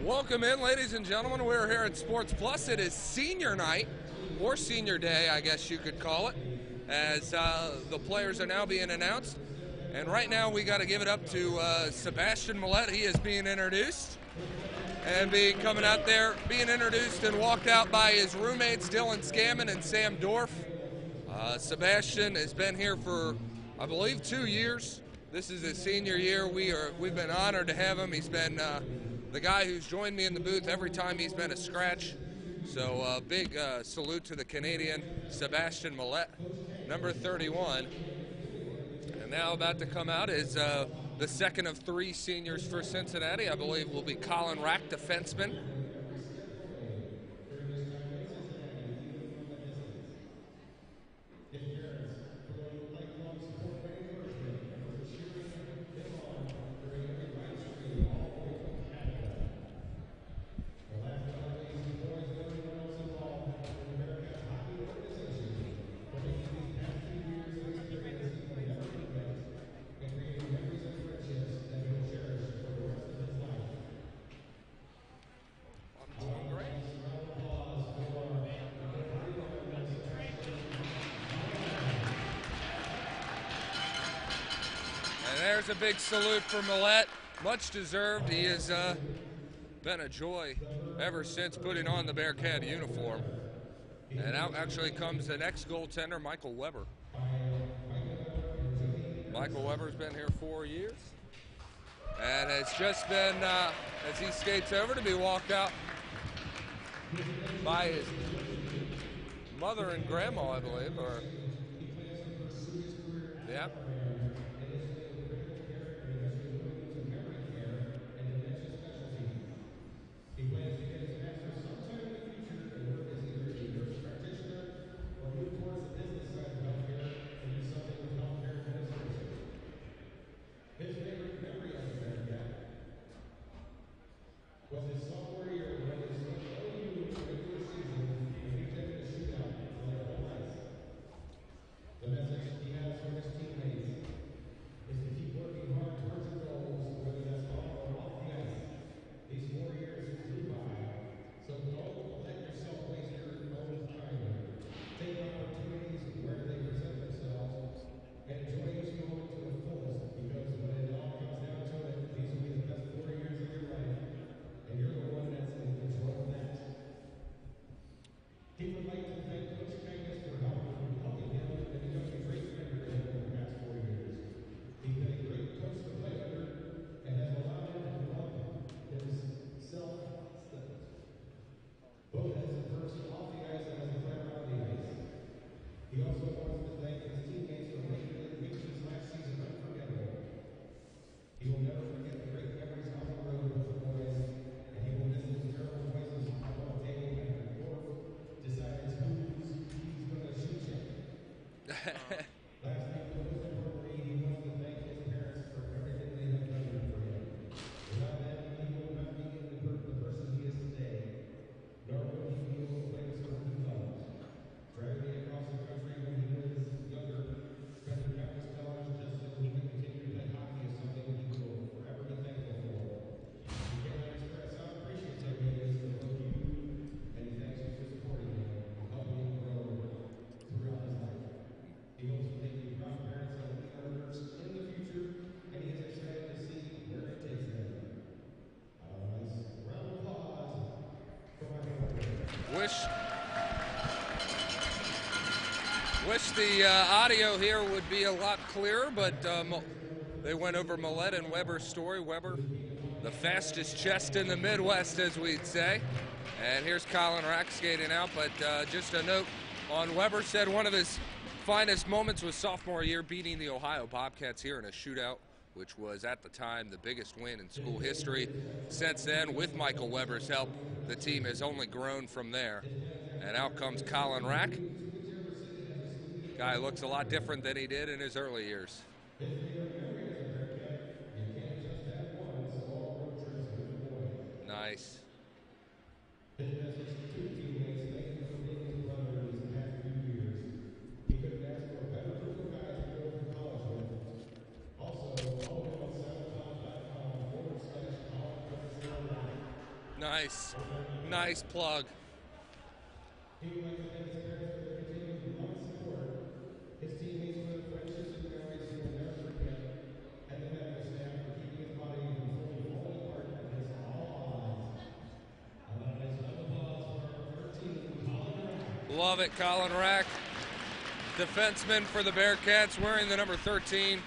Welcome in, ladies and gentlemen. We're here at Sports Plus. It is senior night, or senior day, I guess you could call it, as the players are now being announced. And right now we got to give it up to Sebastian Millette. He is being introduced and coming out there, being introduced and walked out by his roommates, Dylan Scammon and Sam Dorf. Sebastian has been here for, I believe, 2 years. This is his senior year. We've been honored to have him. He's been the guy who's joined me in the booth every time he's been a scratch. So big salute to the Canadian, Sebastian Millette, number 31. And now about to come out is the second of 3 seniors for Cincinnati. I believe will be Colin Rack, defenseman. There's a big salute for Millette, much deserved. He has been a joy ever since putting on the Bearcat uniform. And out actually comes the next goaltender, Michael Weber. Michael Weber's been here 4 years and has just been, as he skates over, to be walked out by his mother and grandma, I believe, or, yeah. Wish the audio here would be a lot clearer, but they went over Millette and Weber's story. Weber, the fastest chest in the Midwest, as we'd say. And here's Colin Rack skating out, but just a note on Weber, said one of his finest moments was sophomore year, beating the Ohio Bobcats here in a shootout, which was at the time the biggest win in school history. Since then, with Michael Weber's help, the team has only grown from there. And out comes Colin Rack. Guy looks a lot different than he did in his early years. Nice. Nice. Nice plug. Love it, Colin Rack. Defenseman for the Bearcats, wearing the number 13.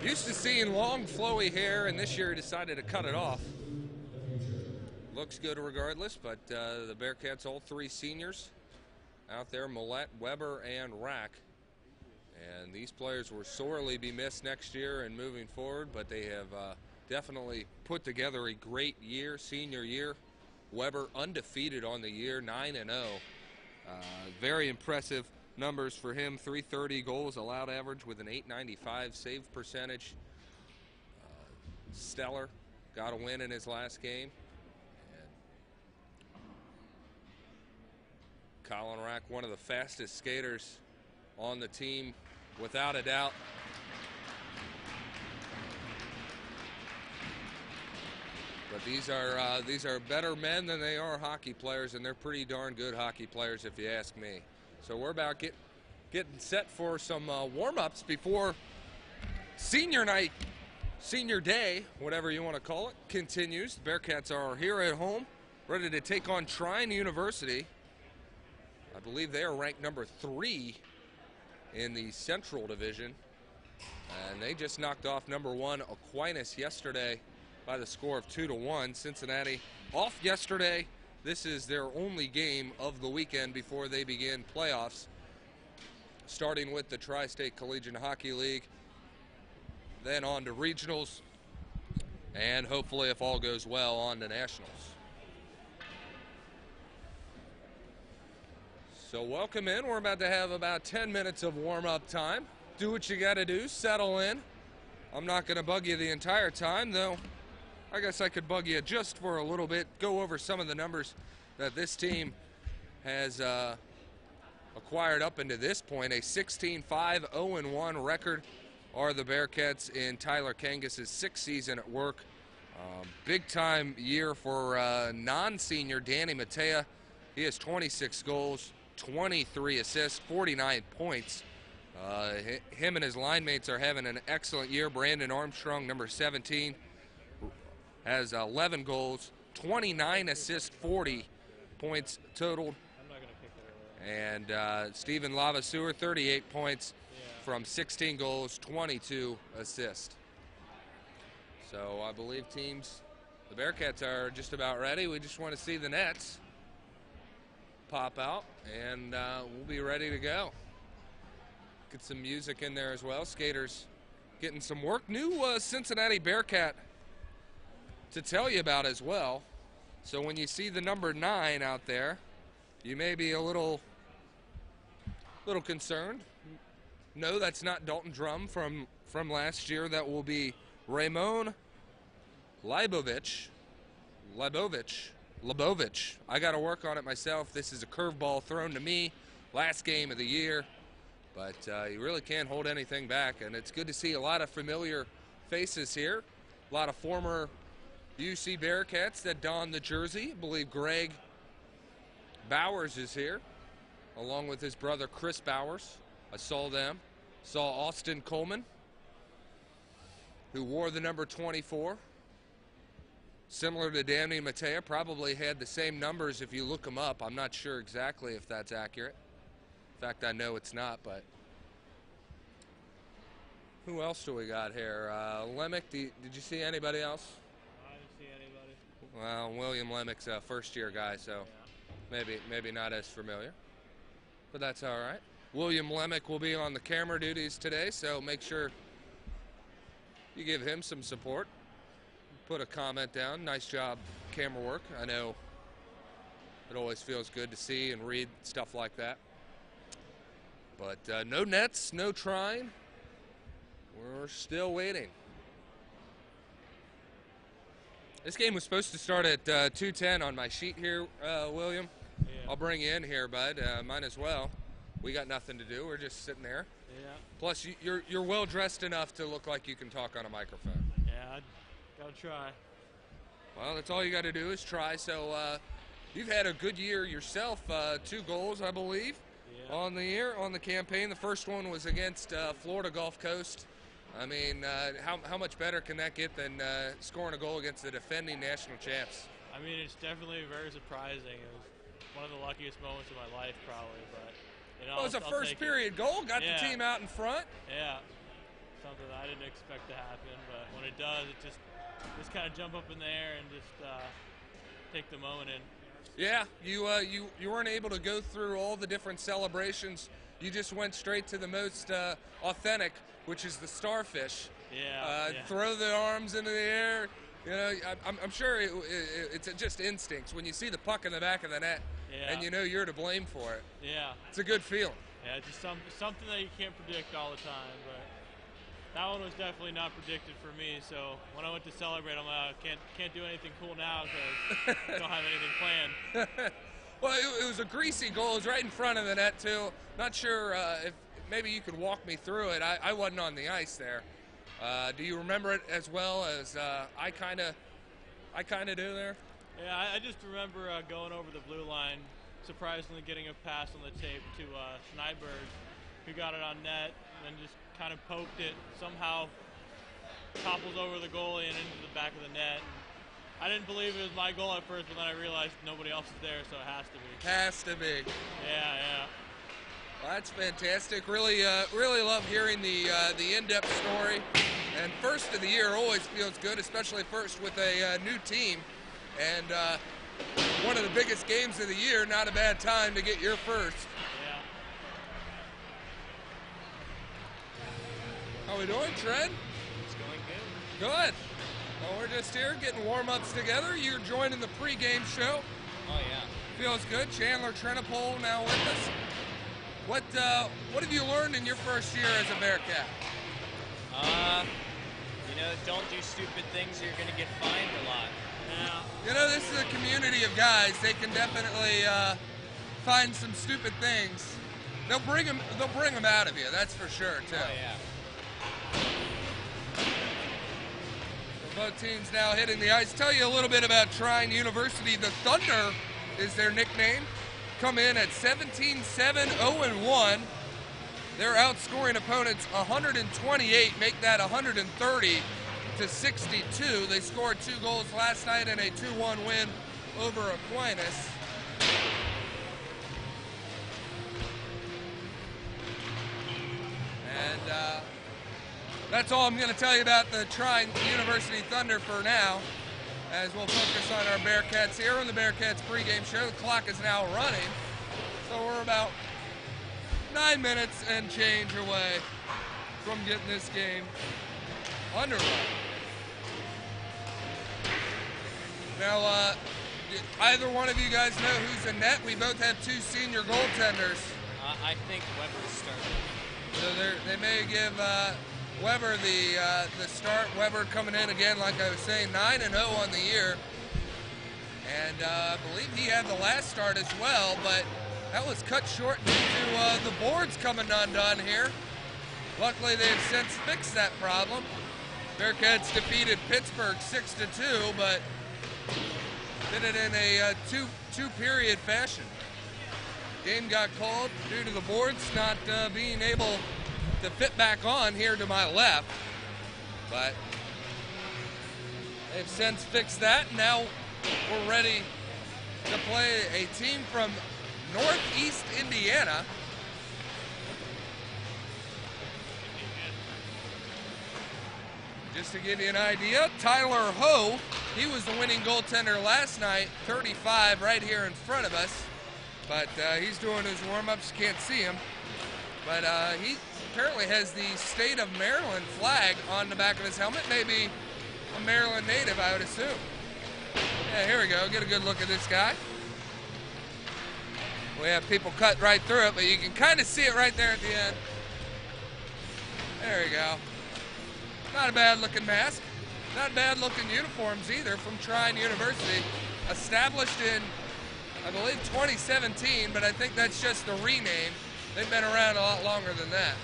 Used to seeing long, flowy hair, and this year he decided to cut it off. Looks good regardless, but the Bearcats, all three seniors out there, Millette, Weber, and Rack. And these players will sorely be missed next year and moving forward, but they have definitely put together a great year, senior year. Weber undefeated on the year, 9-0. Very impressive numbers for him, 330 goals allowed average with an 895 save percentage. Stellar, got a win in his last game. And Colin Rack, one of the fastest skaters on the team, without a doubt. But these are better men than they are hockey players, and they're pretty darn good hockey players if you ask me. So we're about getting set for some warm-ups before senior night, senior day, whatever you want to call it, continues. The Bearcats are here at home, ready to take on Trine University. I believe they are ranked number 3 in the Central Division, and they just knocked off number 1 Aquinas yesterday by the score of 2-1. Cincinnati off yesterday. This is their only game of the weekend before they begin playoffs, starting with the Tri-State Collegiate Hockey League, then on to regionals, and hopefully, if all goes well, on to nationals. So welcome in. We're about to have about 10 minutes of warm-up time. Do what you got to do, settle in. I'm not going to bug you the entire time, though. I guess I could bug you just for a little bit, go over some of the numbers that this team has acquired up into this point. A 16-5, 0-1 record are the Bearcats in Tyler Kangus's 6th season at work. Big-time year for non-senior Danny Matea. He has 26 goals, 23 assists, 49 points. Him and his line mates are having an excellent year. Brandon Armstrong, number 17, has 11 goals, 29 assists, 40 points totaled. And Stephen Lavaseur, 38 points from 16 goals, 22 assists. So I believe teams, the Bearcats are just about ready. We just want to see the nets pop out, and we'll be ready to go. Get some music in there as well. Skaters getting some work. New Cincinnati Bearcat to tell you about as well. So when you see the number 9 out there, you may be a little concerned. No, that's not Dalton Drum from last year. That will be Ramon Leibovich. I got to work on it myself. This is a curveball thrown to me last game of the year, but you really can't hold anything back, and it's good to see a lot of familiar faces here. A lot of former UC Bearcats that don the jersey. I believe Greg Bowers is here, along with his brother Chris Bowers. I saw them. Saw Austin Coleman, who wore the number 24. Similar to Danny Matea, probably had the same numbers if you look them up. I'm not sure exactly if that's accurate. In fact, I know it's not, but who else do we got here? Lemick, did you see anybody else? I didn't see anybody. Well, William Lemick's a first-year guy, so maybe not as familiar, but that's all right. William Lemick will be on the camera duties today, so make sure you give him some support. Put a comment down. Nice job, camera work. I know it always feels good to see and read stuff like that. But no nets, no Trine. We're still waiting. This game was supposed to start at 2:10 on my sheet here, William. Yeah. I'll bring you in here, bud. Might as well. We got nothing to do. We're just sitting there. Yeah. Plus, you're well dressed enough to look like you can talk on a microphone. Yeah, gotta try. Well, that's all you got to do is try. So you've had a good year yourself. 2 goals, I believe, on the year, on the campaign. The first one was against Florida Gulf Coast. I mean, how much better can that get than scoring a goal against the defending national champs? I mean, it's definitely very surprising. It was one of the luckiest moments of my life, probably. But you know, well, it was a first period goal. Got the team out in front. Yeah, something that I didn't expect to happen, but when it does, it just kind of jump up in the air and just take the moment in. Yeah, you weren't able to go through all the different celebrations. You just went straight to the most authentic, which is the starfish. Yeah, Throw the arms into the air. You know, I'm sure it's just instincts when you see the puck in the back of the net, and you know you're to blame for it. Yeah, it's a good feeling. Yeah, it's just something that you can't predict all the time, but that one was definitely not predicted for me. So when I went to celebrate, I'm like, can't do anything cool now because I don't have anything planned. Well, it was a greasy goal. It was right in front of the net too. Not sure if maybe you could walk me through it. I wasn't on the ice there. Do you remember it as well as I kind of do there? Yeah, I just remember going over the blue line, surprisingly getting a pass on the tape to Schneidberg, who got it on net, and then just kind of poked it, somehow topples over the goalie and into the back of the net. I didn't believe it was my goal at first, but then I realized nobody else is there, so it has to be. Has to be. Yeah. Well, that's fantastic. Really love hearing the in-depth story. And first of the year always feels good, especially first with a new team. And one of the biggest games of the year, not a bad time to get your first. Yeah. How we doing, Trine? It's going good. Good. Well, we're just here getting warm-ups together. You're joining the pregame show. Oh, yeah. Feels good. Chandler Trinipole now with us. What have you learned in your first year as a Bearcat? You know, don't do stupid things or you're going to get fined a lot. Yeah. You know, this is a community of guys. They can definitely find some stupid things. They'll bring them out of you. That's for sure, too. Oh, yeah. So both teams now hitting the ice. Tell you a little bit about Trine University. The Thunder is their nickname. Come in at 17-7-0-1. They're outscoring opponents 128, make that 130-62. They scored 2 goals last night in a 2-1 win over Aquinas. And that's all I'm going to tell you about the Trine University Thunder for now, as we'll focus on our Bearcats here on the Bearcats pregame show. The clock is now running, so we're about 9 minutes and change away from getting this game underway. Now, either one of you guys know who's in net? We both have 2 senior goaltenders. I think Weber's starting. So they may give Weber the start. Weber coming in again, like I was saying, 9-0 on the year. And I believe he had the last start as well, but that was cut short due to the boards coming undone here. Luckily, they've since fixed that problem. Bearcats defeated Pittsburgh 6-2, but did it in a two-period fashion. Game got called due to the boards not being able to fit back on here to my left. But they've since fixed that. Now we're ready to play a team from Northeast Indiana. Just to give you an idea, Tyler Ho, he was the winning goaltender last night, 35 right here in front of us. But he's doing his warm-ups, you can't see him. But he apparently has the state of Maryland flag on the back of his helmet. Maybe a Maryland native, I would assume. Yeah, here we go, get a good look at this guy. We have people cut right through it, but you can kind of see it right there at the end. There you go. Not a bad looking mask. Not bad looking uniforms either from Trine University. Established in, I believe, 2017, but I think that's just the rename. They've been around a lot longer than that.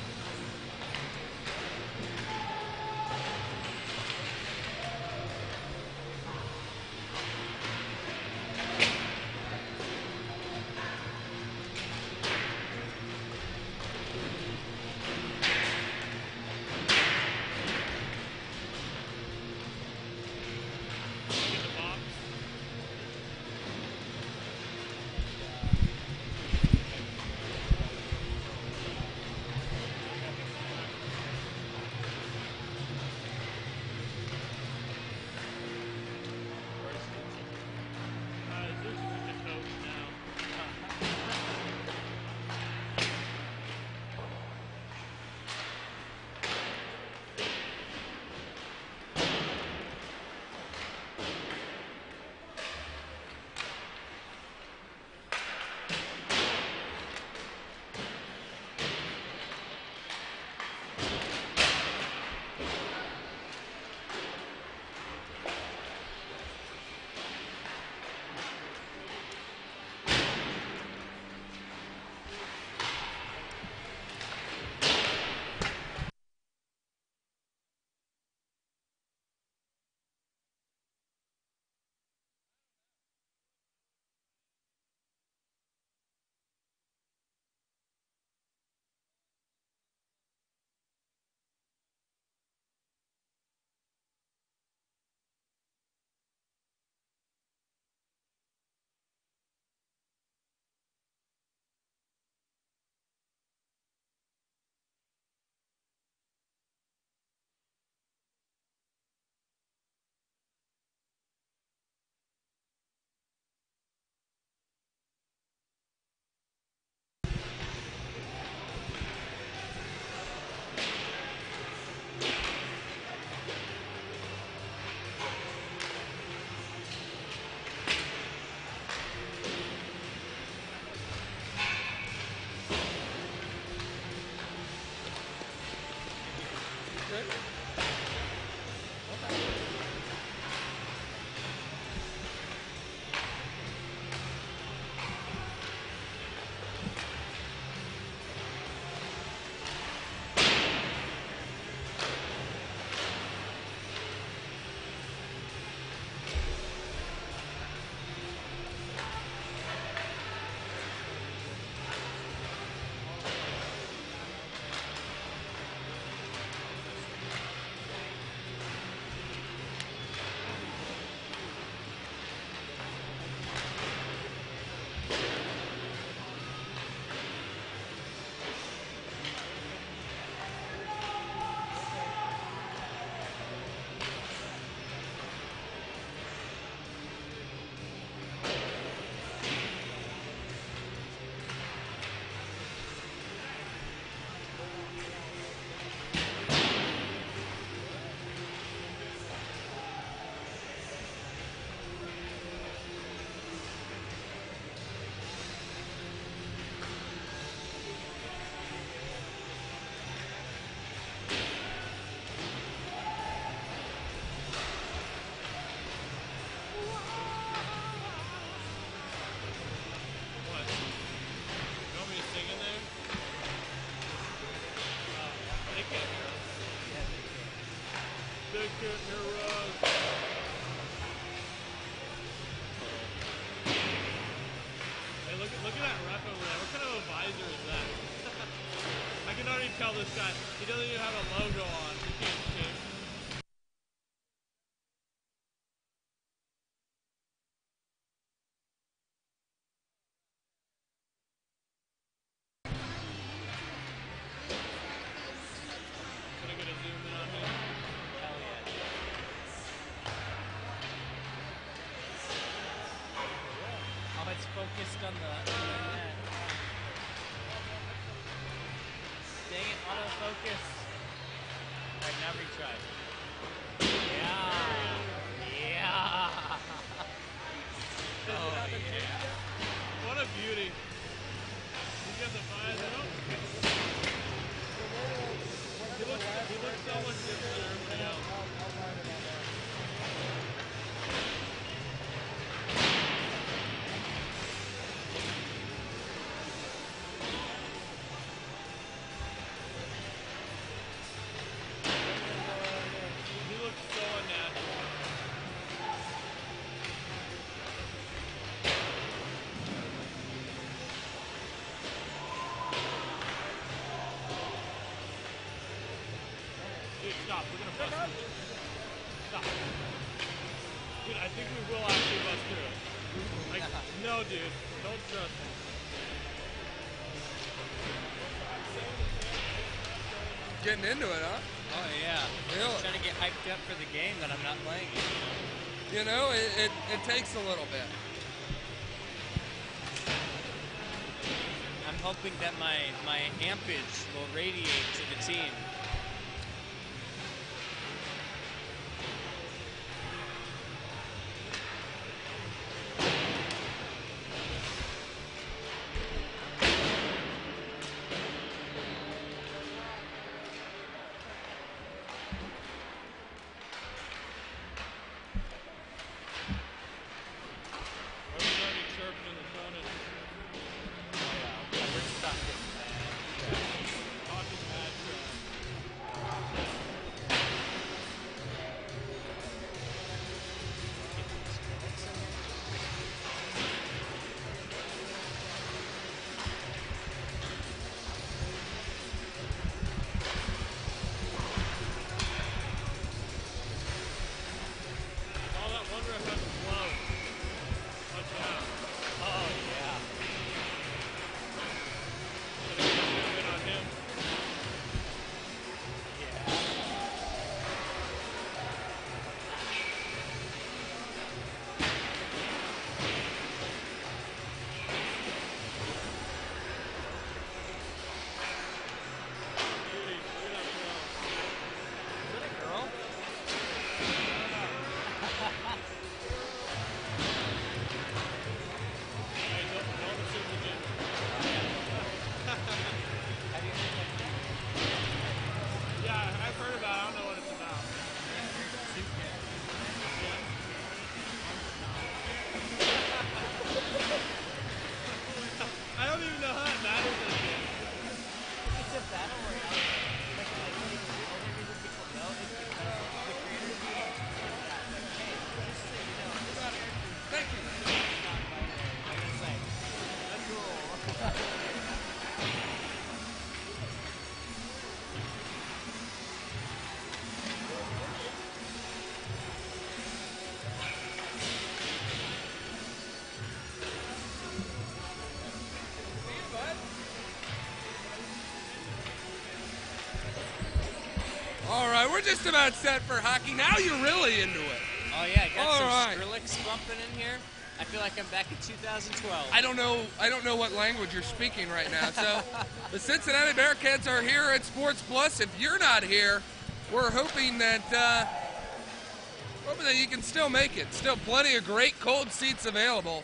right? Okay. What? You want me to sing in there? They can't hear us. They can't hear us. Hey, look at that ref over there. What kind of a visor is that? I can already tell this guy. He doesn't even have a logo on. He can't see. Can I get a zoom in on him? Hell yeah. Oh, it's focused on the net. Dang it, autofocus. Alright, now retry. Yeah. Yeah. Oh, yeah. What a beauty. He got the visor. He looks so much different than everybody else. He looks so unnatural. Dude, stop. We're gonna bust through this. Stop. Dude, I think we will actually bust through it. Like, no, dude. Don't trust me. Getting into it, huh? Oh, yeah. Really? Trying to get hyped up for the game that I'm not playing. You know, it takes a little bit. I'm hoping that my ampage will radiate to the team. Everyone's already chirping in the bonus. We're stuck. Talking mad trash. All right, we're just about set for hockey. Now you're really into it. Oh yeah, I got All some right. Skrillex bumping in here. I feel like I'm back in 2012. I don't know what language you're speaking right now. So the Cincinnati Bearcats are here at Sports Plus. If you're not here, we're hoping that you can still make it. Still plenty of great cold seats available.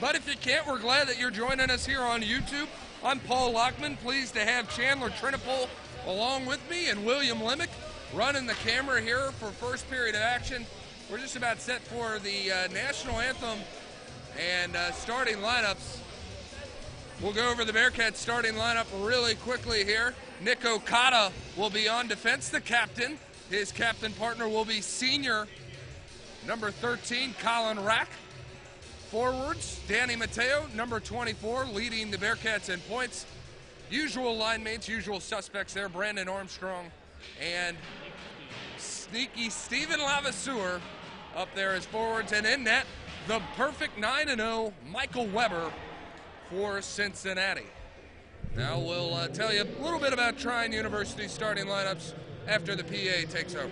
But if you can't, we're glad that you're joining us here on YouTube. I'm Paul Lockman, pleased to have Chandler Trinipole along with me and William Lemick running the camera here for first period of action. We're just about set for the national anthem and starting lineups. We'll go over the Bearcats starting lineup really quickly here. Nick Okada will be on defense, the captain. His captain partner will be senior number 13, Colin Rack. Forwards, Danny Mateo, number 24, leading the Bearcats in points. Usual line mates, usual suspects there, Brandon Armstrong and sneaky Steven Lavaseur up there as forwards. And in net, the perfect 9-0 Michael Weber for Cincinnati. Now we'll tell you a little bit about Trine University's starting lineups after the PA takes over.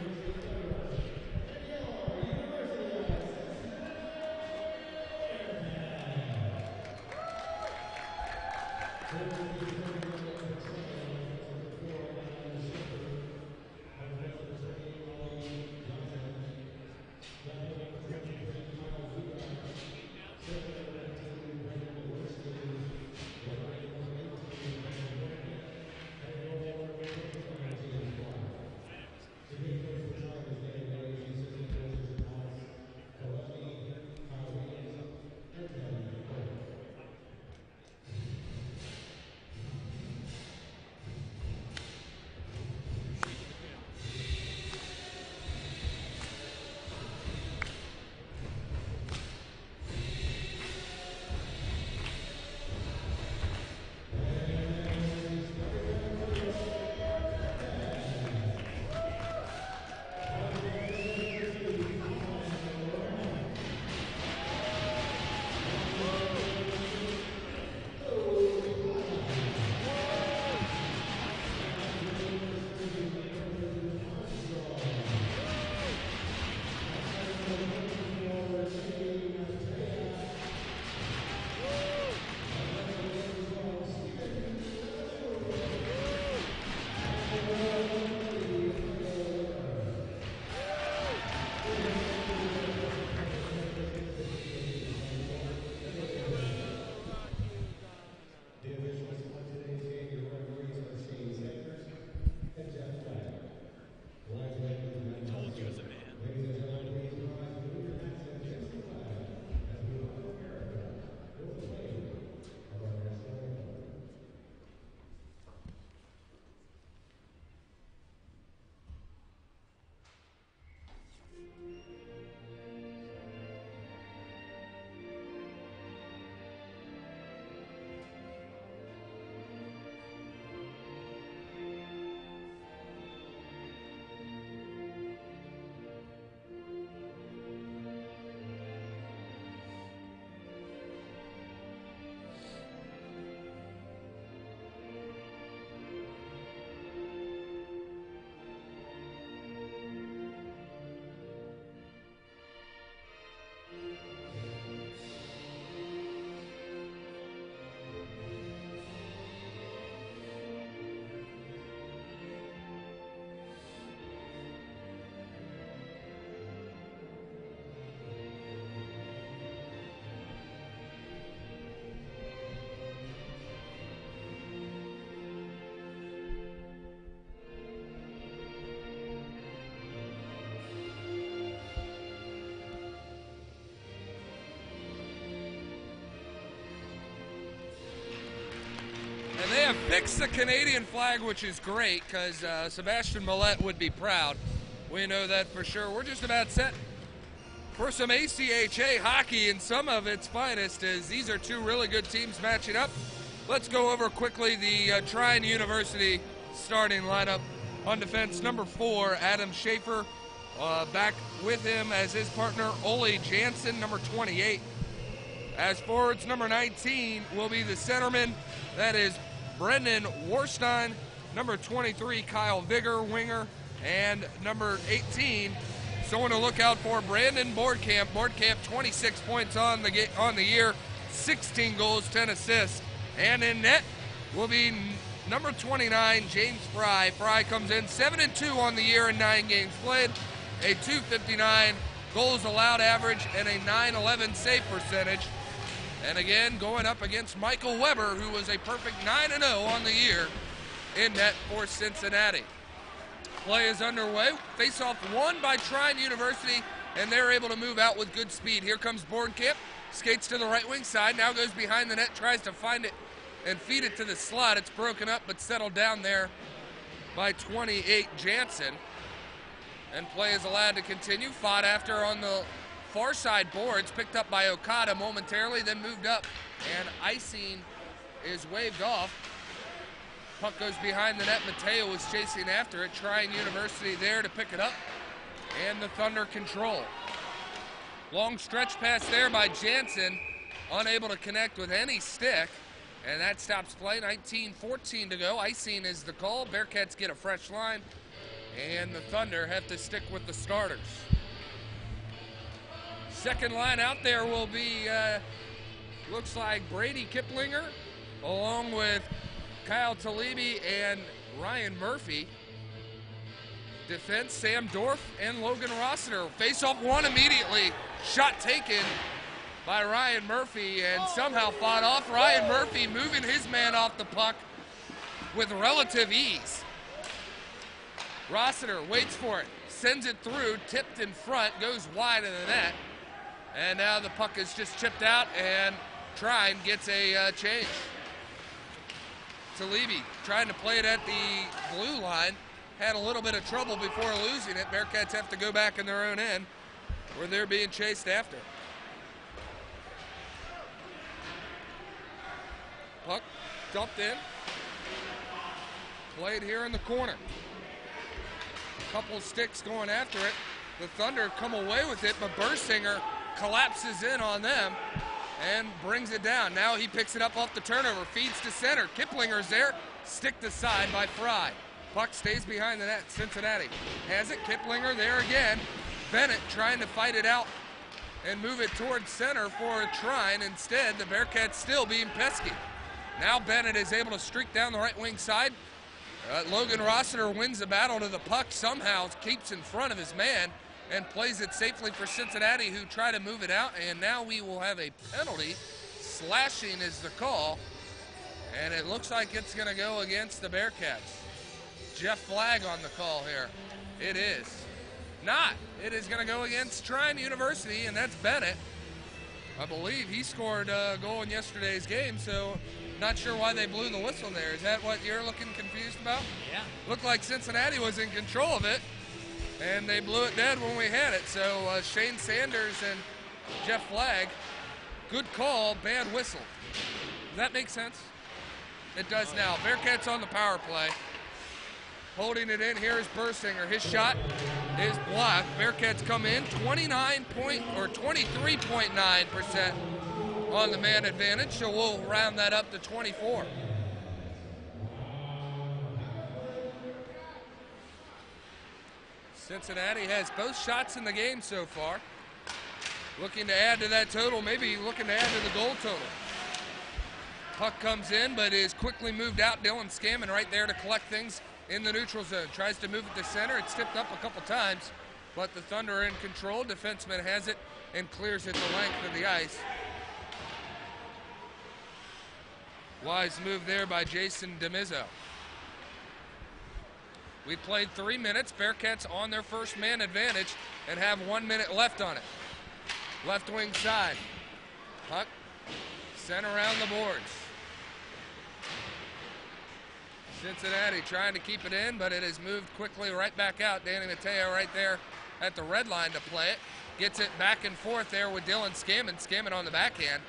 They have fixed the Canadian flag, which is great because Sebastian Millette would be proud. We know that for sure. We're just about set for some ACHA hockey in some of its finest, as these are two really good teams matching up. Let's go over quickly the Trine University starting lineup. On defense, number 4, Adam Schaefer. Back with him as his partner, Ole Jansen, number 28. As forwards, number 19 will be the centerman. That is Brendan Warstein. Number 23, Kyle Vigor, winger. And number 18, someone to look out for, Brandon Boardcamp. Boardcamp, 26 points on the year, 16 goals, 10 assists. And in net will be number 29, James Fry. Fry comes in 7-2 on the year in 9 games played, a .259 goals allowed average, and a .911 save percentage. And again, going up against Michael Weber, who was a perfect 9-0 on the year in net for Cincinnati. Play is underway. Face-off won by Trine University, and they're able to move out with good speed. Here comes Boardcamp, skates to the right wing side, now goes behind the net, tries to find it and feed it to the slot. It's broken up but settled down there by 28 Jansen. And play is allowed to continue. Fought after on the far side boards, picked up by Okada momentarily, then moved up, and icing is waved off. Puck goes behind the net. Mateo was chasing after it. Trine University there to pick it up, and the Thunder control. Long stretch pass there by Jansen, unable to connect with any stick, and that stops play. 19:14 to go. Icing is the call. Bearcats get a fresh line, and the Thunder have to stick with the starters. Second line out there will be, looks like Brady Kiplinger, along with Kyle Talibi and Ryan Murphy. Defense, Sam Dorff and Logan Rossiter. Face-off won immediately. Shot taken by Ryan Murphy and somehow fought off. Ryan Murphy moving his man off the puck with relative ease. Rossiter waits for it, sends it through, tipped in front, goes wide of the net. And now the puck is just chipped out, and Trine gets a change. Talibi trying to play it at the blue line. Had a little bit of trouble before losing it. Bearcats have to go back in their own end where they're being chased after. Puck dumped in. Played here in the corner. Couple of sticks going after it. The Thunder come away with it, but Bursinger collapses in on them and brings it down. Now he picks it up off the turnover, feeds to center. Kiplinger's there, sticked aside by Fry. Puck stays behind the net. Cincinnati has it. Kiplinger there again. Bennett trying to fight it out and move it towards center for Trine. Instead, the Bearcats still being pesky. Now Bennett is able to streak down the right wing side. Logan Rossiter wins the battle to the puck, somehow keeps in front of his man and plays it safely for Cincinnati, who try to move it out. And now we will have a penalty. Slashing is the call, and it looks like it's going to go against the Bearcats. Jeff Flagg on the call here. It is not. It is going to go against Trine University, and that's Bennett. I believe he scored a goal in yesterday's game, so not sure why they blew the whistle there. Is that what you're looking confused about? Yeah. Looked like Cincinnati was in control of it, and they blew it dead when we had it. So Shane Sanders and Jeff Flagg, good call, bad whistle. Does that make sense? It does now. Bearcats on the power play. Holding it in, here is Bursinger. His shot is blocked. Bearcats come in 23.9% on the man advantage, so we'll round that up to 24. Cincinnati has both shots in the game so far. Looking to add to that total, maybe looking to add to the goal total. Puck comes in, but is quickly moved out. Dylan Scammon right there to collect things in the neutral zone. Tries to move it to center. It's tipped up a couple times, but the Thunder are in control. Defenseman has it and clears it the length of the ice. Wise move there by Jason DeMizzo. We played 3 minutes. Bearcats on their first man advantage and have 1 minute left on it. Left wing side. Puck sent around the boards. Cincinnati trying to keep it in, but it has moved quickly right back out. Danny Mateo right there at the red line to play it. Gets it back and forth there with Dylan Scammon. Scammon on the backhand.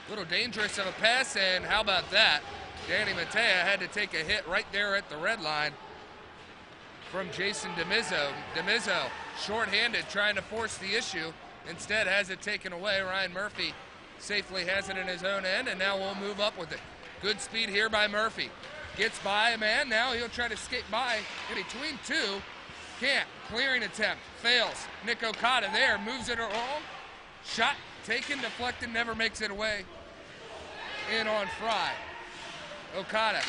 A little dangerous of a pass, and how about that? Danny Mateo had to take a hit right there at the red line from Jason DeMizzo. DeMizzo, shorthanded, trying to force the issue. Instead has it taken away. Ryan Murphy safely has it in his own end, and now we'll move up with it. Good speed here by Murphy. Gets by a man, now he'll try to skate by in between two. Camp, clearing attempt, fails. Nick Okada there, moves it wrong. Shot taken, deflected, never makes it away. In on Fry. Okada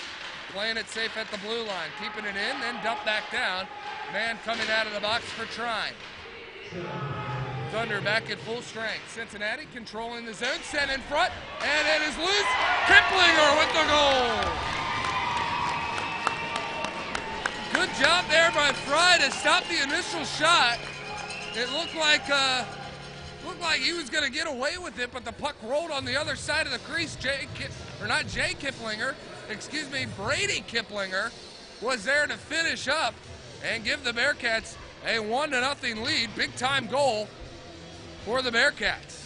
playing it safe at the blue line, keeping it in, then dump back down. Man coming out of the box for Trine. Thunder back at full strength. Cincinnati controlling the zone, sent in front, and it is loose. Kiplinger with the goal. Good job there by Fry to stop the initial shot. It looked like he was going to get away with it, but the puck rolled on the other side of the crease. Brady Kiplinger was there to finish up and give the Bearcats a 1-0 lead. Big time goal for the Bearcats.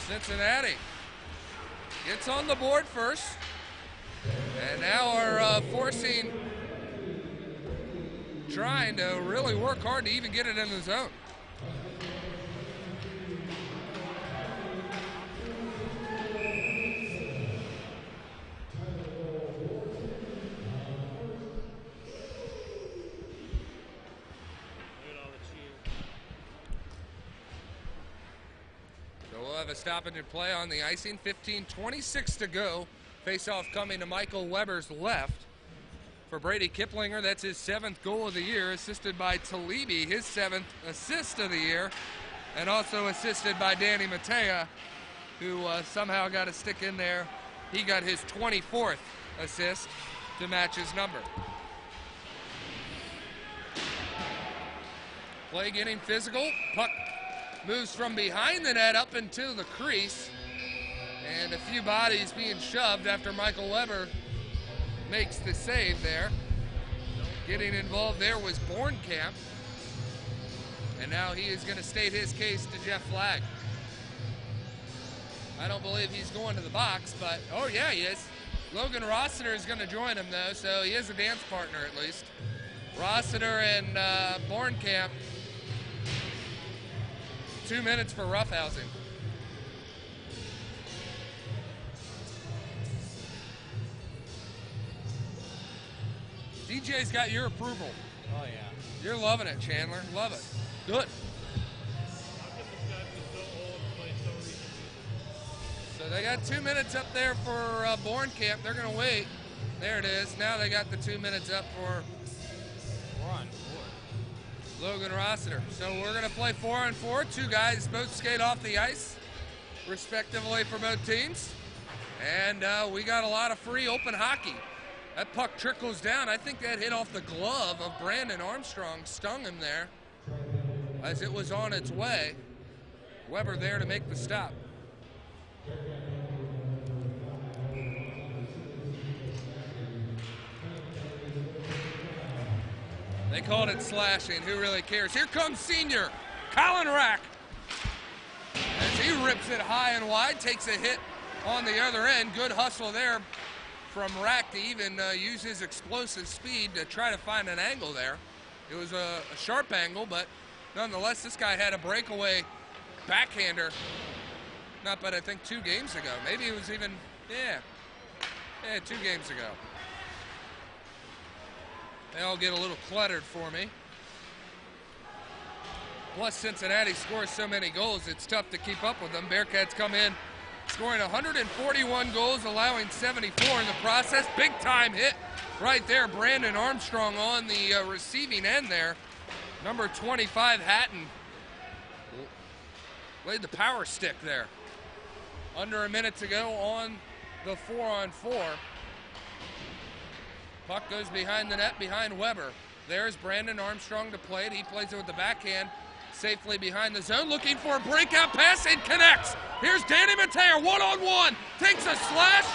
Cincinnati gets on the board first, and now are forcing Trine to really work hard to even get it in the zone. We'll have a stoppage in play on the icing. 15:26 to go. Face-off coming to Michael Weber's left. For Brady Kiplinger, that's his 7th goal of the year, assisted by Talibi, his 7th assist of the year, and also assisted by Danny Matea, who somehow got a stick in there. He got his 24th assist to match his number. Play getting physical. Puck moves from behind the net up into the crease, and a few bodies being shoved after Michael Weber makes the save there. Getting involved there was Bornkamp, and now he is going to state his case to Jeff Flagg. I don't believe he's going to the box, but oh yeah, he is. Logan Rossiter is going to join him though, so he is a dance partner at least. Rossiter and Bornkamp. 2 minutes for roughhousing. DJ's got your approval. Oh, yeah. You're loving it, Chandler. Love it. Good. So they got 2 minutes up there for Bornkamp. They're going to wait. There it is. Now they got the 2 minutes up for Logan Rossiter. So we're going to play 4-on-4. Two guys both skate off the ice, respectively, for both teams. And we got a lot of free open hockey. That puck trickles down. I think that hit off the glove of Brandon Armstrong, stung him there as it was on its way. Weber there to make the stop. They called it slashing. Who really cares? Here comes senior Colin Rack as he rips it high and wide, takes a hit on the other end. Good hustle there from Rack to even use his explosive speed to try to find an angle there. It was a sharp angle, but nonetheless, this guy had a breakaway backhander, not but I think 2 games ago. Maybe it was even, 2 games ago. They all get a little cluttered for me. Plus, Cincinnati scores so many goals, it's tough to keep up with them. Bearcats come in scoring 141 goals, allowing 74 in the process. Big time hit right there. Brandon Armstrong on the receiving end there. Number 25, Hatton, laid the power stick there. Under a minute to go on the 4-on-4. Puck goes behind the net, behind Weber. There's Brandon Armstrong to play it. He plays it with the backhand. Safely behind the zone, looking for a breakout pass and connects. Here's Danny Matea, one-on-one, takes a slash,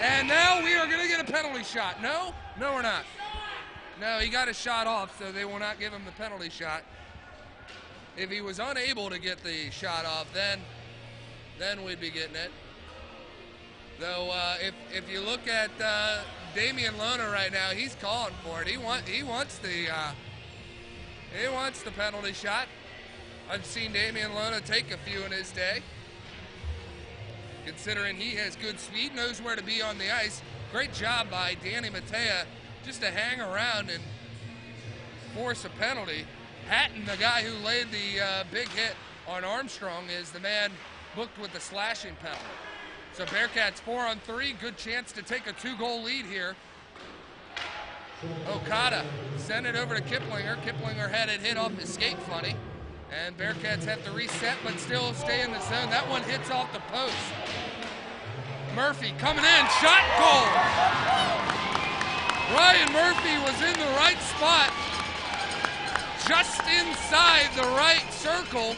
and now we are going to get a penalty shot. No, we're not. No, he got a shot off, so they will not give him the penalty shot. If he was unable to get the shot off, then we'd be getting it. Though if you look at Damian Lona right now, he's calling for it. He wants the penalty shot. I've seen Damian Lona take a few in his day. Considering he has good speed, knows where to be on the ice. Great job by Danny Matea just to hang around and force a penalty. Hatton, the guy who laid the big hit on Armstrong, is the man booked with the slashing penalty. So Bearcats 4-on-3, good chance to take a 2-goal lead here. Okada sent it over to Kiplinger. Kiplinger had it hit off his skate funny. And Bearcats have to reset, but still stay in the zone. That one hits off the post. Murphy coming in, shot, goal. Ryan Murphy was in the right spot, just inside the right circle,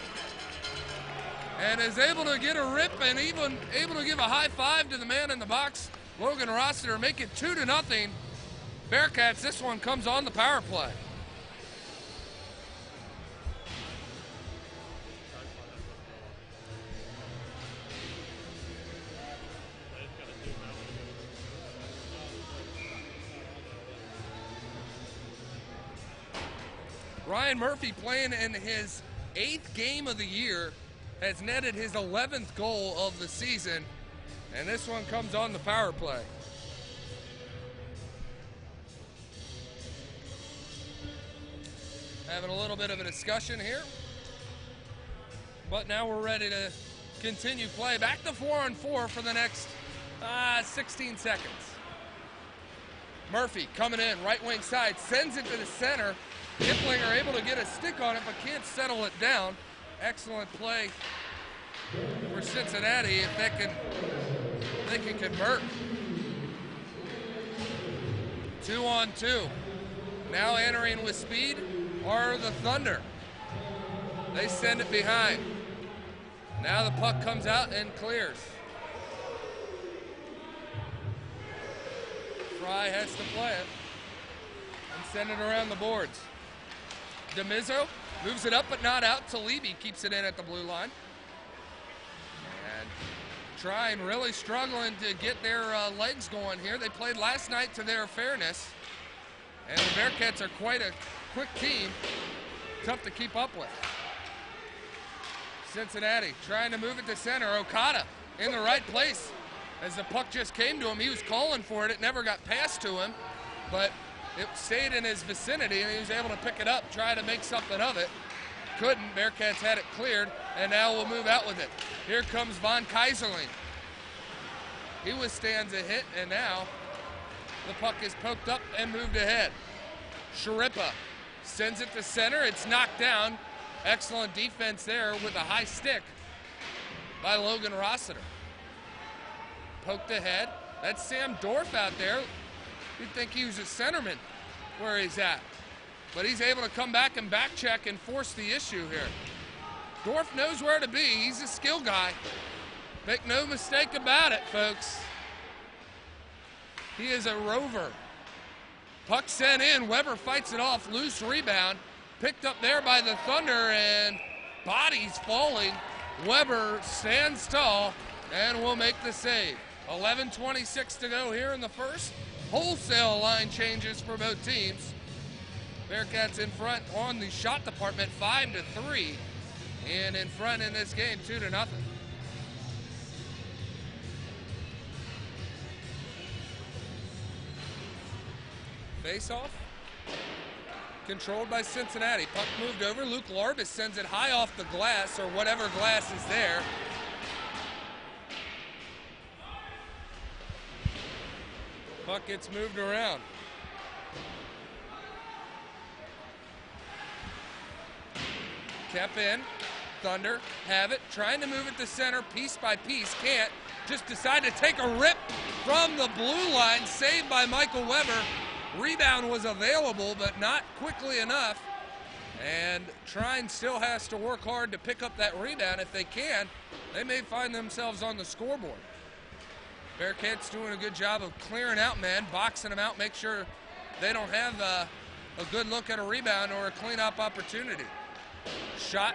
and is able to get a rip and even able to give a high five to the man in the box, Logan Rossiter, make it 2-0. Bearcats, this one comes on the power play. Ryan Murphy, playing in his 8th game of the year, has netted his 11th goal of the season, and this one comes on the power play. Having a little bit of a discussion here, but now we're ready to continue play. Back to 4-on-4 for the next 16 seconds. Murphy coming in, right wing side, sends it to the center. Kiplinger able to get a stick on it, but can't settle it down. Excellent play for Cincinnati if they can convert. 2-on-2. Now entering with speed are the Thunder. They send it behind. Now the puck comes out and clears. Fry has to play it and send it around the boards. DeMizzo moves it up but not out. Talibi keeps it in at the blue line. And Trine really struggling to get their legs going here. They played last night to their fairness. And the Bearcats are quite a quick team. Tough to keep up with. Cincinnati trying to move it to center. Okada in the right place. As the puck just came to him, he was calling for it. It never got passed to him. But it stayed in his vicinity, and he was able to pick it up, try to make something of it. Couldn't. Bearcats had it cleared, and now we'll move out with it. Here comes Von Kaiserling. He withstands a hit, and now the puck is poked up and moved ahead. Sharippa sends it to center. It's knocked down. Excellent defense there with a high stick by Logan Rossiter. Poked ahead. That's Sam Dorf out there. You'd think he was a centerman where he's at. But he's able to come back and back check and force the issue here. Dorf knows where to be. He's a skill guy. Make no mistake about it, folks. He is a rover. Puck sent in. Weber fights it off. Loose rebound. Picked up there by the Thunder, and bodies falling. Weber stands tall and will make the save. 11:26 to go here in the first. Wholesale line changes for both teams. Bearcats in front on the shot department, 5-3, and in front in this game, 2-0. Face-off, controlled by Cincinnati. Puck moved over. Luke Larbus sends it high off the glass, or whatever glass is there. Puck gets moved around. Kept in. Thunder have it. Trying to move it to center piece by piece. Can't. Just decide to take a rip from the blue line. Saved by Michael Weber. Rebound was available, but not quickly enough. And Trine still has to work hard to pick up that rebound. If they can, they may find themselves on the scoreboard. Bearcats doing a good job of clearing out men, boxing them out, make sure they don't have a good look at a rebound or a cleanup opportunity. Shot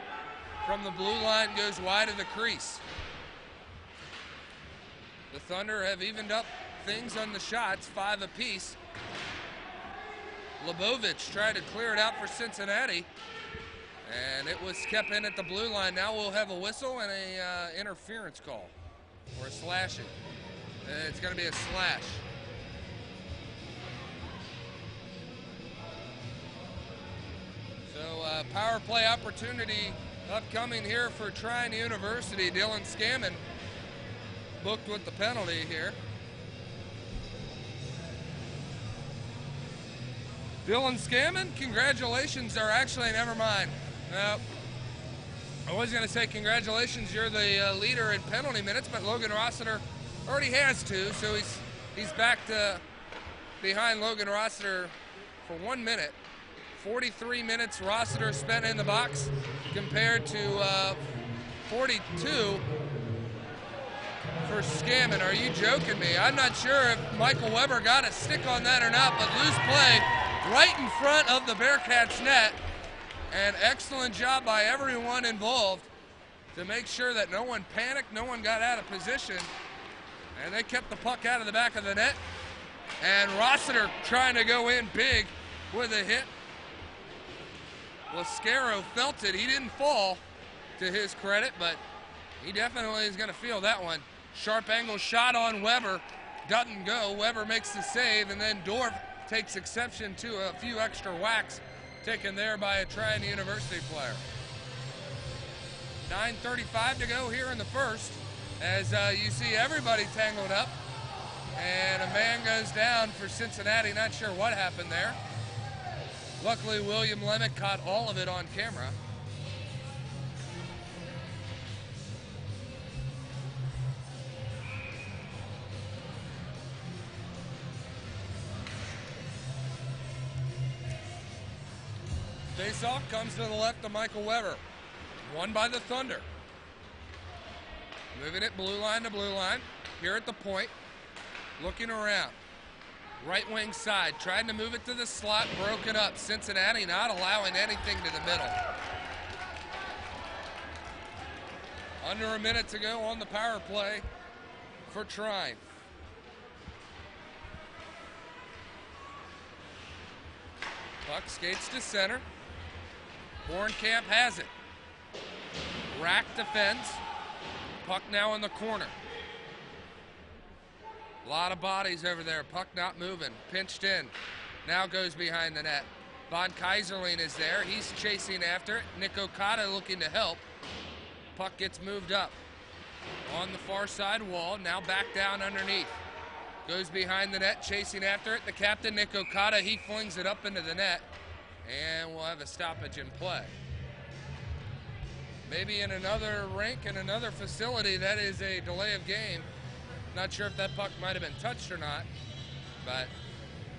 from the blue line goes wide of the crease. The Thunder have evened up things on the shots, 5 apiece. Lebovich tried to clear it out for Cincinnati, and it was kept in at the blue line. Now we'll have a whistle and a interference call, or a slashing. It's going to be a slash. So power play opportunity upcoming here for Trine University. Dylan Scammon booked with the penalty here. Dylan Scammon, congratulations, or actually, never mind. I was going to say congratulations, you're the leader in penalty minutes, but Logan Rossiter already has 2, so he's back to behind Logan Rossiter for 1 minute. 43 minutes Rossiter spent in the box compared to 42 for Scammon. Are you joking me? I'm not sure if Michael Weber got a stick on that or not, but loose play right in front of the Bearcats net. And excellent job by everyone involved to make sure that no one panicked, no one got out of position, and they kept the puck out of the back of the net. And Rossiter trying to go in big with a hit. Lascaro felt it. He didn't fall, to his credit, but he definitely is going to feel that one. Sharp angle shot on Weber. Doesn't go. Weber makes the save, and then Dorf takes exception to a few extra whacks taken there by a Trine University player. 9:35 to go here in the first, as you see everybody tangled up, and a man goes down for Cincinnati. Not sure what happened there. Luckily, William Lemick caught all of it on camera. Face-off comes to the left of Michael Weber. Won by the Thunder. Moving it blue line to blue line. Here at the point. Looking around. Right wing side. Trying to move it to the slot. Broken up. Cincinnati not allowing anything to the middle. Under a minute to go on the power play for Trine. Puck skates to center. Bornkamp has it. Rack defends. Puck now in the corner. A lot of bodies over there. Puck not moving. Pinched in. Now goes behind the net. Von Kaiserling is there. He's chasing after it. Nick Okada looking to help. Puck gets moved up. On the far side wall. Now back down underneath. Goes behind the net, chasing after it. The captain, Nick Okada, he flings it up into the net. And we'll have a stoppage in play. Maybe in another rink, in another facility, that is a delay of game. Not sure if that puck might have been touched or not. But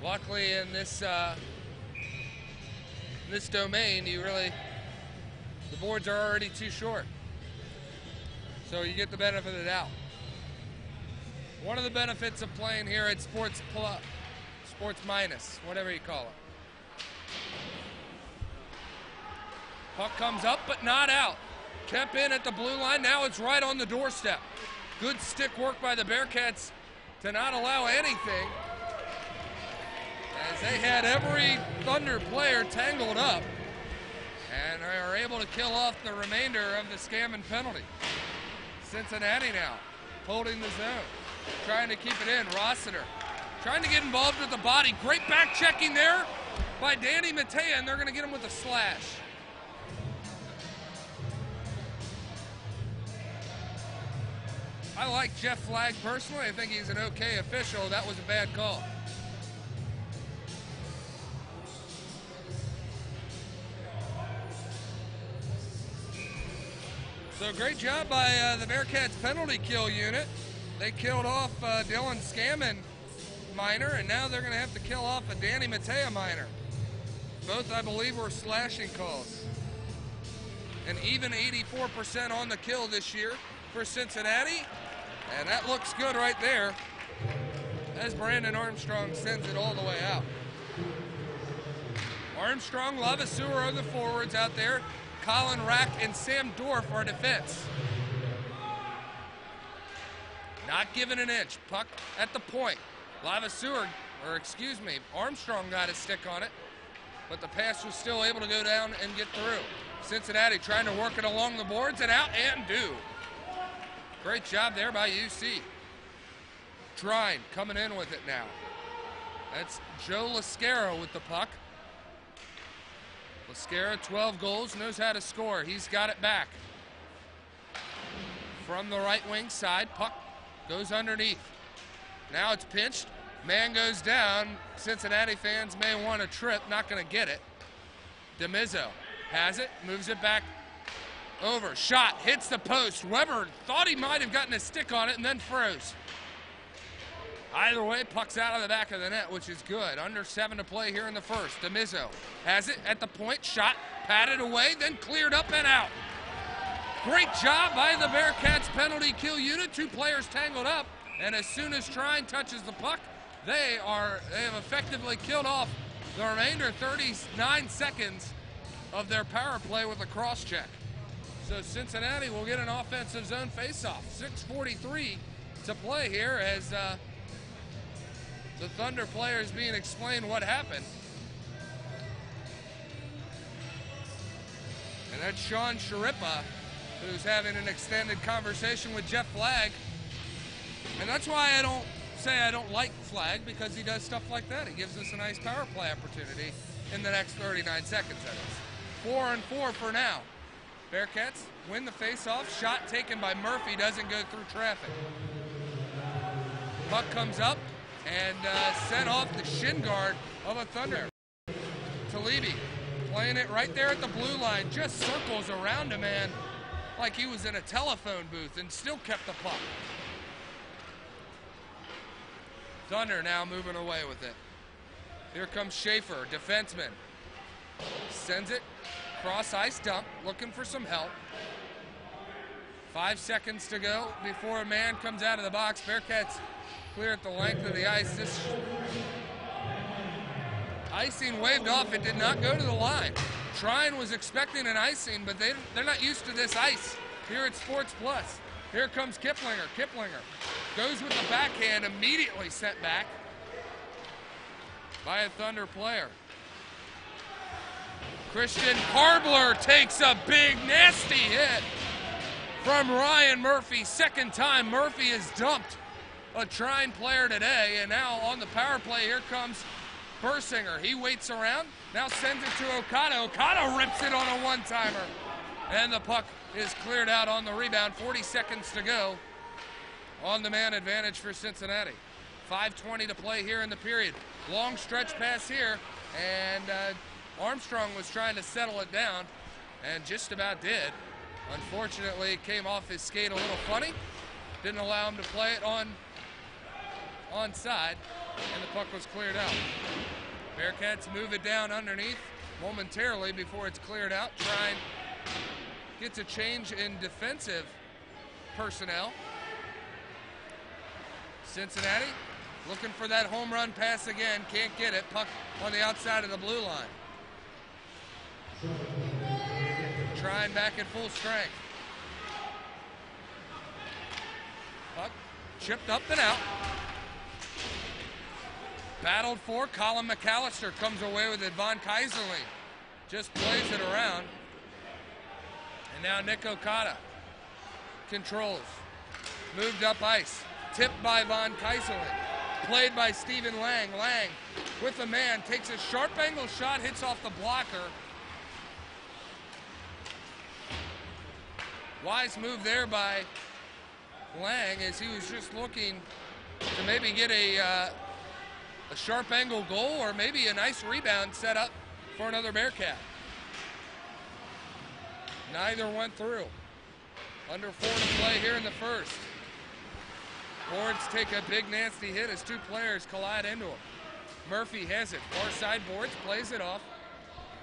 luckily in this domain, the boards are already too short. So you get the benefit of the doubt. One of the benefits of playing here at Sports Plus, Sports Minus, whatever you call it. Puck comes up, but not out. Kept in at the blue line. Now it's right on the doorstep. Good stick work by the Bearcats to not allow anything, as they had every Thunder player tangled up and are able to kill off the remainder of the Scammon penalty. Cincinnati now holding the zone. Trying to keep it in. Rossiter trying to get involved with the body. Great back checking there by Danny Matea, and they're going to get him with a slash. I like Jeff Flagg personally. I think he's an okay official. That was a bad call. So great job by the Bearcats penalty kill unit. They killed off Dylan Scammon minor, and now they're going to have to kill off a Danny Matea minor. Both, I believe, were slashing calls. An even 84% on the kill this year for Cincinnati, and that looks good right there as Brandon Armstrong sends it all the way out. Armstrong, Lavaseur are the forwards out there. Colin Rack and Sam Dorf are defense. Not giving an inch. Puck at the point. Armstrong got his stick on it, but the pass was still able to go down and get through. Cincinnati trying to work it along the boards and out and do. Great job there by UC. Trine coming in with it now. That's Joe Lascara with the puck. Lascara, 12 goals, knows how to score. He's got it back. From the right wing side, puck goes underneath. Now it's pinched. Man goes down. Cincinnati fans may want a trip, not going to get it. DeMizzo has it, moves it back over. Shot, hits the post. Weber thought he might have gotten a stick on it and then froze. Either way, puck's out of the back of the net, which is good. Under 7 to play here in the first. DeMizzo has it at the point. Shot, patted away, then cleared up and out. Great job by the Bearcats penalty kill unit. 2 players tangled up, and as soon as Trine touches the puck, they have effectively killed off the remainder 39 seconds of their power play with a cross check. So Cincinnati will get an offensive zone faceoff. 6:43 to play here as the Thunder players being explained what happened. And that's Sean Sharippa, who's having an extended conversation with Jeff Flagg. And that's why I don't say I don't like Flagg, because he does stuff like that. He gives us a nice power play opportunity in the next 39 seconds, that is. 4-4 for now. Bearcats win the face-off. Shot taken by Murphy, doesn't go through traffic. Puck comes up and sent off the shin guard of a Thunder. Talibi playing it right there at the blue line, just circles around a man like he was in a telephone booth and still kept the puck. Thunder now moving away with it. Here comes Schaefer, defenseman. Sends it, cross ice dump, looking for some help. 5 seconds to go before a man comes out of the box. Bearcats clear at the length of the ice. This icing waved off. It did not go to the line. Trine was expecting an icing, but they're not used to this ice here at Sports Plus. Here comes Kiplinger. Kiplinger goes with the backhand, immediately sent back by a Thunder player. Christian Harbler takes a big, nasty hit from Ryan Murphy. Second time Murphy has dumped a Trine player today, and now on the power play, here comes Bursinger. He waits around, now sends it to Okada. Okada rips it on a one-timer, and the puck is cleared out on the rebound. 40 seconds to go. On-the-man advantage for Cincinnati. 5:20 to play here in the period. Long stretch pass here, and Armstrong was trying to settle it down, and just about did. Unfortunately, it came off his skate a little funny. Didn't allow him to play it onside, and the puck was cleared out. Bearcats move it down underneath momentarily before it's cleared out. Trine gets a change in defensive personnel. Cincinnati looking for that home run pass again. Can't get it. Puck on the outside of the blue line. Trine back at full strength. Puck chipped up and out. Battled for. Colin McAllister comes away with it. Von Kaiserling just plays it around. And now Nick Okada controls. Moved up ice. Tipped by Von Kaiserling. Played by Stephen Lang. Lang with a man. Takes a sharp angle shot. Hits off the blocker. Wise move there by Lang as he was just looking to maybe get a sharp angle goal or maybe a nice rebound set up for another Bearcat. Neither went through. Under 4 to play here in the first. Boards take a big nasty hit as 2 players collide into him. Murphy has it. Far side boards, plays it off,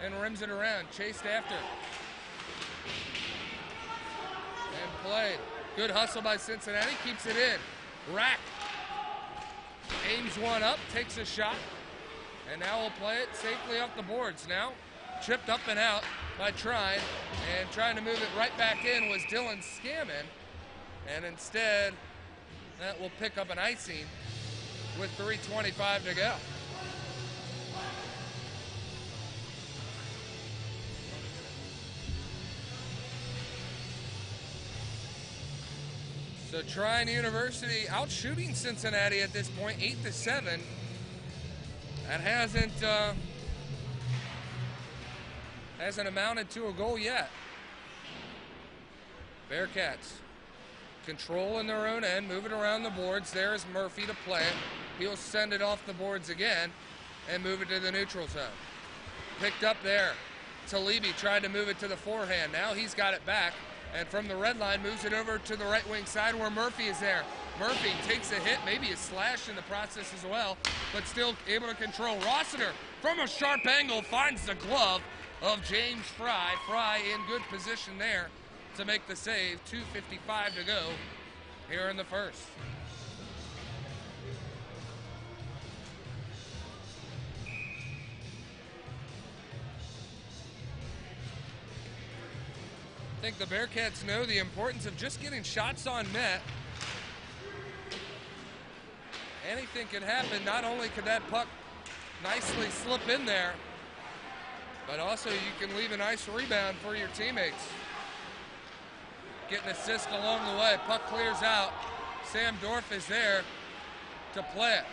and rims it around. Chased after. And played. Good hustle by Cincinnati, keeps it in. Rack aims one up, takes a shot, and now we'll play it safely off the boards. Now chipped up and out by Trine, and trying to move it right back in was Dylan Scammon, and instead That will pick up an icing with 3:25 to go. So Trine University out shooting Cincinnati at this point, 8-7. That hasn't amounted to a goal yet. Bearcats controlling their own end, moving around the boards. There's Murphy to play it. He'll send it off the boards again and move it to the neutral zone. Picked up there. Talibi tried to move it to the forehand. Now he's got it back, and from the red line moves it over to the right wing side where Murphy is there. Murphy takes a hit, maybe a slash in the process as well, but still able to control. Rossiter from a sharp angle finds the glove of James Fry. Fry in good position there to make the save. 2:55 to go here in the first. I think the Bearcats know the importance of just getting shots on net. Anything can happen. Not only could that puck nicely slip in there, but also you can leave a nice rebound for your teammates. Get an assist along the way. Puck clears out. Sam Dorff is there to play it.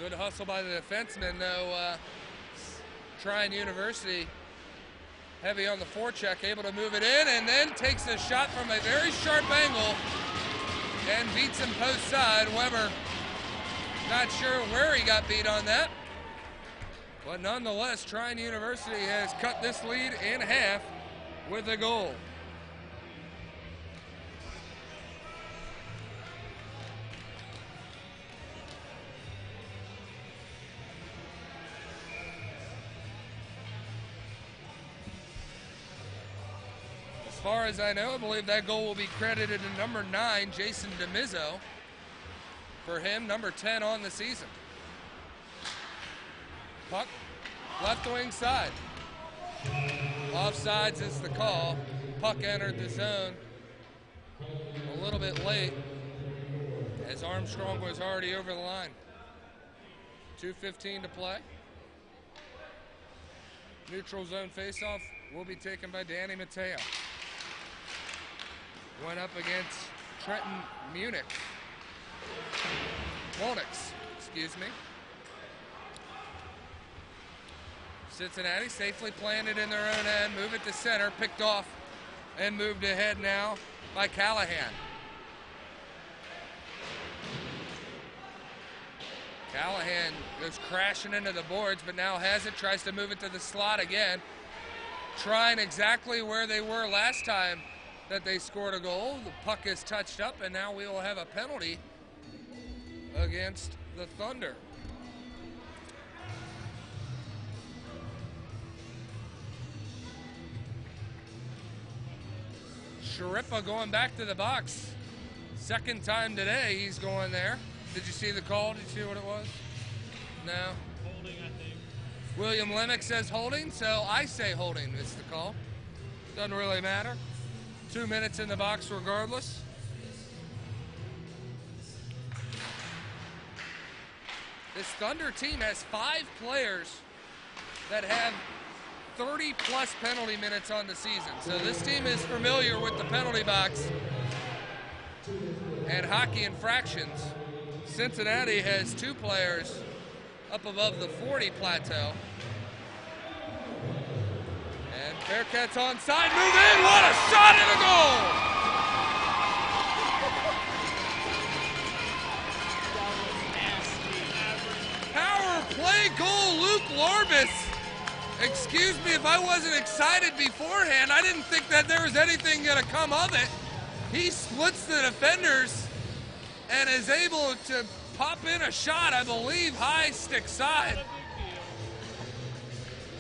Good hustle by the defenseman, though. Trine University heavy on the forecheck, able to move it in, and then takes a shot from a very sharp angle and beats him post side. Weber, not sure where he got beat on that, but nonetheless, Trine University has cut this lead in half with a goal. As far as I know, I believe that goal will be credited to number 9, Jason DeMizzo. For him, number 10 on the season. Puck, left wing side. Offsides is the call. Puck entered the zone a little bit late as Armstrong was already over the line. 2:15 to play. Neutral zone faceoff will be taken by Danny Mateo. Went up against Trenton Munich. Wolnix, excuse me. Cincinnati safely planted in their own end, move it to center, picked off and moved ahead now by Callahan. Callahan goes crashing into the boards, but now has it, tries to move it to the slot again. Trying exactly where they were last time that they scored a goal. The puck is touched up, and now we will have a penalty against the Thunder. Sharippa going back to the box. Second time today he's going there. Did you see the call? Did you see what it was? No? Holding, I think. William Lemick says holding, so I say holding is the call. Doesn't really matter. 2 minutes in the box regardless. This Thunder team has 5 players that have 30-plus penalty minutes on the season. So this team is familiar with the penalty box and hockey infractions. Cincinnati has 2 players up above the 40 plateau. And Bearcats onside, move in, what a shot and a goal! Power play goal, Luke Lorbis. Excuse me if I wasn't excited beforehand. I didn't think that there was anything gonna come of it. He splits the defenders and is able to pop in a shot, I believe, high stick side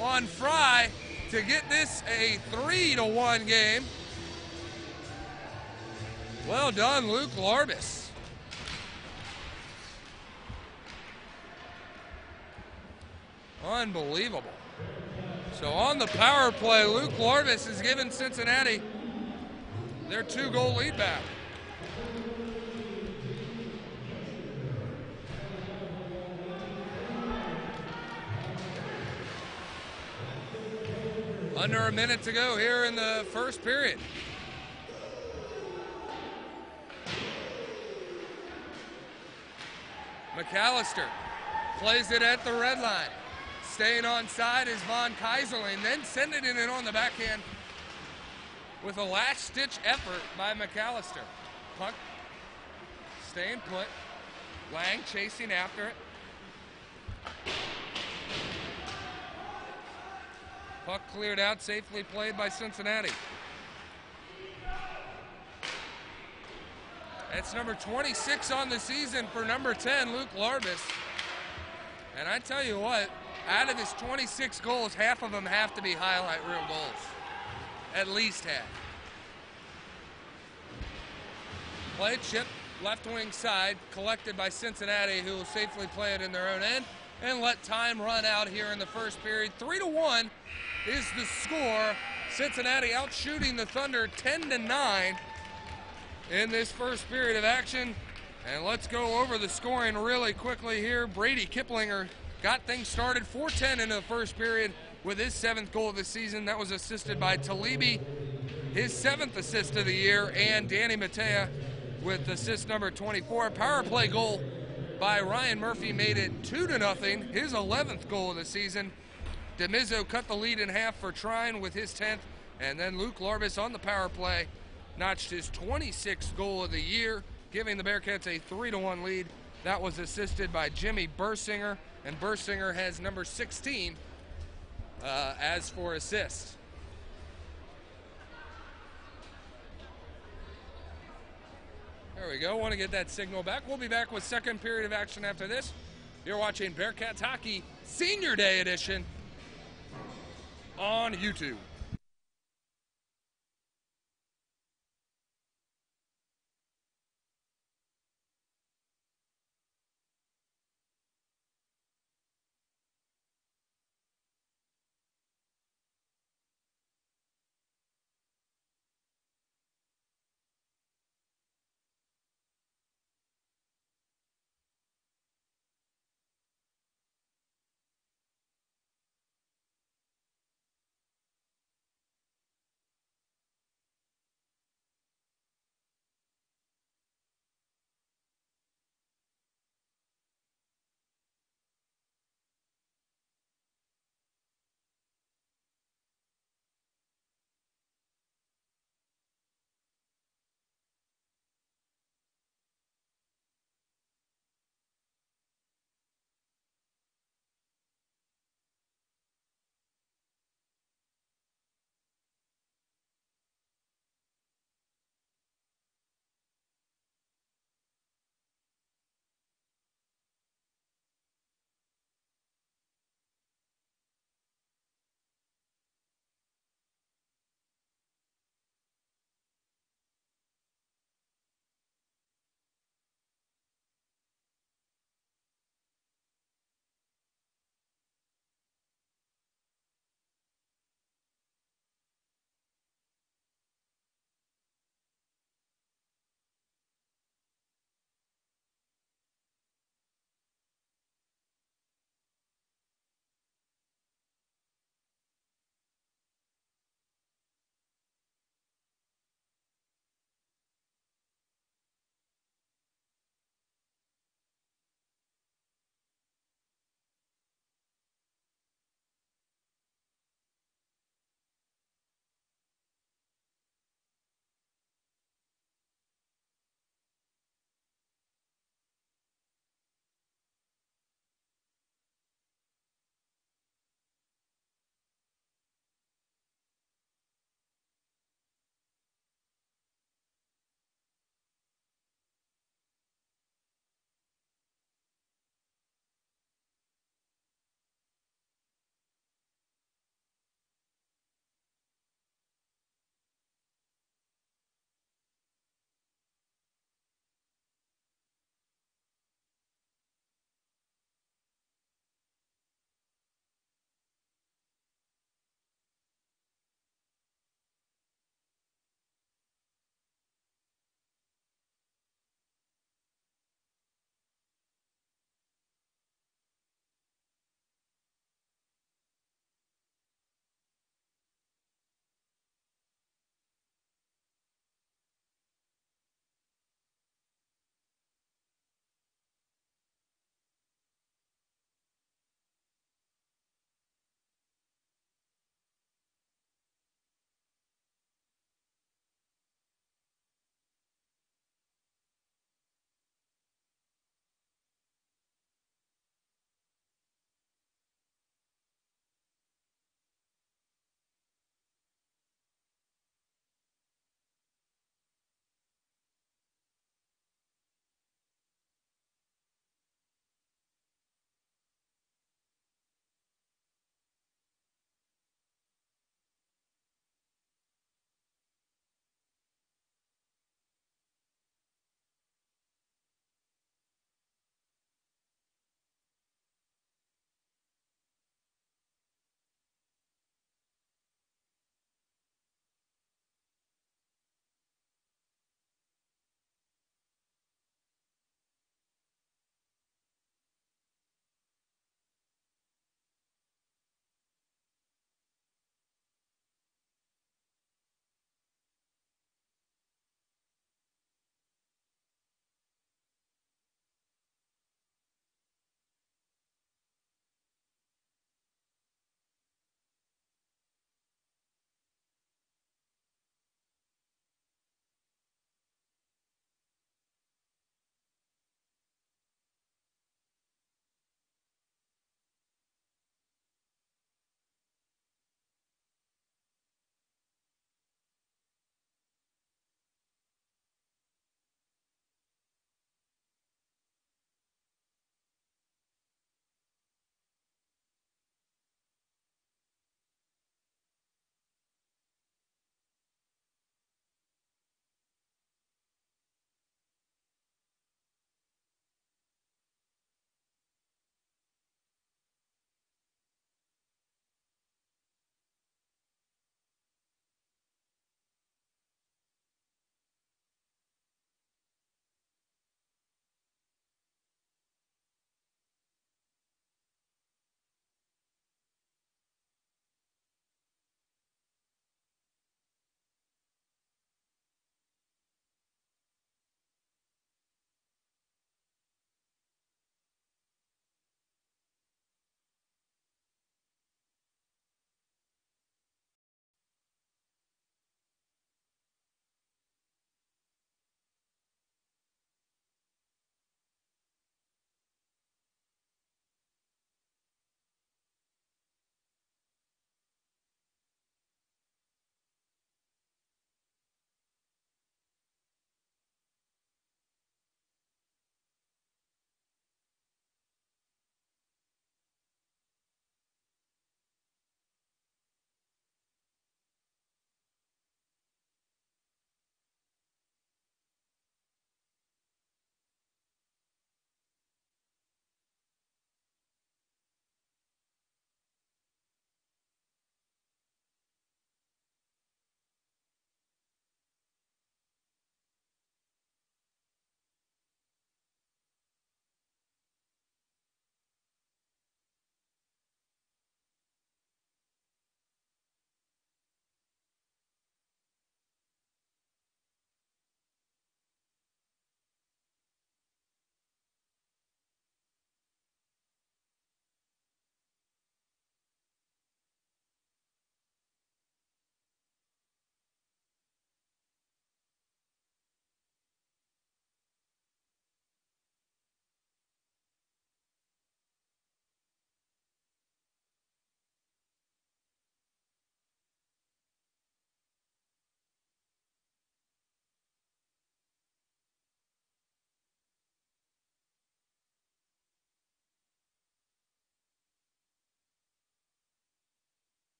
on Fry to get this a 3-1 game. Well done, Luke Lorbis. Unbelievable. So on the power play, Luke Lorbis has given Cincinnati their 2-goal lead back. Under a minute to go here in the first period. McAllister plays it at the red line. Staying on side is Von Kaiserling, then sending it in on the backhand with a last-ditch effort by McAllister. Puck staying put. Lang chasing after it. Puck cleared out, safely played by Cincinnati. That's number 26 on the season for number 10, Luke Larbus. And I tell you what, out of his 26 goals, half of them have to be highlight reel goals. At least half. Play chip, left wing side, collected by Cincinnati, who will safely play it in their own end and let time run out here in the first period. 3-1 is the score. Cincinnati out shooting the Thunder 10-9 in this first period of action. And let's go over the scoring really quickly here. Brady Kiplinger got things started 4-10 in the first period with his 7th goal of the season. That was assisted by Talibi, his 7th assist of the year, and Danny Matea with assist number 24. Power play goal by Ryan Murphy made it 2-0, his 11th goal of the season. DeMizzo cut the lead in half for Trine with his 10th, and then Luke Larbus on the power play notched his 26th goal of the year, giving the Bearcats a 3-1 lead. That was assisted by Jimmy Bursinger, and Bursinger has number 16 as for assists. There we go. Want to get that signal back. We'll be back with second period of action after this. You're watching Bearcats Hockey Senior Day Edition on YouTube.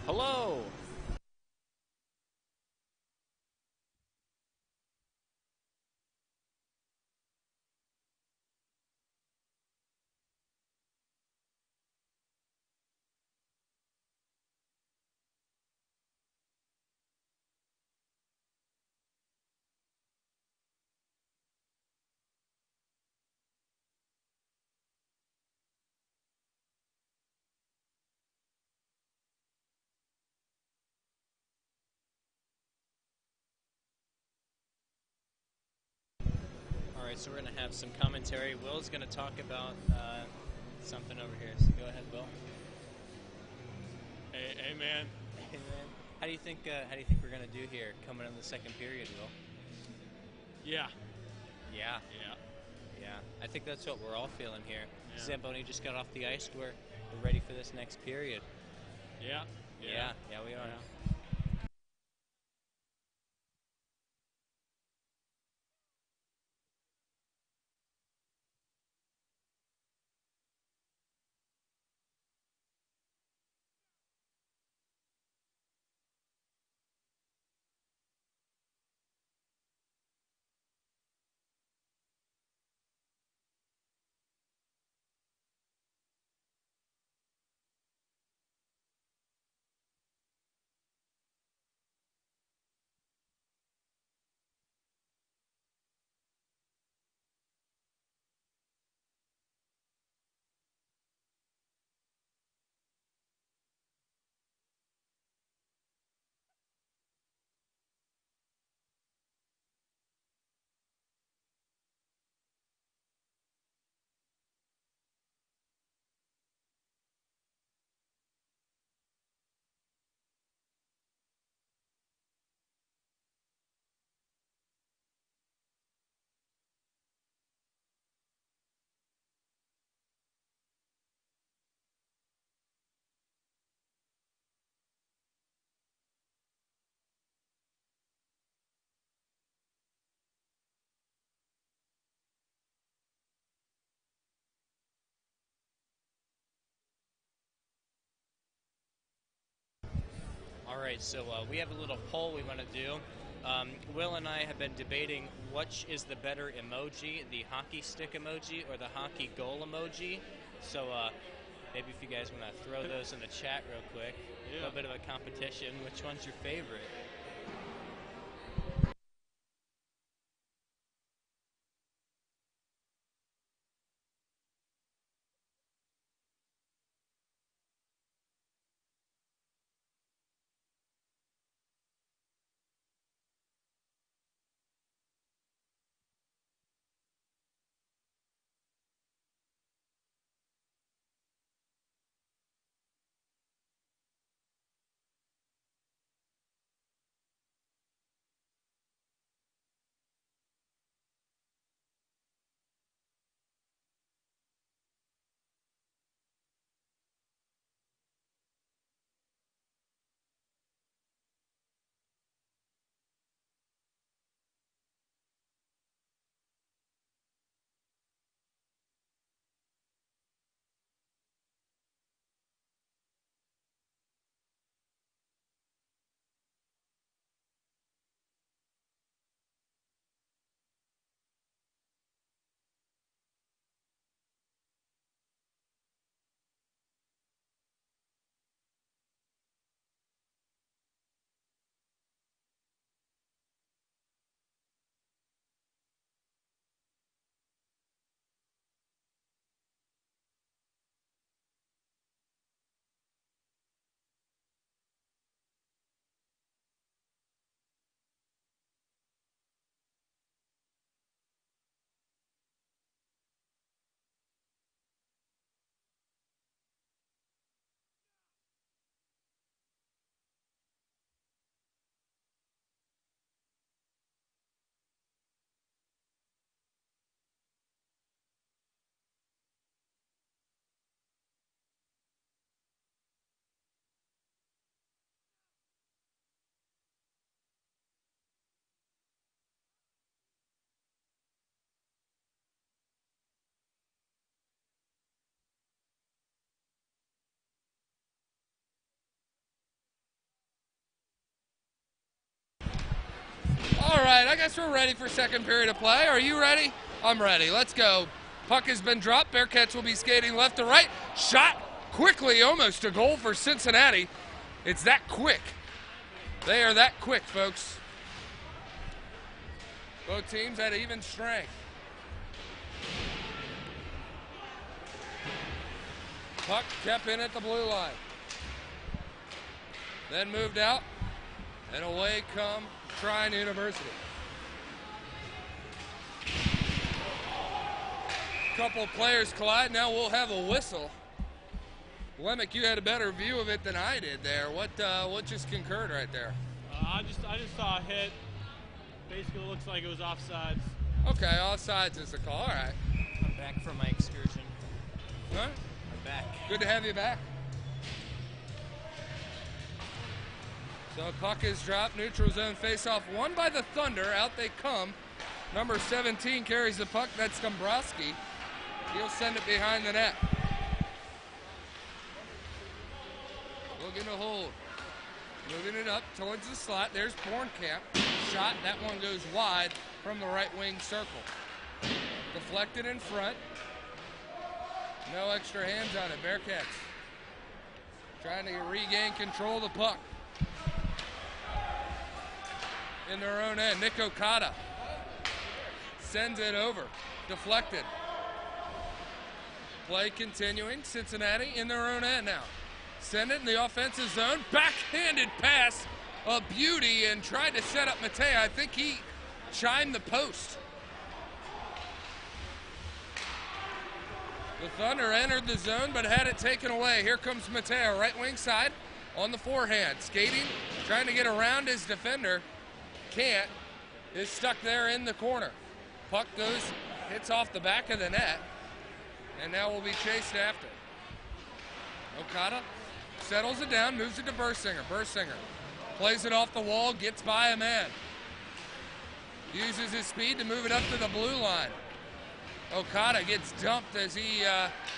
Hello. All right, so we're going to have some commentary. Will's going to talk about something over here. So go ahead, Will. Hey, man. Hey, man. How do you think we're going to do here coming in the second period, Will? Yeah. Yeah. Yeah. Yeah. I think that's what we're all feeling here. Yeah. Zamboni just got off the ice. We're ready for this next period. Yeah. Yeah, we are. Yeah. All right, so we have a little poll we want to do. Will and I have been debating which is the better emoji, the hockey stick emoji or the hockey goal emoji. So maybe if you guys want to throw those in the chat real quick, a little bit of a competition. Which one's your favorite? guess we're ready for second period of play. Are you ready? I'm ready. Let's go. Puck has been dropped. Bearcats will be skating left to right. Shot quickly, almost a goal for Cincinnati. It's that quick. They are that quick, folks. Both teams at even strength. Puck kept in at the blue line. Then moved out, and away come Trine University. Couple players collide. Now we'll have a whistle. Lemick, you had a better view of it than I did there. What just concurred right there? I just saw a hit. Basically, it looks like it was offsides. Okay, offsides is the call. All right. I'm back from my excursion. Huh? I'm back. Good to have you back. So puck is dropped. Neutral zone faceoff won by the Thunder. Out they come. Number 17 carries the puck. That's Dombrowski. He'll send it behind the net. Looking to hold. Moving it up towards the slot. There's Bornkamp. Shot. That one goes wide from the right wing circle. Deflected in front. No extra hands on it. Bearcats trying to regain control of the puck. In their own end. Nick Okada sends it over. Deflected. Play continuing. Cincinnati in their own end now. Send it in the offensive zone. Backhanded pass. A beauty, and tried to set up Matei. I think he chimed the post. The Thunder entered the zone but had it taken away. Here comes Mateo, right wing side on the forehand. Skating, trying to get around his defender. Can't. Is stuck there in the corner. Puck goes, hits off the back of the net, and now will be chased after. Okada settles it down, moves it to Bursinger. Bursinger plays it off the wall, gets by a man. Uses his speed to move it up to the blue line. Okada gets dumped as he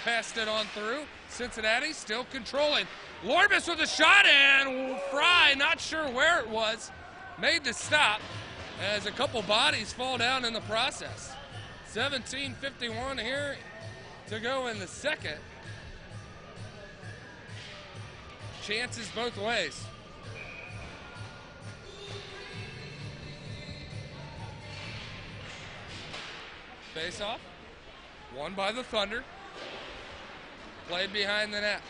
passed it on through. Cincinnati still controlling. Lorbus with a shot, and Fry, not sure where it was, made the stop as a couple bodies fall down in the process. 17:51 here to go in the second. Chances both ways. Face off. Won by the Thunder. Played behind the net.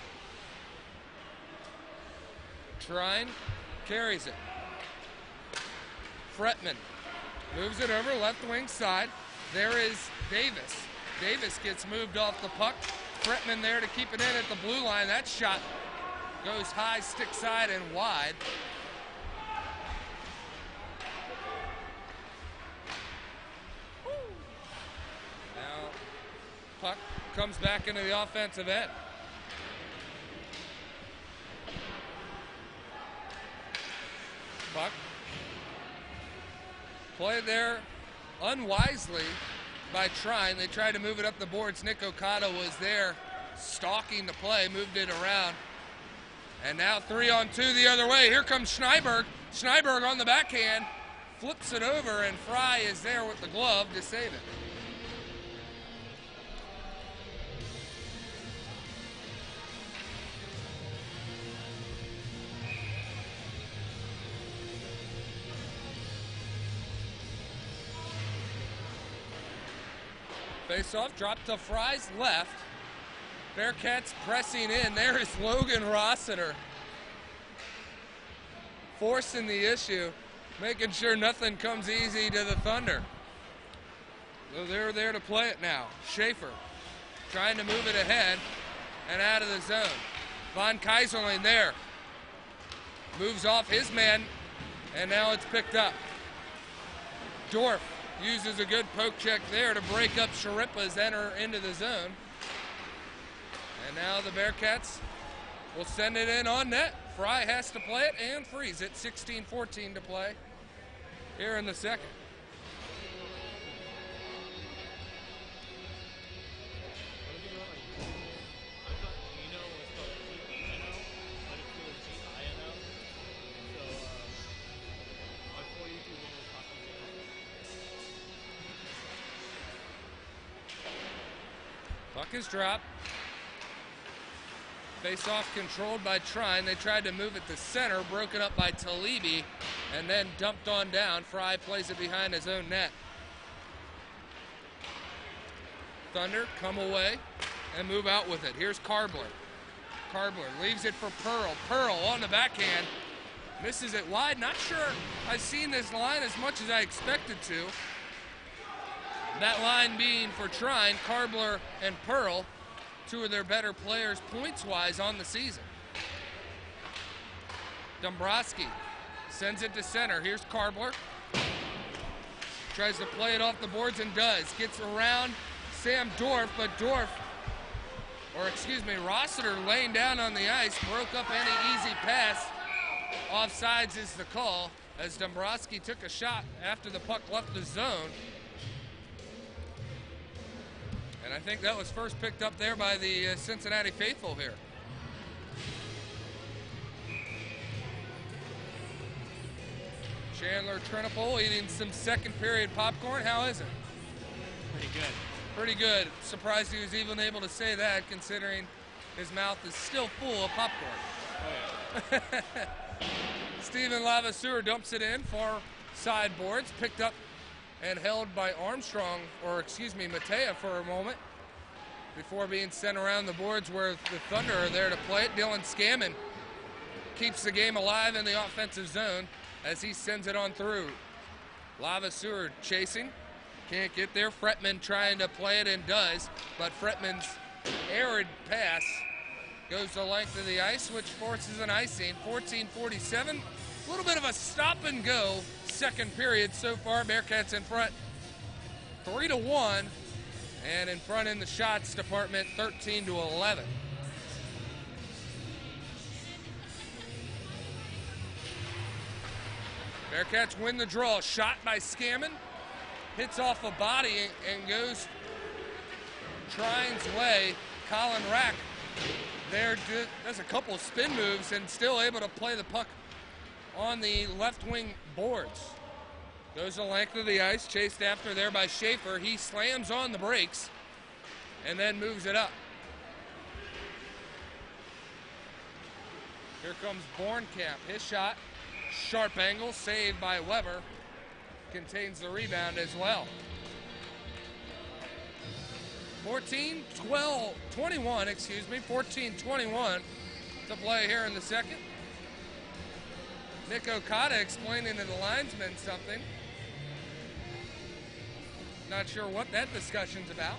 Trine carries it. Fretman moves it over left wing side. There is Davis. Davis gets moved off the puck. Fretman there to keep it in at the blue line. That shot goes high, stick side, and wide. Now, puck comes back into the offensive end. Puck played there unwisely by Trine. They tried to move it up the boards. Nick Okada was there stalking the play, moved it around. And now 3-on-2 the other way. Here comes Schneiberg. Schneiberg on the backhand, flips it over, and Fry is there with the glove to save it. Face-off dropped to Fry's left. Bearcats pressing in. There is Logan Rossiter forcing the issue, making sure nothing comes easy to the Thunder. So they're there to play it now. Schaefer trying to move it ahead and out of the zone. Von Kaiserling there. Moves off his man, and now it's picked up. Dorf uses a good poke check there to break up Sharippa's enter into the zone. And now the Bearcats will send it in on net. Fry has to play it and freeze it. 16-14 to play here in the second. Puck is dropped. Face-off controlled by Trine. They tried to move it to center, broken up by Talibi, and then dumped on down. Fry plays it behind his own net. Thunder come away and move out with it. Here's Karbler. Karbler leaves it for Pearl. Pearl on the backhand. Misses it wide. Not sure I've seen this line as much as I expected to. That line being for Trine, Karbler, and Pearl. Two of their better players points-wise on the season. Dombrowski sends it to center. Here's Karbler. Tries to play it off the boards and does. Gets around Sam Dorf, but Rossiter laying down on the ice, broke up any easy pass. Offsides is the call as Dombrowski took a shot after the puck left the zone. And I think that was first picked up there by the Cincinnati faithful here. Chandler Trinipole eating some second period popcorn. How is it? Pretty good. Pretty good. Surprised he was even able to say that considering his mouth is still full of popcorn. Oh, yeah. Steven Lavaseur dumps it in, far sideboards, picked up and held by Matea for a moment before being sent around the boards where the Thunder are there to play it. Dylan Scammon keeps the game alive in the offensive zone as he sends it on through. Lavaseur chasing, can't get there. Fretman trying to play it and does, but Fretman's arid pass goes the length of the ice, which forces an icing. 14:47, a little bit of a stop and go second period so far. Bearcats in front 3-1, and in front in the shots department 13-11. Bearcats win the draw. Shot by Scammon, hits off a body and goes Trine's way. Colin Rack there does a couple of spin moves and still able to play the puck on the left wing boards. Goes the length of the ice, chased after there by Schaefer. He slams on the brakes and then moves it up. Here comes Bornkamp. His shot, sharp angle, saved by Weber. Contains the rebound as well. 14-21 to play here in the second. Nick Okada explaining to the linesmen something. Not sure what that discussion's about.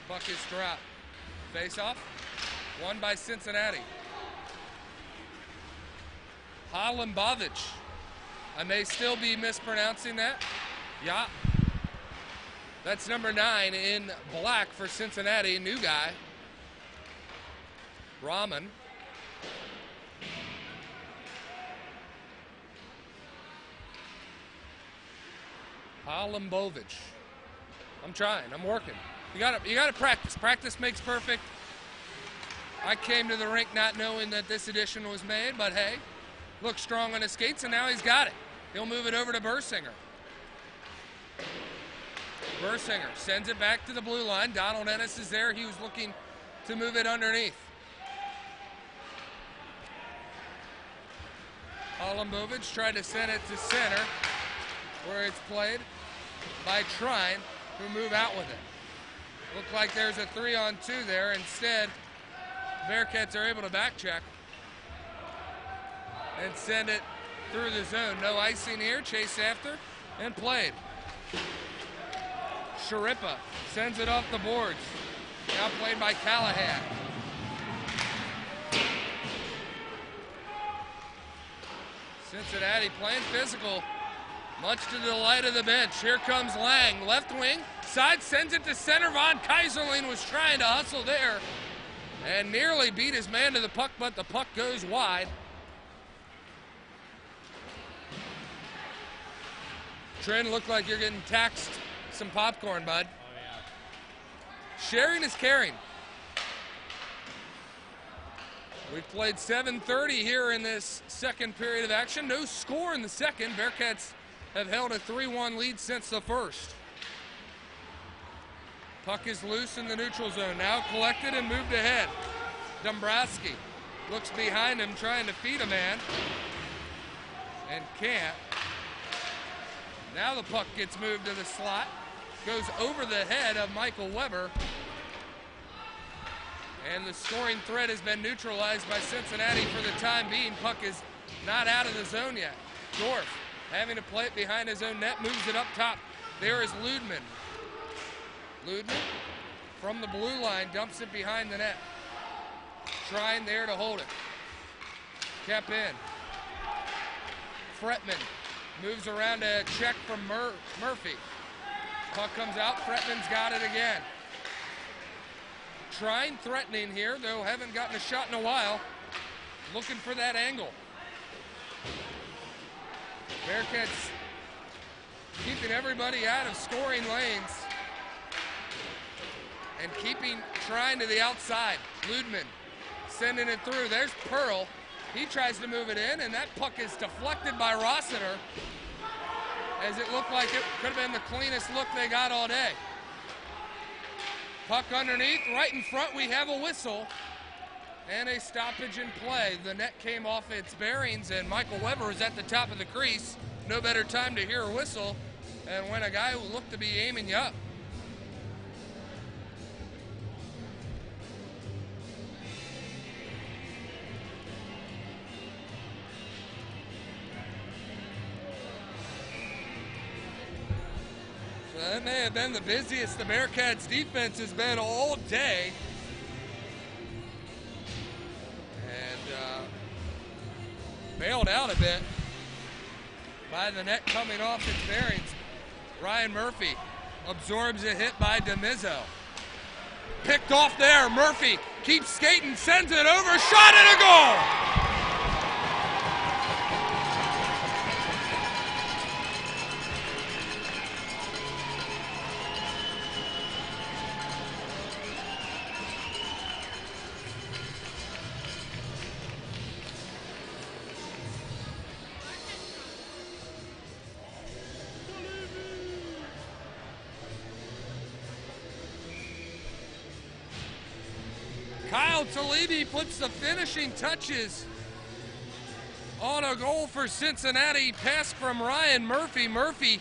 Puck is dropped. Face off. Won by Cincinnati. Halimbovic. I may still be mispronouncing that. Yeah. That's number 9 in black for Cincinnati, new guy. Rahman. Halimbovic. I'm trying, I'm working. You gotta practice. Practice makes perfect. I came to the rink not knowing that this addition was made, but hey, looks strong on his skates, and now he's got it. He'll move it over to Bursinger. Bursinger sends it back to the blue line. Donald Ennis is there. He was looking to move it underneath. Halimbovic tried to send it to center, where it's played by Trine, who move out with it. Looked like there's a 3-on-2 there. Instead, Bearcats are able to back check and send it through the zone. No icing here, chased after and played. Sharippa sends it off the boards. Now played by Callahan. Cincinnati playing physical, much to the delight of the bench. Here comes Lang, left wing, side sends it to center. Von Kaiserling was trying to hustle there and nearly beat his man to the puck, but the puck goes wide. Trine, looked like you're getting taxed some popcorn, bud. Oh, yeah. Sharing is caring. We've played 7:30 here in this second period of action. No score in the second. Bearcats have held a 3-1 lead since the first. Puck is loose in the neutral zone, now collected and moved ahead. Dombrowski looks behind him trying to feed a man and can't. Now the puck gets moved to the slot, goes over the head of Michael Weber, and the scoring threat has been neutralized by Cincinnati for the time being. Puck is not out of the zone yet. Dorf having to play it behind his own net, moves it up top. There is Ludman. Ludman from the blue line dumps it behind the net. Trine there to hold it. Kept in. Fretman moves around to check from Murphy. Puck comes out, Fretman's got it again. Trine threatening here, though haven't gotten a shot in a while. Looking for that angle. Bearcats keeping everybody out of scoring lanes and keeping Trine to the outside. Ludman sending it through. There's Pearl. He tries to move it in, and that puck is deflected by Rossiter, as it looked like it could have been the cleanest look they got all day. Puck underneath, right in front, we have a whistle and a stoppage in play. The net came off its bearings, and Michael Weber is at the top of the crease. No better time to hear a whistle and when a guy who looked to be aiming you up. That may have been the busiest the Bearcats defense has been all day. And bailed out a bit by the net coming off its bearings. Ryan Murphy absorbs a hit by DeMizzo. Picked off there. Murphy keeps skating, sends it over, shot and a goal! Kyle Talibi puts the finishing touches on a goal for Cincinnati. Pass from Ryan Murphy. Murphy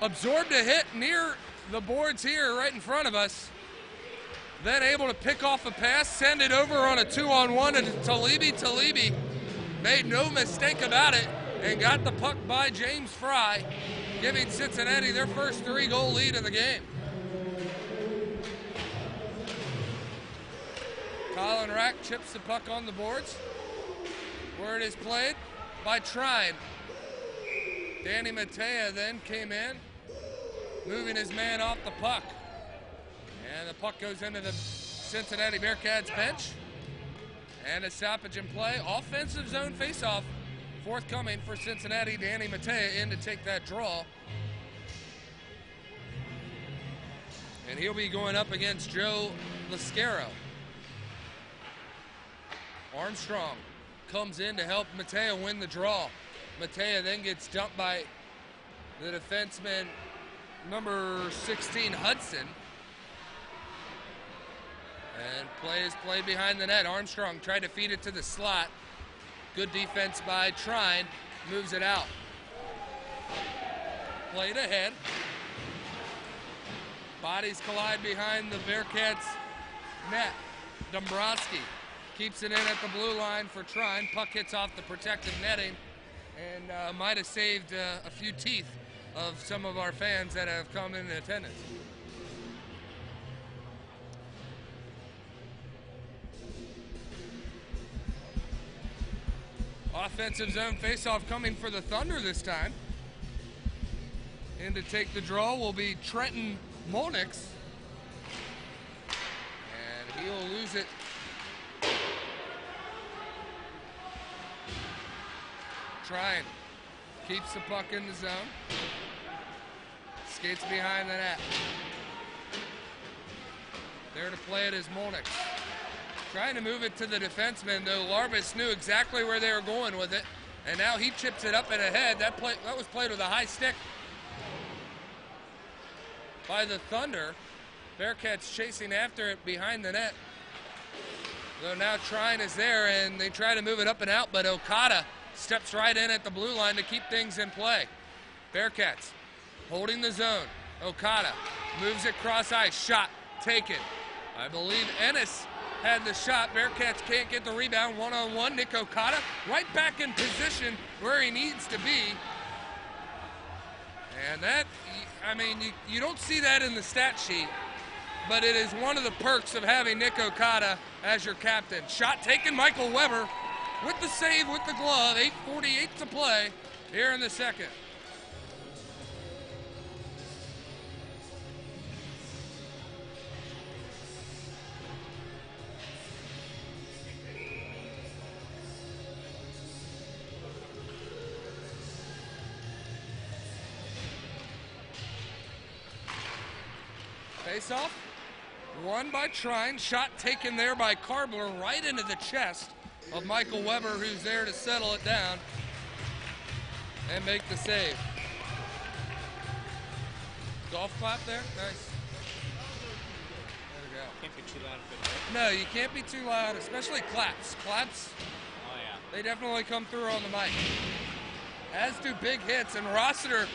absorbed a hit near the boards here right in front of us. Then able to pick off a pass, send it over on a 2-on-1 to Talibi. Talibi made no mistake about it and got the puck by James Fry, giving Cincinnati their first 3-goal lead of the game. Colin Rack chips the puck on the boards, where it is played by Trine. Danny Matea then came in, moving his man off the puck. And the puck goes into the Cincinnati Bearcats bench. And a stoppage in play. Offensive zone faceoff forthcoming for Cincinnati. Danny Matea in to take that draw. And he'll be going up against Joe Lascaro. Armstrong comes in to help Matea win the draw. Matea then gets dumped by the defenseman number 16, Hudson. And play is played behind the net. Armstrong tried to feed it to the slot. Good defense by Trine. Moves it out. Played ahead. Bodies collide behind the Bearcats' net. Dombrowski keeps it in at the blue line for Trine. Puck hits off the protective netting and might have saved a few teeth of some of our fans that have come in attendance. Offensive zone faceoff coming for the Thunder this time. In to take the draw will be Trenton Monix. And he'll lose it. Trine keeps the puck in the zone. Skates behind the net. There to play it is Monix. Trying to move it to the defenseman, though Larbus knew exactly where they were going with it And now he chips it up and ahead. That was played with a high stick by the Thunder. Bearcats chasing after it behind the net. So now Trine is there, and they try to move it up and out, but Okada steps right in at the blue line to keep things in play. Bearcats holding the zone. Okada moves it cross ice. Shot taken. I believe Ennis had the shot. Bearcats can't get the rebound. One-on-one. Nick Okada right back in position where he needs to be. And that, I mean, you don't see that in the stat sheet, but it is one of the perks of having Nick Okada as your captain. Shot taken, Michael Weber with the save with the glove. 8:48 to play here in the second. Face-off, won by Trine. Shot taken there by Karbler right into the chest of Michael Weber, who's there to settle it down and make the save. Golf clap there, nice. There we go. Can't be too loud for it. No, you can't be too loud, especially claps. Claps, Oh yeah. they definitely come through on the mic. As do big hits, and Rossiter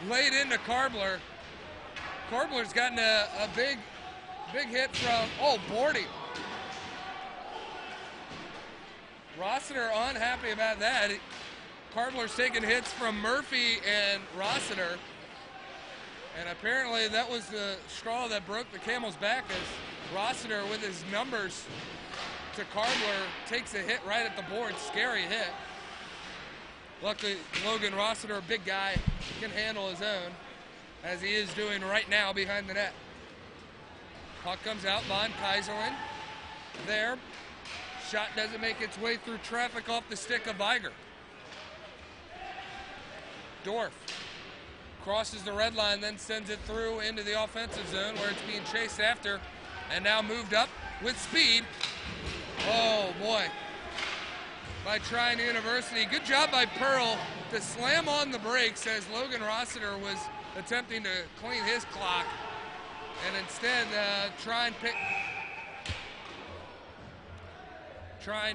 laid into Karbler. Karbler's gotten a big hit from, Bordy. Rossiter unhappy about that. Karbler's taking hits from Murphy and Rossiter. And apparently that was the straw that broke the camel's back, as Rossiter, with his numbers to Karbler, takes a hit right at the board. Scary hit. Luckily, Logan Rossiter, a big guy, can handle his own, as he is doing right now behind the net. Puck comes out, Von Kaiserlin there. Shot doesn't make its way through traffic off the stick of Viger. Dorf crosses the red line, then sends it through into the offensive zone where it's being chased after, and now moved up with speed. Oh boy, by Trine University. Good job by Pearl to slam on the brakes as Logan Rossiter was attempting to clean his clock, and instead Trine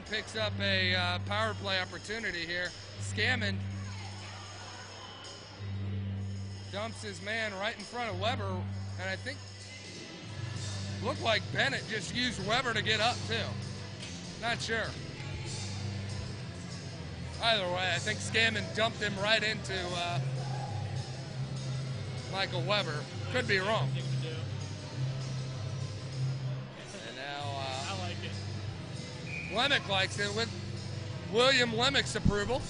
picks up a power play opportunity here. Scammon dumps his man right in front of Weber, and I think looked like Bennett just used Weber to get up too. Not sure. Either way, I think Scammon dumped him right into Michael Weber. Could be wrong. And now I like it. Lemick likes it with William Lemick's approval.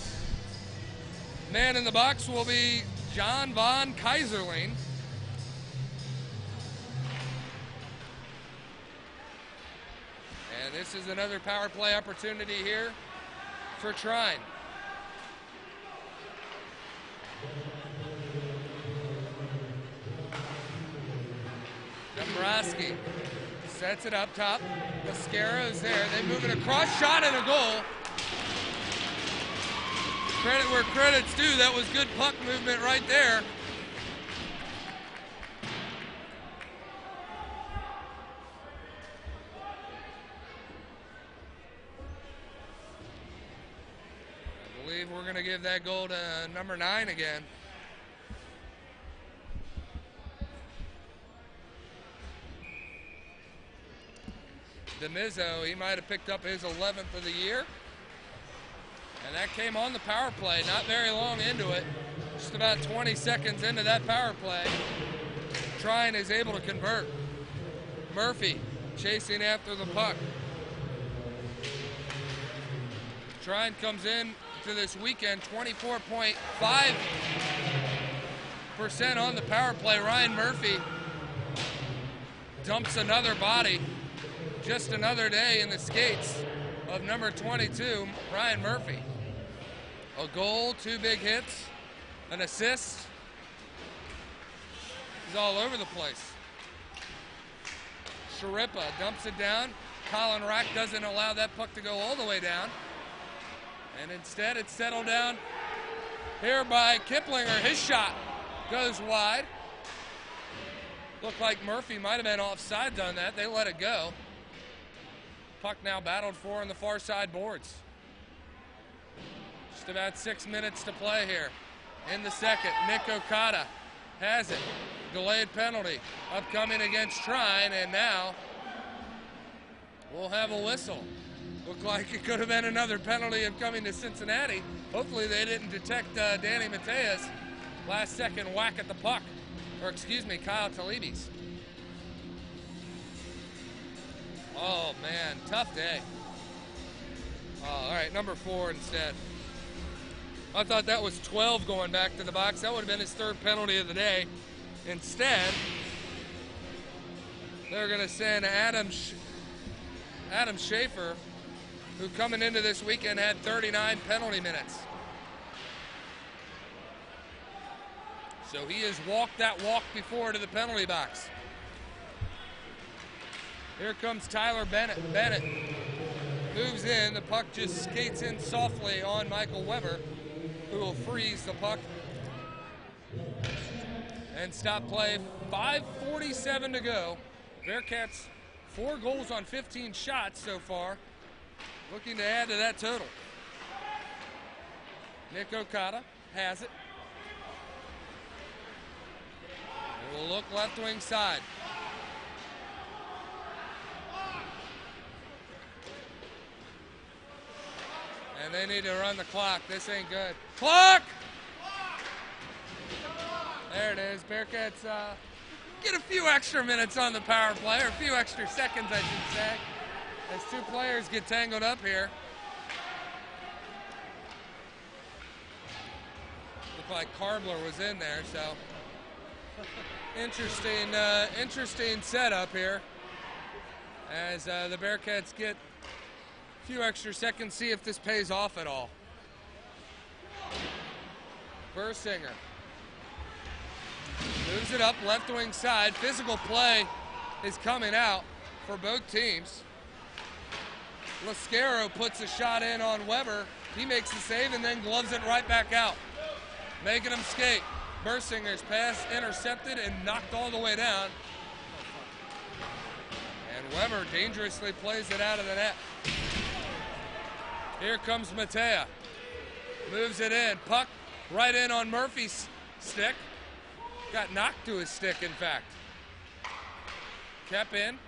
Man in the box will be John Von Kaiserlin. And this is another power play opportunity here for Trine. Dombrowski sets it up top. Mascaro's there. They move it across, shot and a goal. Credit where credit's due. That was good puck movement right there. I believe we're going to give that goal to number 9 again. DeMizzo, he might have picked up his 11th of the year. And that came on the power play, not very long into it. Just about 20 seconds into that power play. Trine is able to convert. Murphy chasing after the puck. Trine comes in to this weekend 24.5% on the power play. Ryan Murphy dumps another body. Just another day in the skates of number 22, Ryan Murphy. A goal, 2 big hits, an assist. He's all over the place. Sharippa dumps it down. Colin Rack doesn't allow that puck to go all the way down. And instead it's settled down here by Kiplinger. His shot goes wide. Looked like Murphy might have been offsides on that. They let it go. Puck now battled for on the far side boards. Just about 6 minutes to play here in the second. Nick Okada has it. Delayed penalty upcoming against Trine, and now we'll have a whistle. Looked like it could have been another penalty upcoming to Cincinnati. Hopefully they didn't detect Danny Matea's last second whack at the puck. Or excuse me, Kyle Talibi's. Oh man, tough day. All right, number 4 instead. I thought that was 12 going back to the box. That would have been his 3rd penalty of the day. Instead, they're going to send Adam Schaefer, who coming into this weekend had 39 penalty minutes. So he has walked that walk before to the penalty box. Here comes Tyler Bennett. Bennett moves in. The puck just skates in softly on Michael Weber, who will freeze the puck and stop play. 5:47 to go. Bearcats 4 goals on 15 shots so far. Looking to add to that total. Nick Okada has it. We'll look left wing side. And they need to run the clock. This ain't good. Clock! There it is. Bearcats get a few extra minutes on the power play, or a few extra seconds, I should say, as 2 players get tangled up here. Looked like Karbler was in there, so interesting setup here as the Bearcats get a few extra seconds, see if this pays off at all. Bursinger moves it up left wing side. Physical play is coming out for both teams. Lascaro puts a shot in on Weber. He makes the save and then gloves it right back out, making him skate. Bursinger's pass intercepted and knocked all the way down. And Weber dangerously plays it out of the net. Here comes Matea. Moves it in. Puck right in on Murphy's stick. Got knocked to his stick, in fact. Kept in.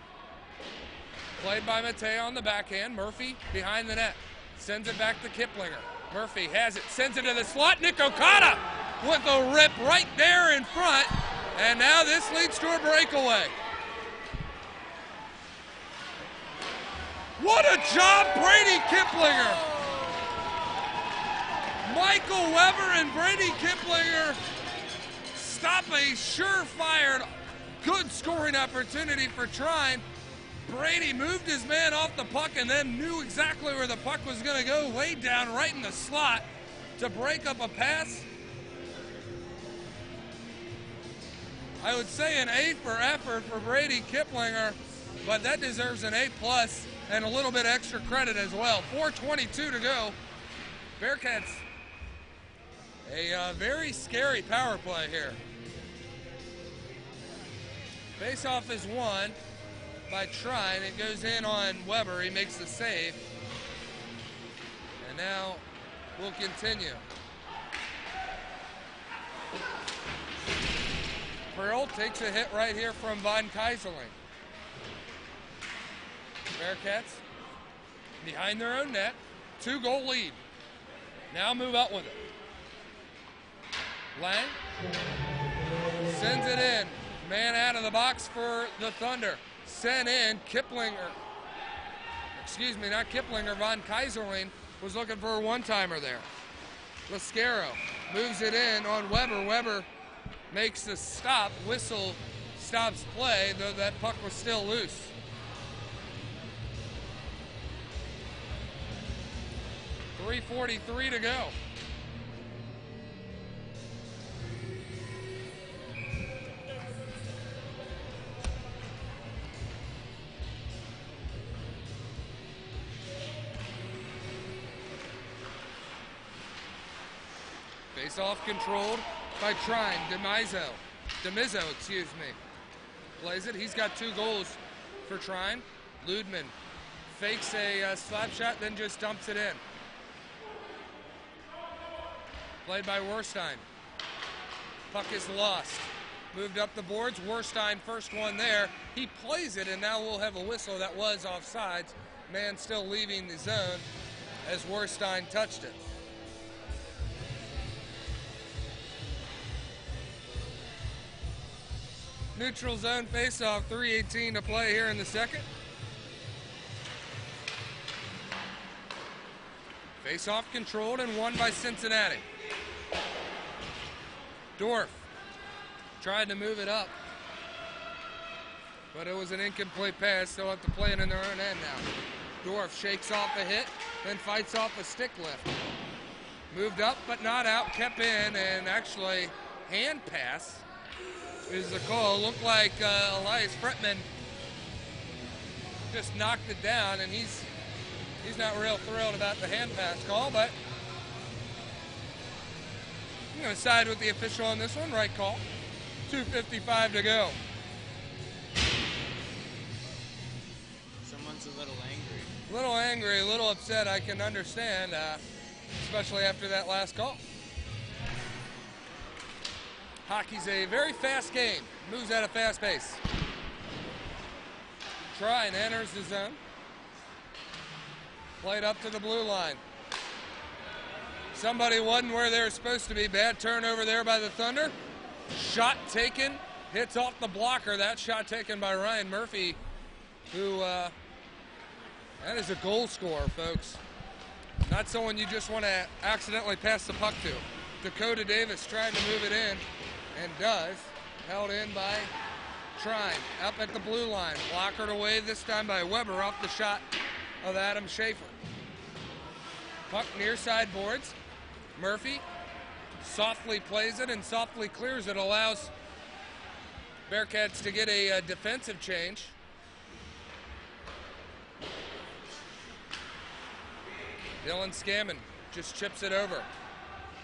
Played by Matea on the backhand. Murphy behind the net. Sends it back to Kiplinger. Murphy has it. Sends it to the slot. Nick Okada with a rip right there in front. And now this leads to a breakaway. What a job, Brady Kiplinger. Michael Weber and Brady Kiplinger stop a surefire, good scoring opportunity for Trine. Brady moved his man off the puck and then knew exactly where the puck was going to go, laid down right in the slot to break up a pass. I would say an A for effort for Brady Kiplinger, but that deserves an A+ and a little bit extra credit as well. 4:22 to go. Bearcats, a very scary power play here. Face-off is won by Trine. It goes in on Weber. He makes the save. And now we'll continue. Pearl takes a hit right here from Von Kaiserling. Bearcats behind their own net. 2-goal lead. Now move out with it. Lang sends it in. Man out of the box for the Thunder. Sent in. Kiplinger. Excuse me, not Kiplinger. Von Kaiserling was looking for a one-timer there. Lascaro moves it in on Weber. Weber makes the stop. Whistle stops play, though that puck was still loose. .343 to go. Face-off controlled by Trine. Demizzo, excuse me. Plays it. He's got 2 goals for Trine. Ludman fakes a slap shot, then just dumps it in. Played by Werstein. Puck is lost. Moved up the boards. Werstein first one there. He plays it, and now we'll have a whistle. That was offsides. Man still leaving the zone as Werstein touched it. Neutral zone faceoff, 3:18 to play here in the second. Faceoff controlled and won by Cincinnati. Dorf tried to move it up, but it was an incomplete pass. They'll have to play it in their own end now. Dorf shakes off a hit, then fights off a stick lift. Moved up, but not out, kept in, and actually hand pass is the call. Looked like Elias Fretman just knocked it down, and he's not real thrilled about the hand pass call, but I'm going to side with the official on this one. Right call. 2:55 to go. Someone's a little angry. A little angry, a little upset. I can understand, especially after that last call. Hockey's a very fast game. Moves at a fast pace. Trine enters the zone. Played up to the blue line. Somebody wasn't where they were supposed to be. Bad turnover there by the Thunder. Shot taken. Hits off the blocker. That shot taken by Ryan Murphy, who, that is a goal scorer, folks. Not someone you just want to accidentally pass the puck to. Dakota Davis trying to move it in, and does. Held in by Trine. Up at the blue line. Blockered away this time by Weber off the shot of Adam Schaefer. Puck near side boards. Murphy softly plays it and softly clears it. Allows Bearcats to get a defensive change. Dylan Scammon just chips it over.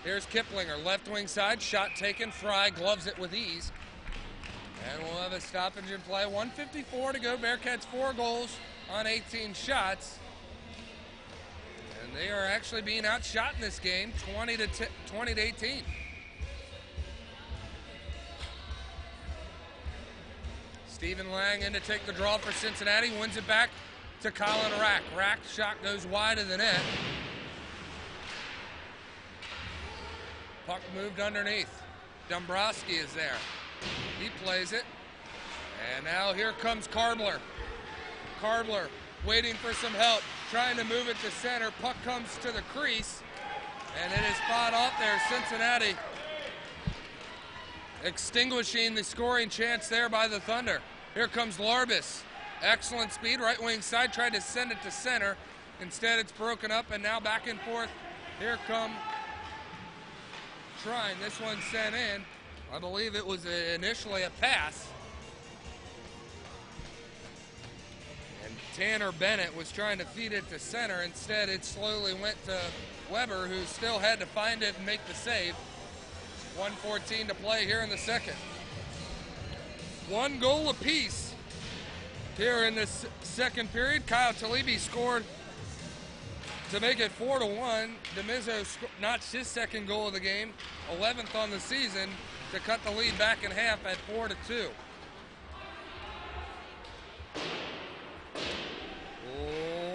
Here's Kiplinger, left wing side, shot taken. Fry gloves it with ease. And we'll have a stoppage in play. 1:54 to go. Bearcats 4 goals on 18 shots. And they are actually being outshot in this game, 20 to 18. Stephen Lang in to take the draw for Cincinnati. Wins it back to Colin Rack. Rack shot goes wide of the net. Puck moved underneath. Dombrowski is there. He plays it. And now here comes Karbler. Karbler waiting for some help. Trying to move it to center. Puck comes to the crease. And it is fought off there. Cincinnati extinguishing the scoring chance there by the Thunder. Here comes Larbus. Excellent speed. Right wing side. Tried to send it to center. Instead it's broken up and now back and forth. Here come Trine. This one sent in. I believe it was initially a pass. And Tanner Bennett was trying to feed it to center. Instead, it slowly went to Weber, who still had to find it and make the save. 1:14 to play here in the second. 1 goal apiece here in this second period. Kyle Talibi scored to make it 4-1. Demizzo notched his second goal of the game, 11th on the season, to cut the lead back in half at 4-2.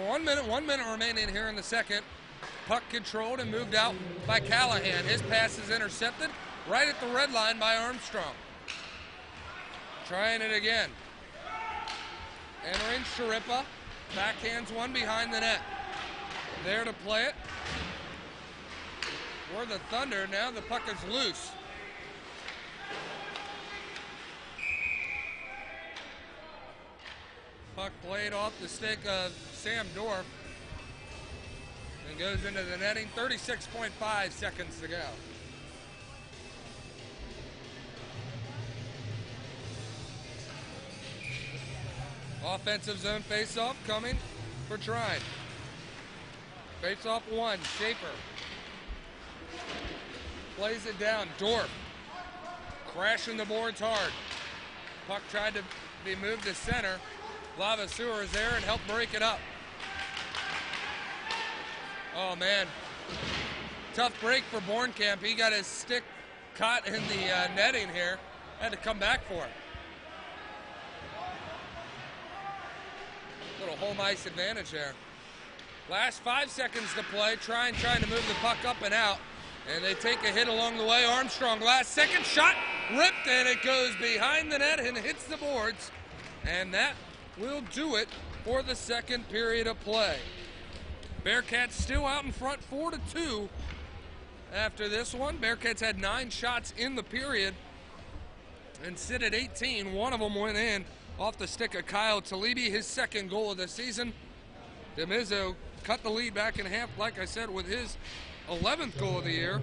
One minute remaining here in the second. Puck controlled and moved out by Callahan. His pass is intercepted right at the red line by Armstrong. Trying it again. Entering Sharippa. Backhands one behind the net. There to play it for the Thunder. Now the puck is loose. Puck played off the stick of Sam Dorf and goes into the netting. 36.5 seconds to go. Offensive zone faceoff coming for Trine. Faceoff 1, Schaefer. plays it down. Dorf crashing the boards hard. Puck tried to be moved to center. Lavaseur is there and helped break it up. Oh, man. Tough break for Bornkamp. He got his stick caught in the netting here. Had to come back for it. Little home ice advantage there. Last 5 seconds to play. Trine trying to move the puck up and out. And they take a hit along the way. Armstrong, last second shot, ripped, and it goes behind the net and hits the boards. And that will do it for the second period of play. Bearcats still out in front 4-2 after this one. Bearcats had 9 shots in the period and sit at 18. One of them went in off the stick of Kyle Talibi, his second goal of the season. DeMizzo cut the lead back in half, like I said, with his 11th goal of the year.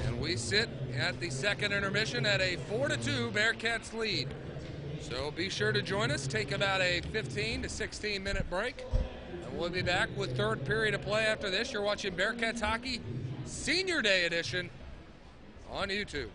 And we sit at the second intermission at a 4-2 Bearcats lead. So be sure to join us. Take about a 15 to 16 minute break. And we'll be back with third period of play after this. You're watching Bearcats Hockey Senior Day Edition on YouTube.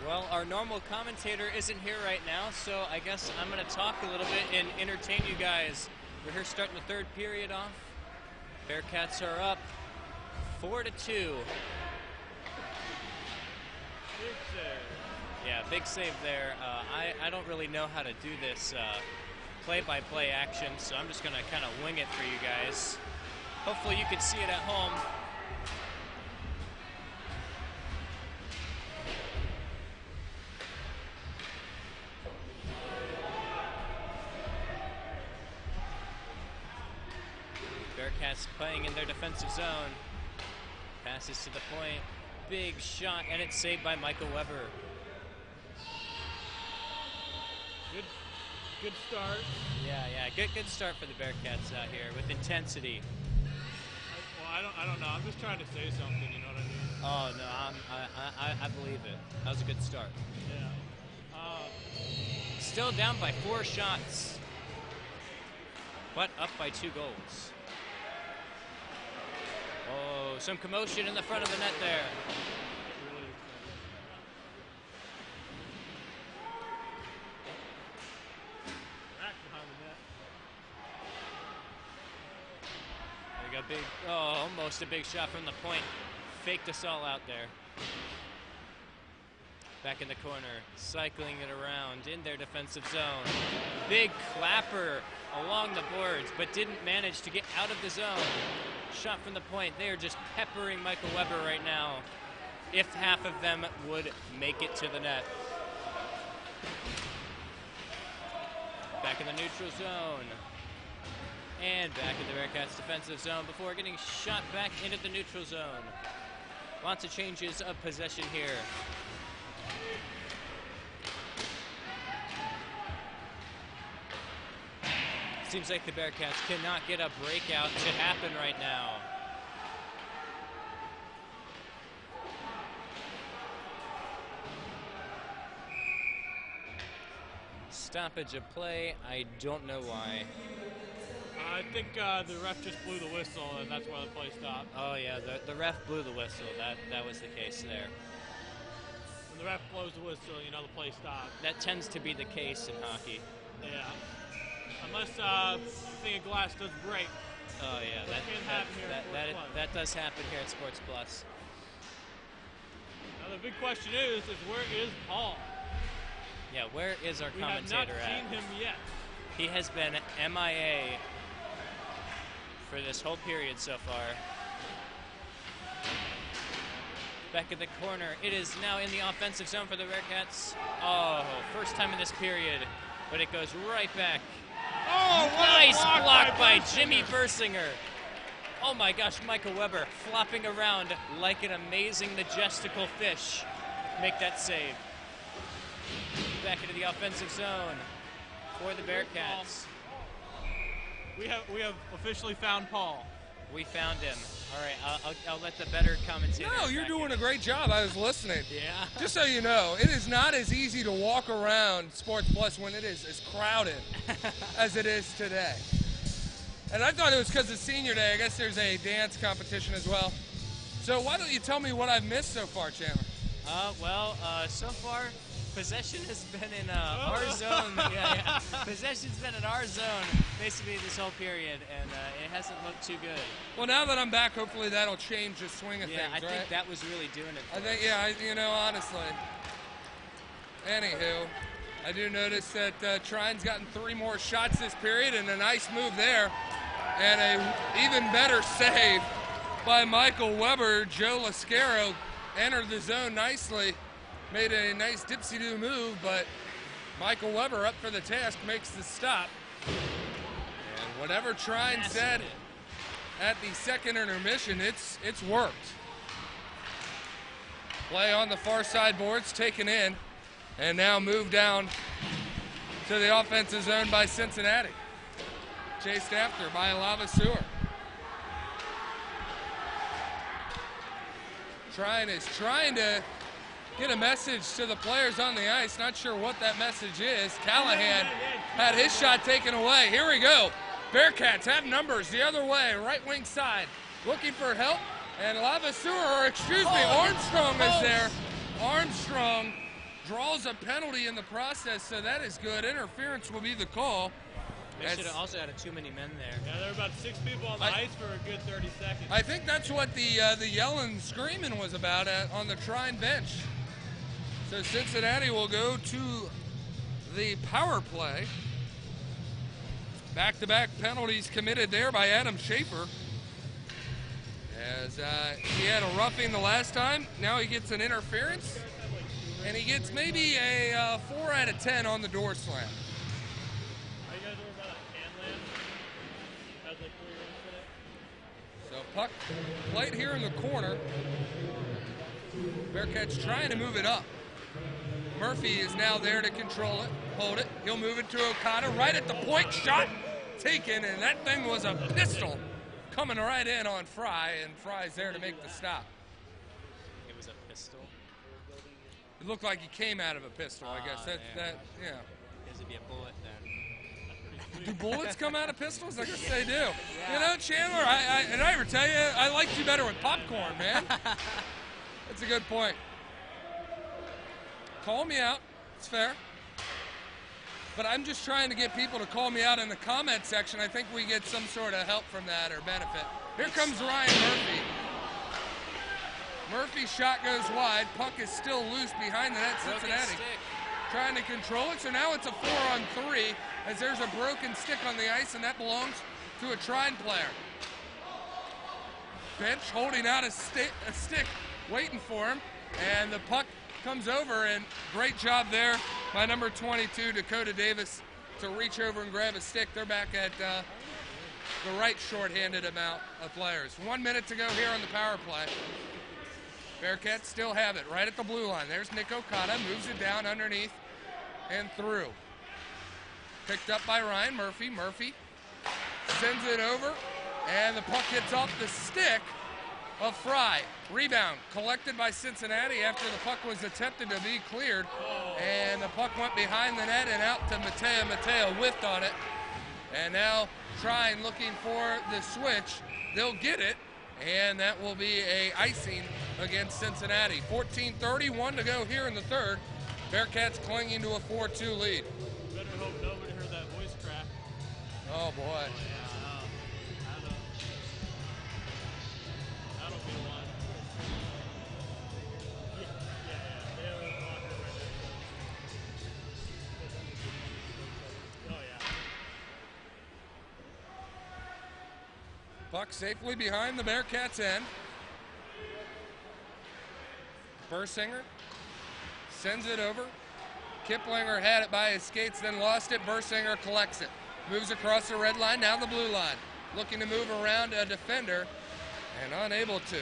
Well, our normal commentator isn't here right now, so I guess I'm going to talk a little bit and entertain you guys. We're here starting the third period off. Bearcats are up 4-2. Big save. Yeah, big save there. I don't really know how to do this play-by-play action, so I'm just going to kind of wing it for you guys. Hopefully you can see it at home. Bearcats playing in their defensive zone. Passes to the point. Big shot, and it's saved by Michael Weber. Good start. Yeah, good start for the Bearcats out here with intensity. I don't know. I'm just trying to say something. You know what I mean? Oh no, I believe it. That was a good start. Yeah. Still down by 4 shots, but up by 2 goals. Oh, some commotion in the front of the net there. Almost a big shot from the point. Faked us all out there. Back in the corner, cycling it around in their defensive zone. Big clapper along the boards, but didn't manage to get out of the zone. Shot from the point. They are just peppering Michael Weber right now. If half of them would make it to the net. Back in the neutral zone. And back in the Bearcats' defensive zone before getting shot back into the neutral zone. Lots of changes of possession here. Seems like the Bearcats cannot get a breakout to happen right now. Stoppage of play. I don't know why. I think the ref just blew the whistle, and that's why the play stopped. Oh yeah, the ref blew the whistle. That was the case there. When the ref blows the whistle, you know the play stopped. That tends to be the case in hockey. Yeah. Unless the thing of glass does break. Oh yeah, that does happen here at Sports Plus. Now the big question is where is Paul? Yeah, where is our commentator at? We have not seen him yet. He has been MIA for this whole period so far. Back in the corner, it is now in the offensive zone for the Bearcats. Oh, first time in this period, but it goes right back. Oh, nice block by Jimmy Bersinger. Oh my gosh, Michael Weber flopping around like an amazing majestical fish. Make that save. Back into the offensive zone for the Bearcats. We have officially found Paul. We found him. All right, I'll let the better commentator. No, you're doing a great job. I was listening. Yeah. Just so you know, it is not as easy to walk around Sports Plus when it is as crowded as it is today. And I thought it was because it's senior day. I guess there's a dance competition as well. So why don't you tell me what I've missed so far, Chandler? So far, possession has been in our zone. Yeah. Possession's been in our zone basically this whole period, and it hasn't looked too good. Well, now that I'm back, hopefully that'll change the swing of things, I think that was really doing it for us. Honestly. Anywho, I do notice that Trine's gotten 3 more shots this period, and a nice move there. And an even better save by Michael Weber. Joe Lascaro entered the zone nicely. Made a nice dipsy-do move, but Michael Weber up for the task makes the stop. And whatever Trine said at the second intermission, it's worked. Play on the far side boards, taken in, and now moved down to the offensive zone by Cincinnati. Chased after by Lavaseur. Trine is trying to get a message to the players on the ice. Not sure what that message is. Callahan had his shot taken away. Here we go. Bearcats have numbers the other way, right wing side. Looking for help. And Armstrong is there. Armstrong draws a penalty in the process, so that is good. Interference will be the call. They should have also had too many men there. Yeah, there were about 6 people on the ice for a good 30 seconds. I think that's what the yelling, screaming was about on the Trine bench. So Cincinnati will go to the power play. Back-to-back penalties committed there by Adam Schaefer. As he had a roughing the last time, now he gets an interference, and he gets maybe a 4 out of 10 on the door slam. Are you guys worried about a can land? As like 3 minutes in it? So puck played here in the corner. Bearcats trying to move it up. Murphy is now there to control it, hold it. He'll move it to Okada, right at the point, shot taken, and that thing was a pistol coming right in on Fry, and Fry's there to make the stop. It was a pistol. It looked like he came out of a pistol, I guess. Yeah. Guess it'd be a bullet then. Do bullets come out of pistols? I guess they do. Yeah. You know, Chandler, did I ever tell you, I liked you better with popcorn, man. That's a good point. Call me out. It's fair. But I'm just trying to get people to call me out in the comment section. I think we get some sort of help from that or benefit. Here comes Ryan Murphy. Murphy's shot goes wide. Puck is still loose behind the net. Cincinnati trying to control it. So now it's a 4-on-3 as there's a broken stick on the ice, and that belongs to a Trine player. Bench holding out a stick, waiting for him, and the puck comes over, and great job there by number 22, Dakota Davis, to reach over and grab a stick. They're back at the right shorthanded amount of players. 1 minute to go here on the power play. Bearcats still have it right at the blue line. There's Nick Okada, moves it down underneath and through. Picked up by Ryan Murphy. Murphy sends it over, and the puck hits off the stick of Fry. Rebound collected by Cincinnati after the puck was attempted to be cleared, and the puck went behind the net and out to Mateo. Mateo whiffed on it, and now Trine looking for the switch. They'll get it, and that will be a icing against Cincinnati. 14:31 to go here in the third. Bearcats clinging to a 4-2 lead. Better hope nobody heard that voice crack. Oh boy. Oh, yeah. That'll be one. Yeah. They have a locker right there. Oh, yeah. Puck safely behind the Bearcats' end. Bursinger sends it over. Kiplinger had it by his skates, then lost it. Bursinger collects it. Moves across the red line, down the blue line. Looking to move around a defender, and unable to,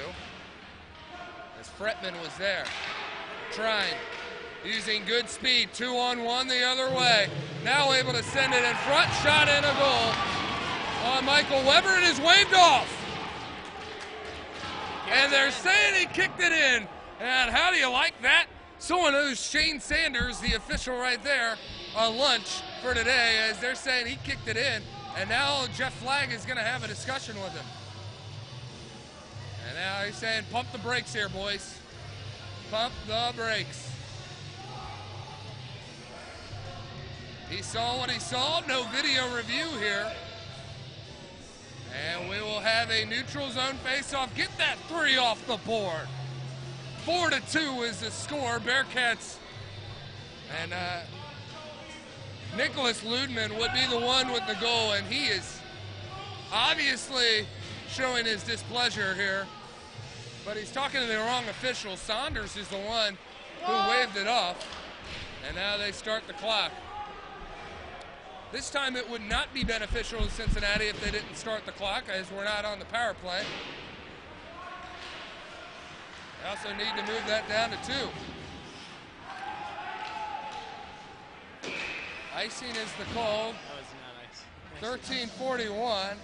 as Fretman was there. Trine using good speed, 2-on-1 the other way. Now able to send it in front, shot and a goal on Michael Weber. It is waved off. And they're saying he kicked it in. And how do you like that? Someone owes Shane Sanders, the official right there, a lunch for today, as they're saying he kicked it in. And now Jeff Flagg is going to have a discussion with him. And now he's saying, pump the brakes here, boys. Pump the brakes. He saw what he saw. No video review here. And we will have a neutral zone face-off. Get that 3 off the board. 4-2 is the score. Bearcats and Nicholas Ludman would be the one with the goal, and he is obviously showing his displeasure here. But he's talking to the wrong official. Saunders is the one who waved it off, and now they start the clock. This time it would not be beneficial to Cincinnati if they didn't start the clock, as we're not on the power play. They also need to move that down to 2. Icing is the call. That was not ice. 13:41.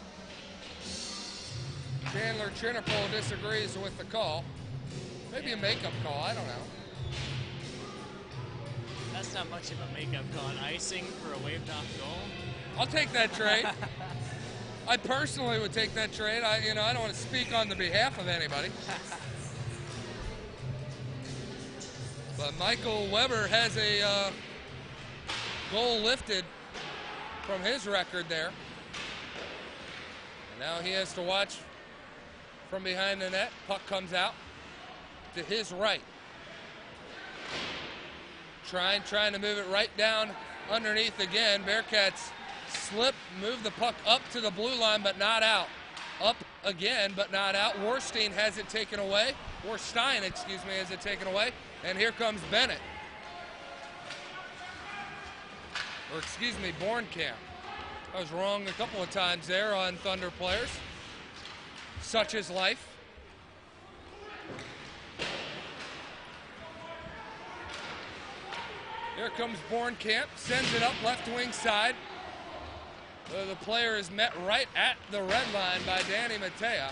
Chandler Chinnerpool disagrees with the call. Maybe a makeup call, I don't know. That's not much of a makeup call. An icing for a waved off goal? I'll take that trade. I personally would take that trade. I don't want to speak on the behalf of anybody. But Michael Weber has a goal lifted from his record there. And now he has to watch from behind the net. Puck comes out to his right. Trying to move it right down underneath again. Bearcats slip, move the puck up to the blue line, but not out. Up again, but not out. Warstein has it taken away. Warstein, excuse me, has it taken away. And here comes Bennett. Or excuse me, Bornkamp. I was wrong a couple of times there on Thunder players. Such is life. Here comes Bornkamp, sends it up left wing side. The player is met right at the red line by Danny Matea.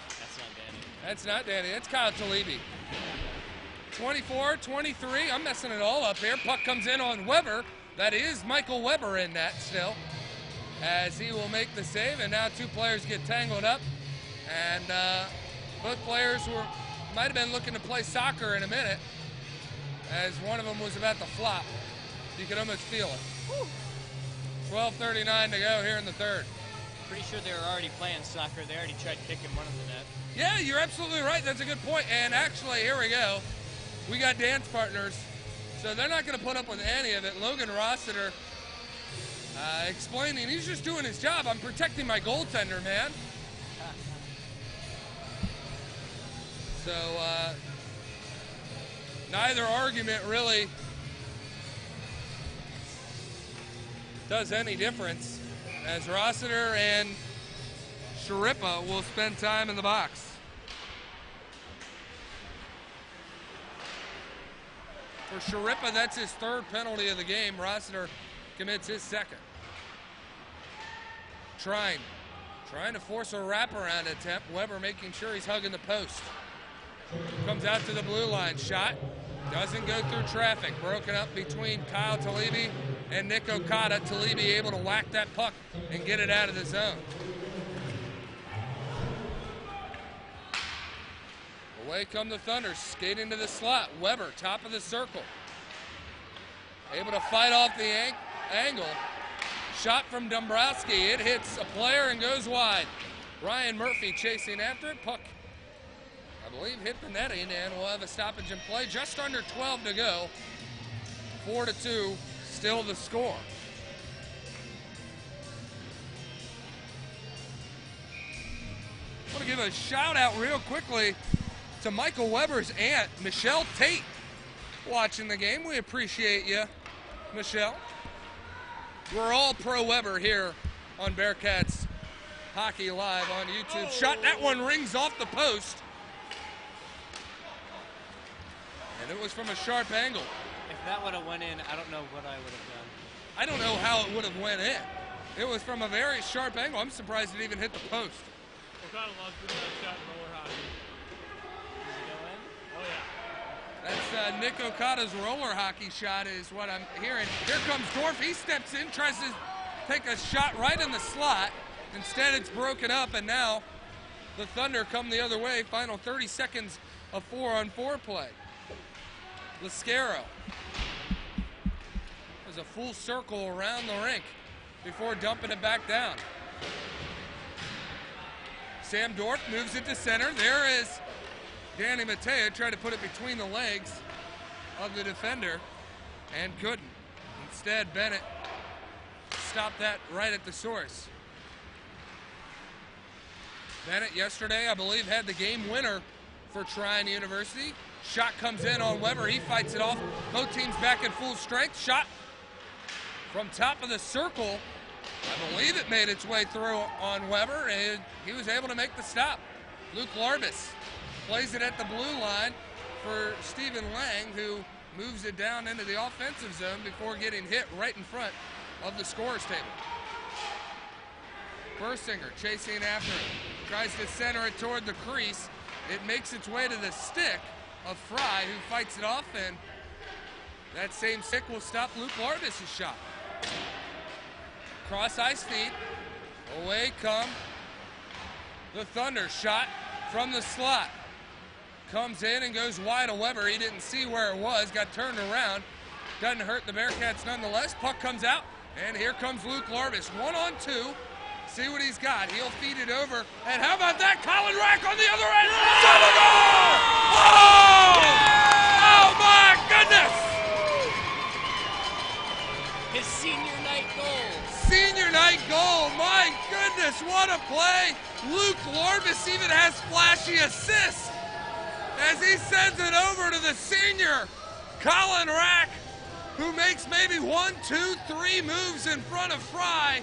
That's not Danny. That's not Danny, that's Kyle Talibi. 24-23, I'm messing it all up here. Puck comes in on Weber. That is Michael Weber in that still, as he will make the save, and now two players get tangled up. And both players might have been looking to play soccer in a minute, as one of them was about to flop. You could almost feel it. 12:39 to go here in the third. Pretty sure they were already playing soccer. They already tried kicking one of the net. Yeah, you're absolutely right. That's a good point. And actually, here we go. We got dance partners, so they're not going to put up with any of it. Logan Rossiter explaining he's just doing his job. I'm protecting my goaltender, man. So neither argument really does any difference, as Rossiter and Sharippa will spend time in the box. For Sharippa, that's his third penalty of the game. Rossiter commits his second. Trine trying to force a wraparound attempt. Weber making sure he's hugging the post. Comes out to the blue line. Shot doesn't go through traffic. Broken up between Kyle Talibi and Nick Okada. Talibi able to whack that puck and get it out of the zone. Away come the Thunder, skate into the slot. Weber, top of the circle. Able to fight off the angle. Shot from Dombrowski. It hits a player and goes wide. Ryan Murphy chasing after it. Puck, I believe, hit the netting, and we'll have a stoppage in play. Just under 12 to go. 4-2, still the score. I want to give a shout out real quickly to Michael Weber's aunt, Michelle Tate, watching the game. We appreciate you, Michelle. We're all pro Weber here on Bearcats Hockey Live on YouTube. Oh. Shot, that one rings off the post. And it was from a sharp angle. If that would have went in, I don't know what I would have done. I don't know how it would have went in. It was from a very sharp angle. I'm surprised it even hit the post. Okada lost that shot in roller hockey. Did it go in? Oh, yeah. That's Nick Okada's roller hockey shot is what I'm hearing. Here comes Dorf. He steps in, tries to take a shot right in the slot. Instead, it's broken up, and now the Thunder come the other way. Final 30 seconds of 4-on-4 play. Lascaro. There's a full circle around the rink before dumping it back down. Sam Dorf moves it to center. There is Danny Matea, tried to put it between the legs of the defender and couldn't. Instead, Bennett stopped that right at the source. Bennett yesterday, I believe, had the game winner for Trine University. Shot comes in on Weber. He fights it off. Both teams back at full strength. Shot from top of the circle. I believe it made its way through on Weber, and he was able to make the stop. Luke Larbus plays it at the blue line for Stephen Lang, who moves it down into the offensive zone before getting hit right in front of the scorer's table. Bersinger chasing after it. Tries to center it toward the crease. It makes its way to the stick of Fry, who fights it off, and that same stick will stop Luke Larbus' shot. Cross ice feed. Away come the Thunder. Shot from the slot. Comes in and goes wide of Weber. He didn't see where it was, got turned around. Doesn't hurt the Bearcats nonetheless. Puck comes out, and here comes Luke Larvis. 1-on-2. See what he's got. He'll feed it over. And how about that? Colin Rack on the other end. Double goal! Oh! Oh, my goodness! His senior night goal. Senior night goal. My goodness, what a play. Luke Larvis even has flashy assists as he sends it over to the senior, Colin Rack, who makes maybe 1, 2, 3 moves in front of Fry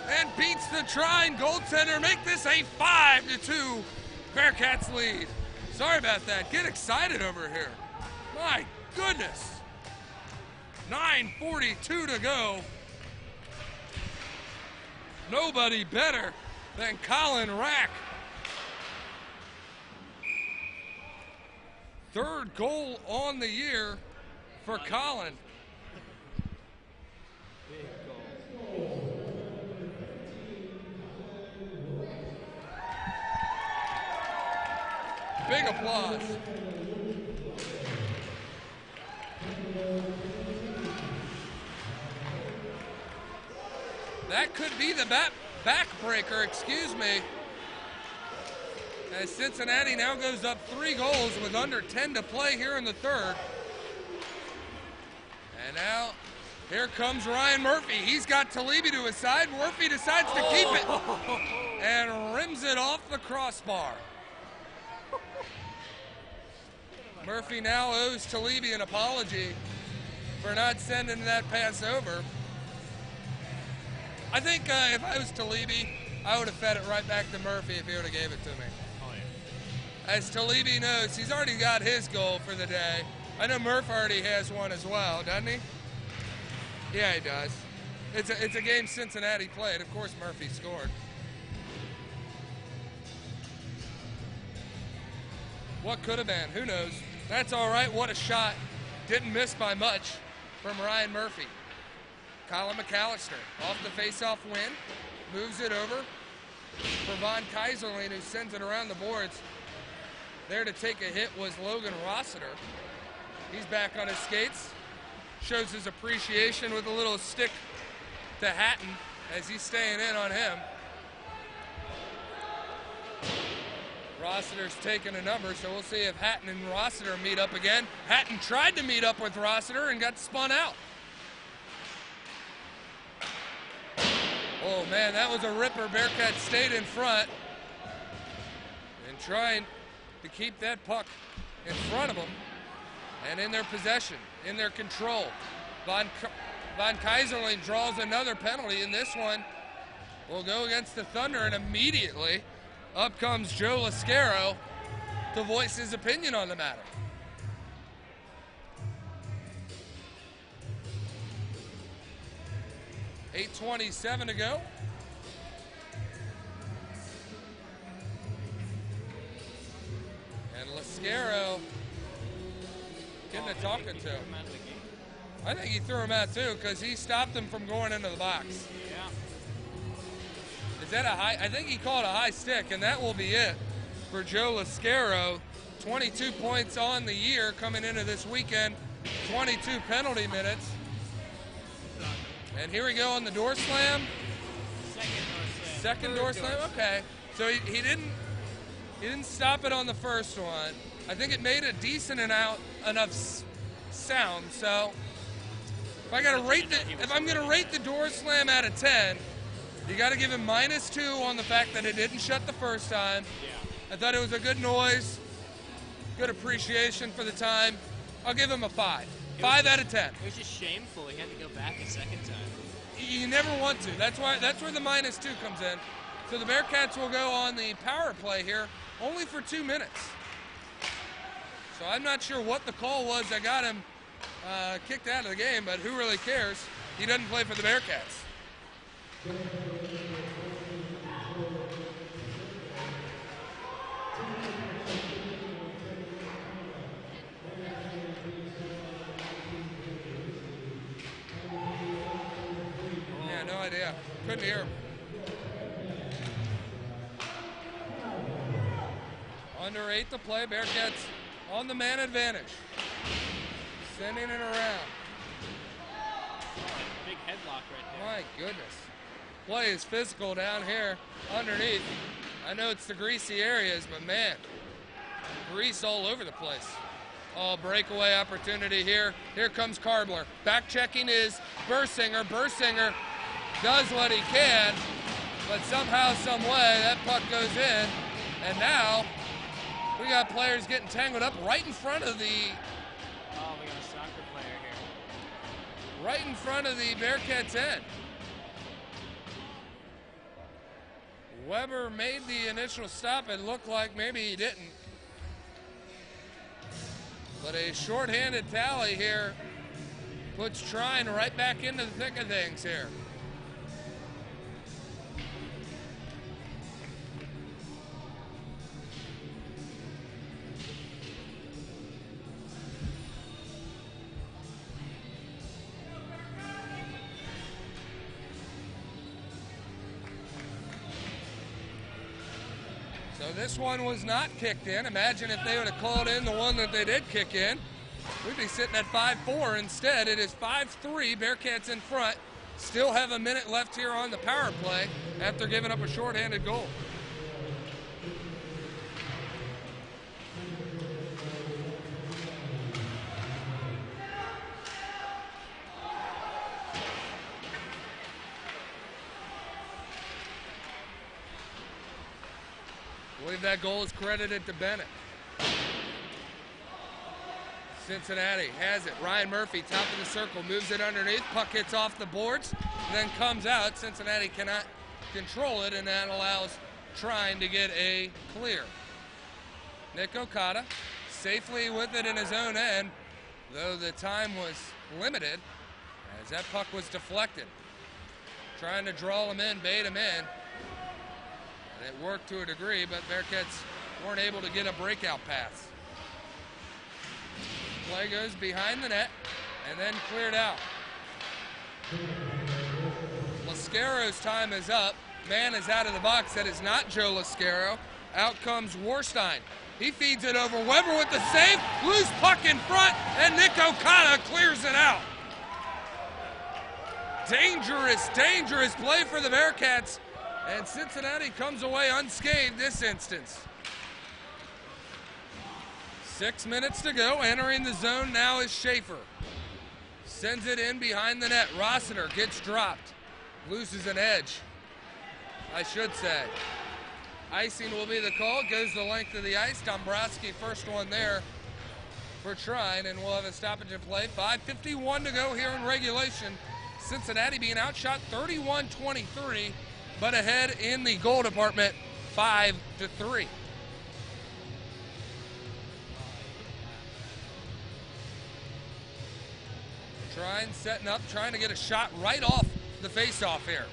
and beats the Trine goaltender. Make this a 5-2 Bearcats lead. Sorry about that. Get excited over here. My goodness. 9:42 to go. Nobody better than Colin Rack. Third goal on the year for Colin. Big applause. That could be the backbreaker, excuse me. As Cincinnati now goes up 3 goals with under 10 to play here in the third. And now, here comes Ryan Murphy. He's got Talibi to his side. Murphy decides to keep it and rims it off the crossbar. Murphy now owes Talibi an apology for not sending that pass over. I think if I was Talibi, I would have fed it right back to Murphy if he would have gave it to me. Oh, yeah. As Talibi knows, he's already got his goal for the day. I know Murph already has one as well, doesn't he? Yeah, he does. It's a game Cincinnati played. Of course, Murphy scored. What could have been? Who knows? That's all right. What a shot. Didn't miss by much from Ryan Murphy. Colin McAllister off the face-off win. Moves it over for Von Kaiserlein, who sends it around the boards. There to take a hit was Logan Rossiter. He's back on his skates. Shows his appreciation with a little stick to Hatton as he's staying in on him. Rossiter's taking a number, so we'll see if Hatton and Rossiter meet up again. Hatton tried to meet up with Rossiter and got spun out. Oh man, that was a ripper. Bearcats stayed in front and trying to keep that puck in front of them and in their possession, in their control. Von Kaiserlein draws another penalty, and this one will go against the Thunder, and immediately up comes Joe Lascaro to voice his opinion on the matter. .8:27 to go. And Lascaro getting a talking to. I think he threw him out too because he stopped him from going into the box. Yeah. Is that a high? I think he called a high stick, and that will be it for Joe Lascaro. 22 points on the year coming into this weekend. 22 penalty minutes. And here we go on the door slam. Second door slam. Okay. So he didn't stop it on the first one. I think it made a decent enough sound. So if I'm gonna rate the door slam out of 10, you got to give him -2 on the fact that it didn't shut the first time. Yeah. I thought it was a good noise, good appreciation for the time. I'll give him a 5. 5 out of 10. It was just shameful. He had to go back a second time. You never want to. That's where the -2 comes in. So the Bearcats will go on the power play here, only for 2 minutes. So I'm not sure what the call was that got him kicked out of the game, but who really cares? He doesn't play for the Bearcats. Yeah, no idea. Couldn't hear him. Under 8 to play. Bearcats on the man advantage. Sending it around. Big headlock right there. My goodness. Play is physical down here underneath. I know it's the greasy areas, but man, grease all over the place. Oh, breakaway opportunity here. Here comes Karbler. Back checking is Bursinger. Bursinger does what he can, but somehow, some way, that puck goes in. And now we got players getting tangled up right in front of the... Oh, we got a soccer player here. Right in front of the Bearcats' end. Weber made the initial stop. It looked like maybe he didn't. But a shorthanded tally here puts Trine right back into the thick of things here. So this one was not kicked in. Imagine if they would have called in the one that they did kick in. We'd be sitting at 5-4. Instead, it is 5-3. Bearcats in front. Still have a minute left here on the power play after giving up a shorthanded goal. I believe that goal is credited to Bennett. Cincinnati has it. Ryan Murphy, top of the circle, moves it underneath. Puck hits off the boards, then comes out. Cincinnati cannot control it, and that allows Trine to get a clear. Nick Okada safely with it in his own end, though the time was limited as that puck was deflected. Trying to draw him in, bait him in. And it worked to a degree, but Bearcats weren't able to get a breakout pass. Play goes behind the net and then cleared out. Lascaro's time is up. Man is out of the box. That is not Joe Lascaro. Out comes Warstein. He feeds it over. Weber with the save. Loose puck in front, and Nick Okada clears it out. Dangerous, dangerous play for the Bearcats. And Cincinnati comes away unscathed this instance. 6 minutes to go. Entering the zone now is Schaefer. Sends it in behind the net. Rossiter gets dropped. Loses an edge, I should say. Icing will be the call. Goes the length of the ice. Dombrowski first one there for Trine, and we'll have a stoppage in play. 5:51 to go here in regulation. Cincinnati being outshot 31-23. But ahead in the goal department, 5-3. Trine setting up, trying to get a shot right off the face-off here.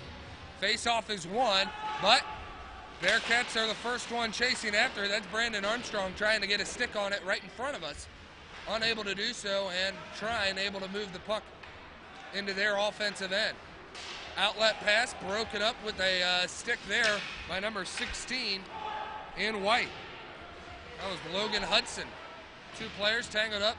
Face-off is won, but Bearcats are the first one chasing after. That's Brandon Armstrong trying to get a stick on it right in front of us. Unable to do so, and Trine able to move the puck into their offensive end. Outlet pass broken up with a stick there by number 16 in white. That was Logan Hudson. Two players tangled up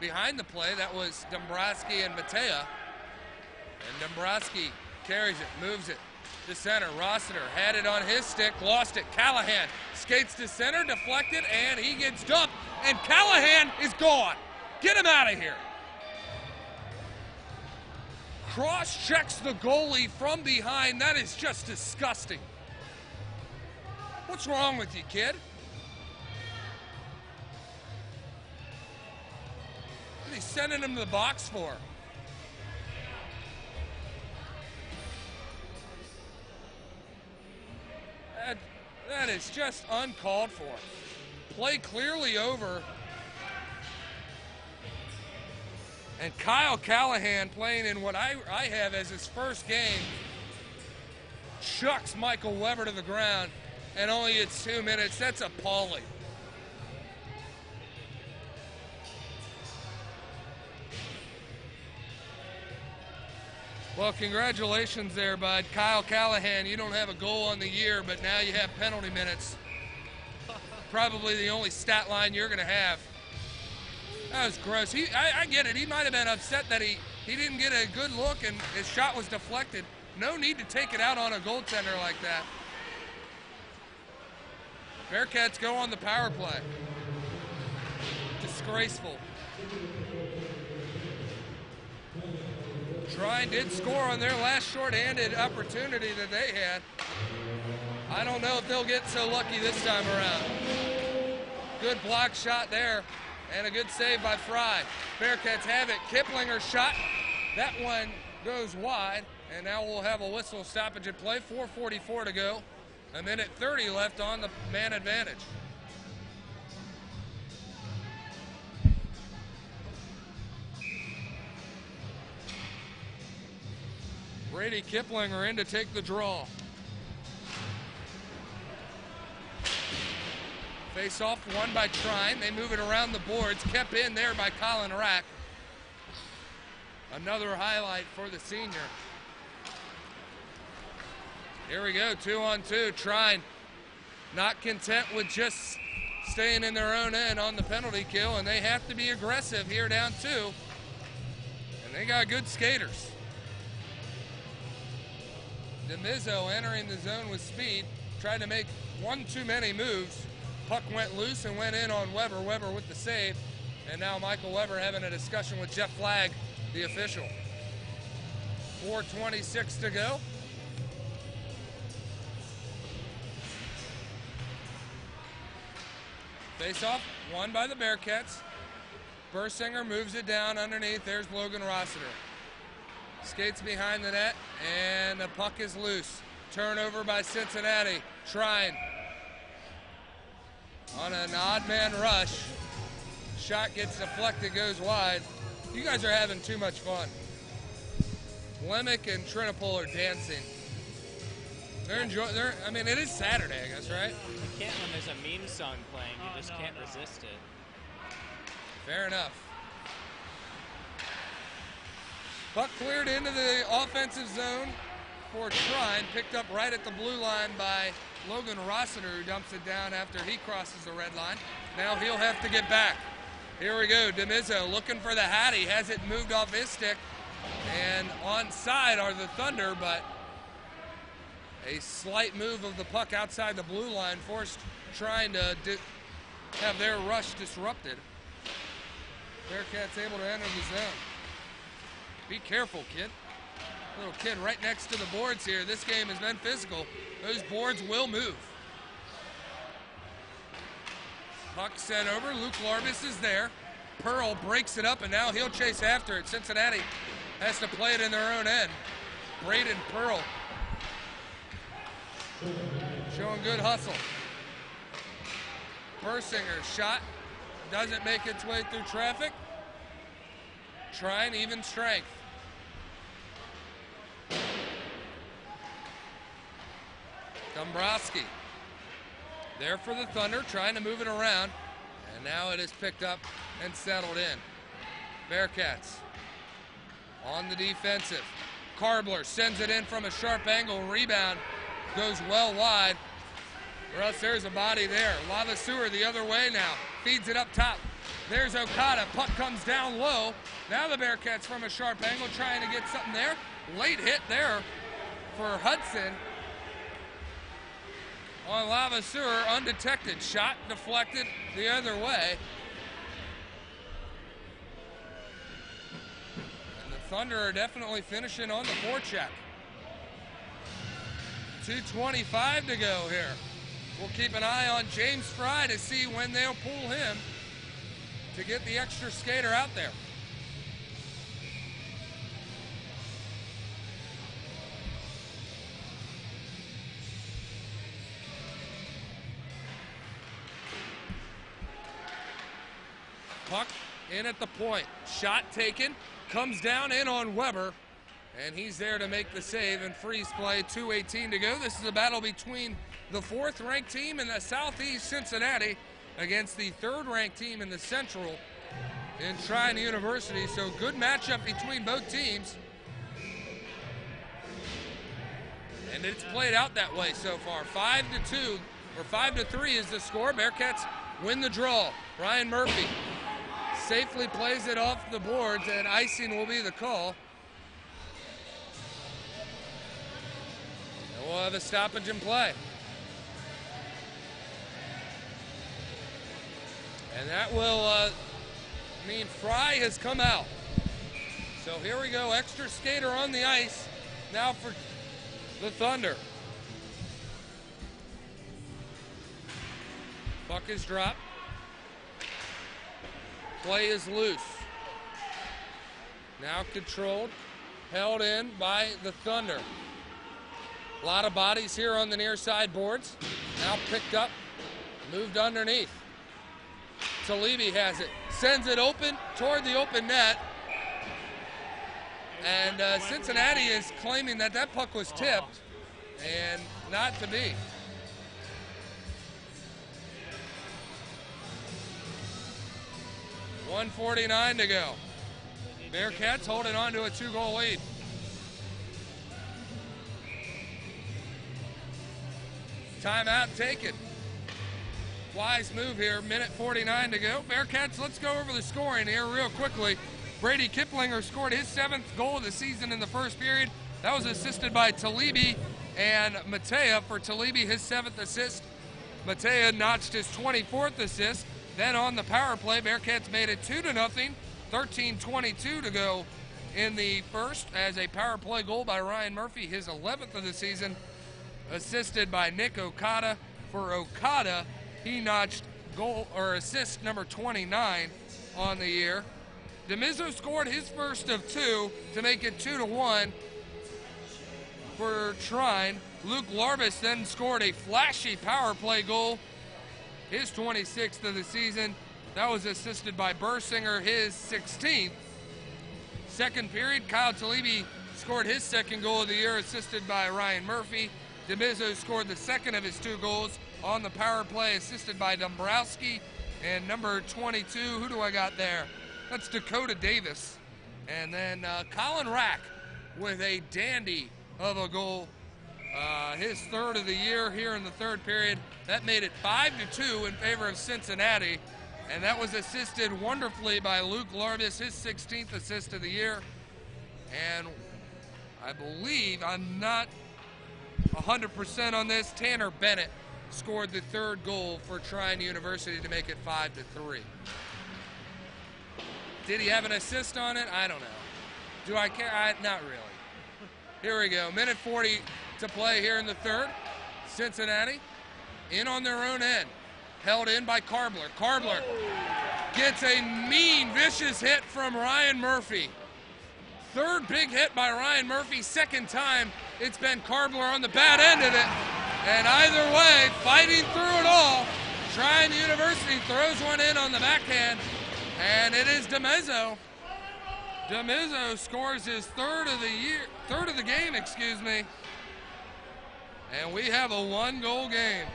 behind the play. That was Dombrowski and Matea. And Dombrowski carries it, moves it to center. Rossiter had it on his stick, lost it. Callahan skates to center, deflected, and he gets dumped. And Callahan is gone. Get him out of here. Cross-checks the goalie from behind. That is just disgusting. What's wrong with you, kid? What are you sending him to the box for? That is just uncalled for. Play clearly over. And Kyle Callahan, playing in what I have as his first game, chucks Michael Weber to the ground, and only it's 2 minutes. That's appalling. Well, congratulations there, bud. Kyle Callahan, you don't have a goal on the year, but now you have penalty minutes. Probably the only stat line you're going to have. That was gross. I get it. He might have been upset that he didn't get a good look and his shot was deflected. No need to take it out on a goaltender like that. Bearcats go on the power play. Disgraceful. Trine did score on their last shorthanded opportunity that they had. I don't know if they'll get so lucky this time around. Good block shot there, and a good save by Fry. Bearcats have it. Kiplinger's shot. That one goes wide, and now we'll have a whistle stoppage at play. 4:44 to go. A minute 30 left on the man advantage. Brady Kiplinger in to take the draw. Face off won by Trine. They move it around the boards. Kept in there by Colin Rack. Another highlight for the senior. Here we go, 2-on-2. Trine not content with just staying in their own end on the penalty kill, and they have to be aggressive here down 2. And they got good skaters. DeMizzo entering the zone with speed, tried to make one too many moves. Puck went loose and went in on Weber. Weber with the save. And now Michael Weber having a discussion with Jeff Flagg, the official. 4:26 to go. Face-off won by the Bearcats. Bursinger moves it down underneath. There's Logan Rossiter. Skates behind the net, and the puck is loose. Turnover by Cincinnati. Trine on an odd man rush. Shot gets deflected, goes wide. You guys are having too much fun. Lemick and Trinipol are dancing. They're enjoying. I mean, it is Saturday, I guess, right? You can't when there's a meme song playing. You just can't resist it. Fair enough. Puck cleared into the offensive zone for Trine. Picked up right at the blue line by Logan Rossiter, who dumps it down after he crosses the red line. Now he'll have to get back. Here we go. DeMizzo looking for the Hattie. Has it moved off his stick. And onside are the Thunder, but a slight move of the puck outside the blue line forced Trine to have their rush disrupted. Bearcats able to enter the zone. Be careful, kid. Little kid right next to the boards here. This game has been physical. Those boards will move. Puck sent over. Luke Larbus is there. Pearl breaks it up, and now he'll chase after it. Cincinnati has to play it in their own end. Braden Pearl showing good hustle. Bursinger's shot doesn't make its way through traffic. Trine even strength. Dombrowski there for the Thunder, trying to move it around, and now it is picked up and settled in. Bearcats on the defensive. Karbler sends it in from a sharp angle. Rebound goes well wide. Russ, there's a body there. Lava Sewer the other way now. Feeds it up top. There's Okada. Puck comes down low. Now the Bearcats from a sharp angle trying to get something there. Late hit there for Hudson. On Lava Sewer, undetected. Shot deflected the other way. And the Thunder are definitely finishing on the forecheck. 2:25 to go here. We'll keep an eye on James Fry to see when they'll pull him to get the extra skater out there. Puck in at the point. Shot taken. Comes down in on Weber. And he's there to make the save and freeze play. 2:18 to go. This is a battle between the 4th-ranked team in the Southeast Cincinnati against the 3rd-ranked team in the Central in Trine University. So good matchup between both teams. And it's played out that way so far. 5-2, or 5-3 is the score. Bearcats win the draw. Ryan Murphy safely plays it off the boards, and icing will be the call. And we'll have a stoppage in play. And that will mean Fry has come out. So here we go, extra skater on the ice now for the Thunder. Puck is dropped. Play is loose. Now controlled, held in by the Thunder. A lot of bodies here on the near side boards. Now picked up, moved underneath. Talibi has it, sends it open toward the open net. And Cincinnati is claiming that that puck was tipped, and not to be. .149 to go. Bearcats holding on to a 2-goal lead. Timeout taken. Wise move here, minute 49 to go. Bearcats, let's go over the scoring here real quickly. Brady Kiplinger scored his 7th goal of the season in the first period. That was assisted by Talibi and Matea. For Talibi, his 7th assist. Matea notched his 24th assist. Then on the power play, Bearcats made it 2-0. 13:22 to go in the first as a power play goal by Ryan Murphy, his 11th of the season, assisted by Nick Okada. For Okada, he notched goal or assist number 29 on the year. DeMizzo scored his first of 2 to make it 2-1 for Trine. Luke Larbus then scored a flashy power play goal, his 26th of the season. That was assisted by Bursinger, his 16th. Second period, Kyle Talibi scored his 2nd goal of the year, assisted by Ryan Murphy. DeMizzo scored the 2nd of his 2 goals on the power play, assisted by Dombrowski. And number 22, who do I got there? That's Dakota Davis. And then Colin Rack with a dandy of a goal. His 3rd of the year here in the 3rd period. That made it 5-2 in favor of Cincinnati. And that was assisted wonderfully by Luke Larbus, his 16th assist of the year. And I believe, I'm not 100% on this, Tanner Bennett scored the 3rd goal for Trine University to make it 5-3. Did he have an assist on it? I don't know. Do I care? Not really. Here we go. Minute 40 to play here in the 3rd. Cincinnati in on their own end. Held in by Karbler. Karbler gets a mean, vicious hit from Ryan Murphy. 3rd big hit by Ryan Murphy. 2nd time it's been Karbler on the bad end of it. And either way, fighting through it all, Trine University throws one in on the backhand. And it is DeMizzo. DeMizzo scores his 3rd of the game, excuse me. And we have a 1-goal game.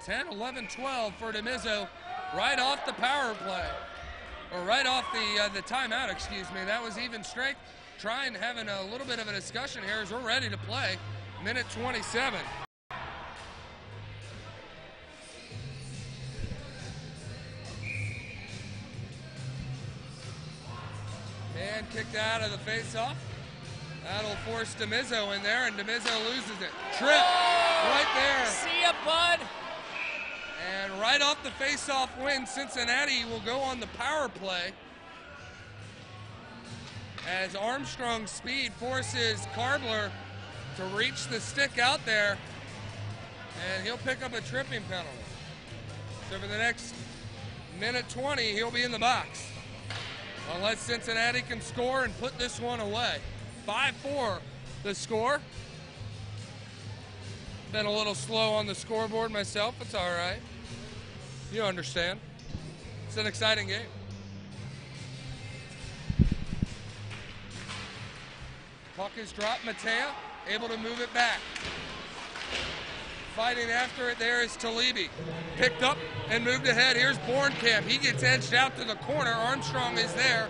10, 11, 12 for DeMizzo right off the power play. Or right off the timeout, excuse me. That was even strength. Trine having a little bit of a discussion here as we're ready to play. Minute 27. Man kicked out of the face-off. That'll force DeMizzo in there, and DeMizzo loses it. Trip right there. See ya, bud. And right off the face-off win, Cincinnati will go on the power play as Armstrong's speed forces Karbler to reach the stick out there, and he'll pick up a tripping penalty. So for the next minute 20, he'll be in the box. Unless Cincinnati can score and put this one away. 5-4 the score. Been a little slow on the scoreboard myself. It's all right. You understand. It's an exciting game. Puck is dropped. Matea able to move it back. Fighting after it there is Talibi. Picked up and moved ahead. Here's Bornkamp. He gets edged out to the corner. Armstrong is there.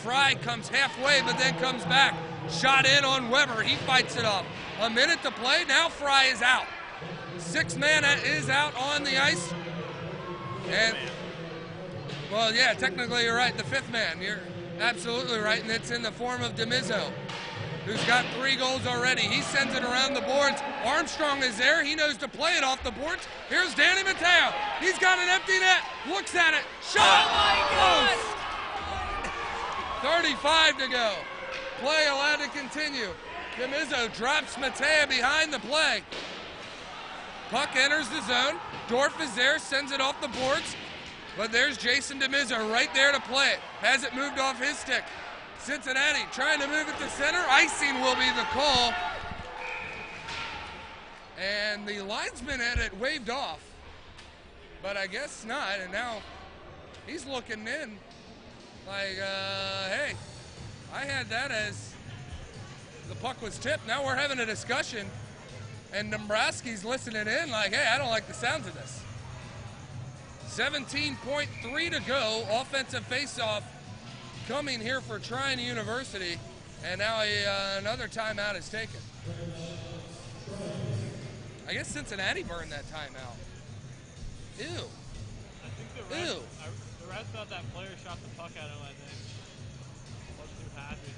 Fry comes halfway, but then comes back. Shot in on Weber. He fights it off. A minute to play. Now Fry is out. Sixth man is out on the ice. And, well, yeah, technically you're right. The fifth man, you're absolutely right, and it's in the form of DeMizzo, who's got 3 goals already. He sends it around the boards. Armstrong is there. He knows to play it off the boards. Here's Danny Mateo. He's got an empty net. Looks at it. Shot! Oh, my God! 35 to go. Play allowed to continue. DeMizzo drops Mateo behind the play. Puck enters the zone. Dorf is there, sends it off the boards. But there's Jason DeMizzo right there to play it. Has it moved off his stick. Cincinnati trying to move it to center. Icing will be the call. And the linesman had it waved off. But I guess not. And now he's looking in like, hey, I had that as the puck was tipped. Now we're having a discussion. And Dombrowski's listening in like, hey, I don't like the sounds of this. 17.3 to go. Offensive faceoff coming here for Trine University. And now another timeout is taken. I guess Cincinnati burned that timeout. Ew. I think the refs thought that player shot the puck at him, I think. Wasn't too happy.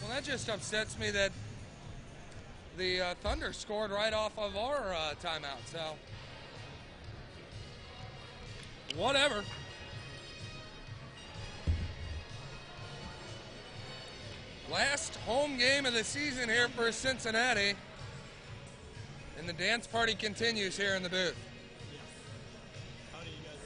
Well, that just upsets me that the Thunder scored right off of our timeout, so whatever. Last home game of the season here for Cincinnati, and the dance party continues here in the booth. How do you guys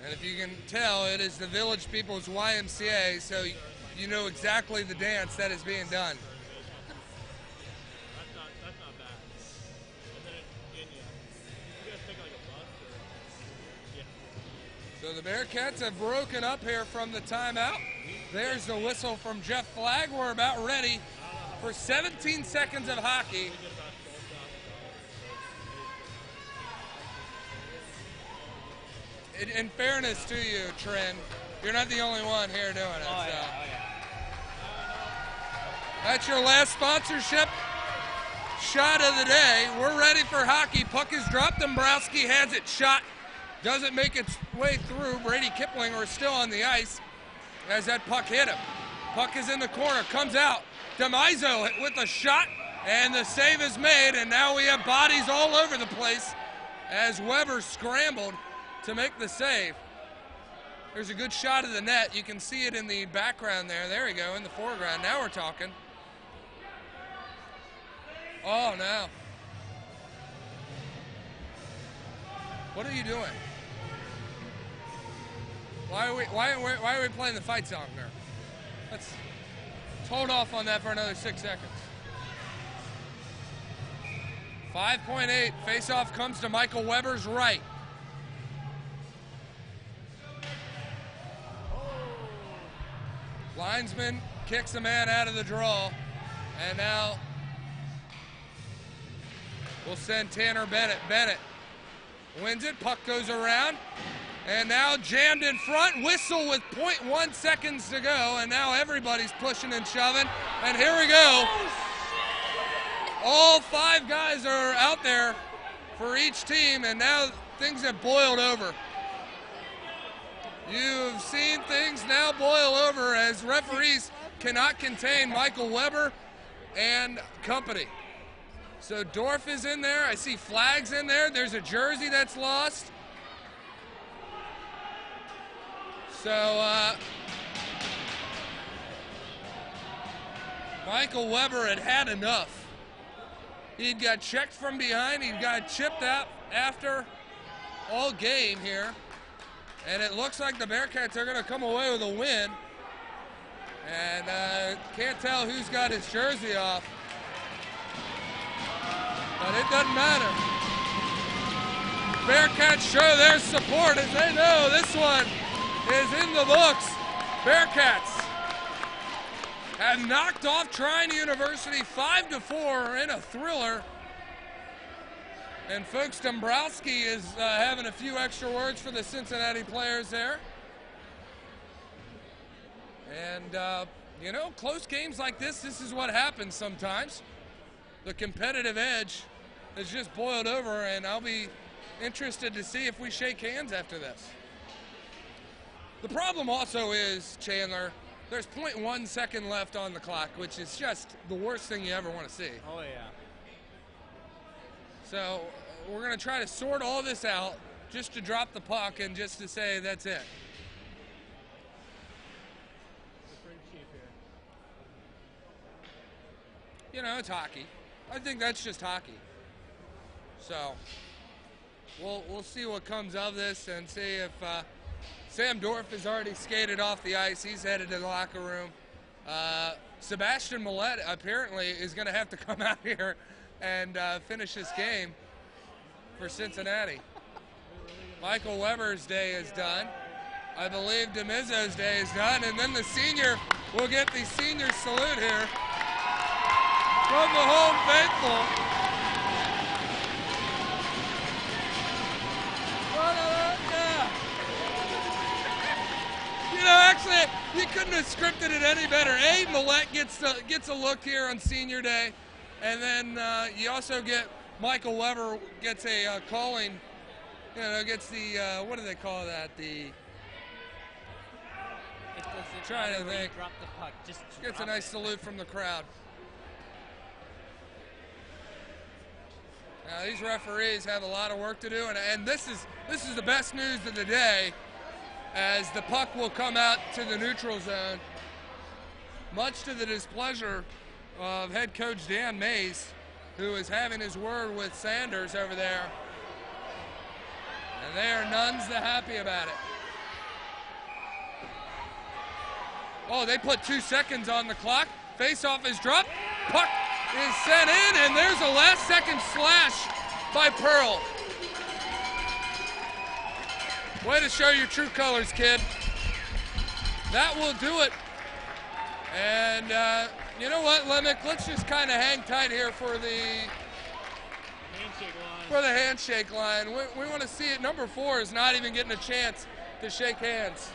And if you can tell, it is the Village People's YMCA, so you know exactly the dance that is being done. That's not bad. And then you guys take like a bus or, yeah. So the Bearcats have broken up here from the timeout. There's the whistle from Jeff Flagg. We're about ready for 17 seconds of hockey. In fairness to you, Trine, you're not the only one here doing it. Oh, so. yeah, oh, yeah. That's your last sponsorship shot of the day. We're ready for hockey. Puck is dropped. Dombrowski has it shot. Doesn't make its way through. Brady Kiplinger is still on the ice as that puck hit him. Puck is in the corner, comes out. DeMizzo with a shot, and the save is made, and now we have bodies all over the place as Weber scrambled to make the save. There's a good shot of the net. You can see it in the background there. There we go, in the foreground. Now we're talking. Oh, no. What are you doing? Why are we playing the fight song there? Let's hold off on that for another 6 seconds. 5.8. Face-off comes to Michael Weber's right. Linesman kicks a man out of the draw, and now we'll send Tanner Bennett. Bennett wins it, puck goes around, and now jammed in front, whistle with 0.1 seconds to go, and now everybody's pushing and shoving, and here we go. All 5 guys are out there for each team, and now things have boiled over. You've seen things now boil over as referees cannot contain Michael Weber and company. So Dorf is in there. I see flags in there. There's a jersey that's lost. So Michael Weber had had enough. He'd got checked from behind. He got chipped out after all game here. And it looks like the Bearcats are going to come away with a win. And can't tell who's got his jersey off. But it doesn't matter. Bearcats show their support as they know this one is in the books. Bearcats have knocked off Trine University 5-4 in a thriller. And folks, Dombrowski is having a few extra words for the Cincinnati players there. And, you know, close games like this is what happens sometimes. the competitive edge has just boiled over, and I'll be interested to see if we shake hands after this. The problem also is, Chandler, there's 0.1 second left on the clock, which is just the worst thing you ever want to see. Oh, yeah. So we're going to try to sort all this out just to drop the puck and just to say that's it. You know, it's hockey. I think that's just hockey. So we'll see what comes of this and see if Sam Dorff has already skated off the ice. He's headed to the locker room. Sebastian Millette apparently is going to have to come out here and finish this game for Cincinnati. Michael Weber's day is done. I believe DeMizzo's day is done. And then the senior will get the senior salute here from the home faithful. You know, actually, you couldn't have scripted it any better. Millette gets a look here on senior day. And then you also get Michael Weber gets a calling, you know, gets the, what do they call that? Trying to think. Drop the puck. Just gets a nice salute from the crowd. Now, these referees have a lot of work to do, and this is the best news of the day, as the puck will come out to the neutral zone, much to the displeasure of head coach Dan Mays, who is having his word with Sanders over there. And they are none the happy about it. Oh, they put 2 seconds on the clock. Face-off is dropped. Puck is sent in, and there's a last-second slash by Pearl. Way to show your true colors, kid. That will do it. And you know what, Lemick? Let's just kind of hang tight here for the handshake line. We want to see it. Number 4 is not even getting a chance to shake hands.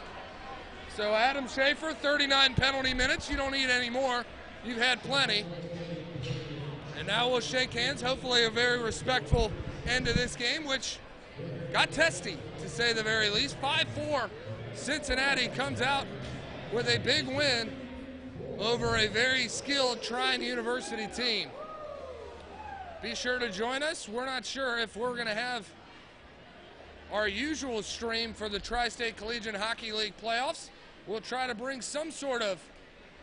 So Adam Schaefer, 39 penalty minutes. You don't need any more. You've had plenty. And now we'll shake hands. Hopefully a very respectful end to this game, which got testy, to say the very least. 5-4. Cincinnati comes out with a big win over a very skilled Trine University team. Be sure to join us. We're not sure if we're going to have our usual stream for the Tri-State Collegiate Hockey League playoffs. We'll try to bring some sort of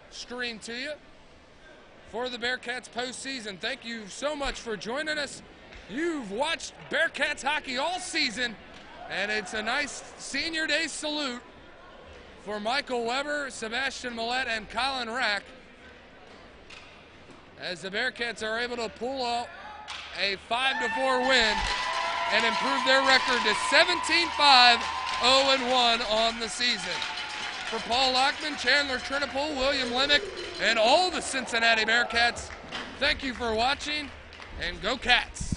stream to you for the Bearcats postseason. Thank you so much for joining us. You've watched Bearcats hockey all season, and it's a nice senior day salute for Michael Weber, Sebastian Millette, and Colin Rack, as the Bearcats are able to pull out a 5-4 win and improve their record to 17-5, 0-1 on the season. For Paul Lockman, Chandler Trinipole, William Lemick, and all the Cincinnati Bearcats, thank you for watching, and go Cats!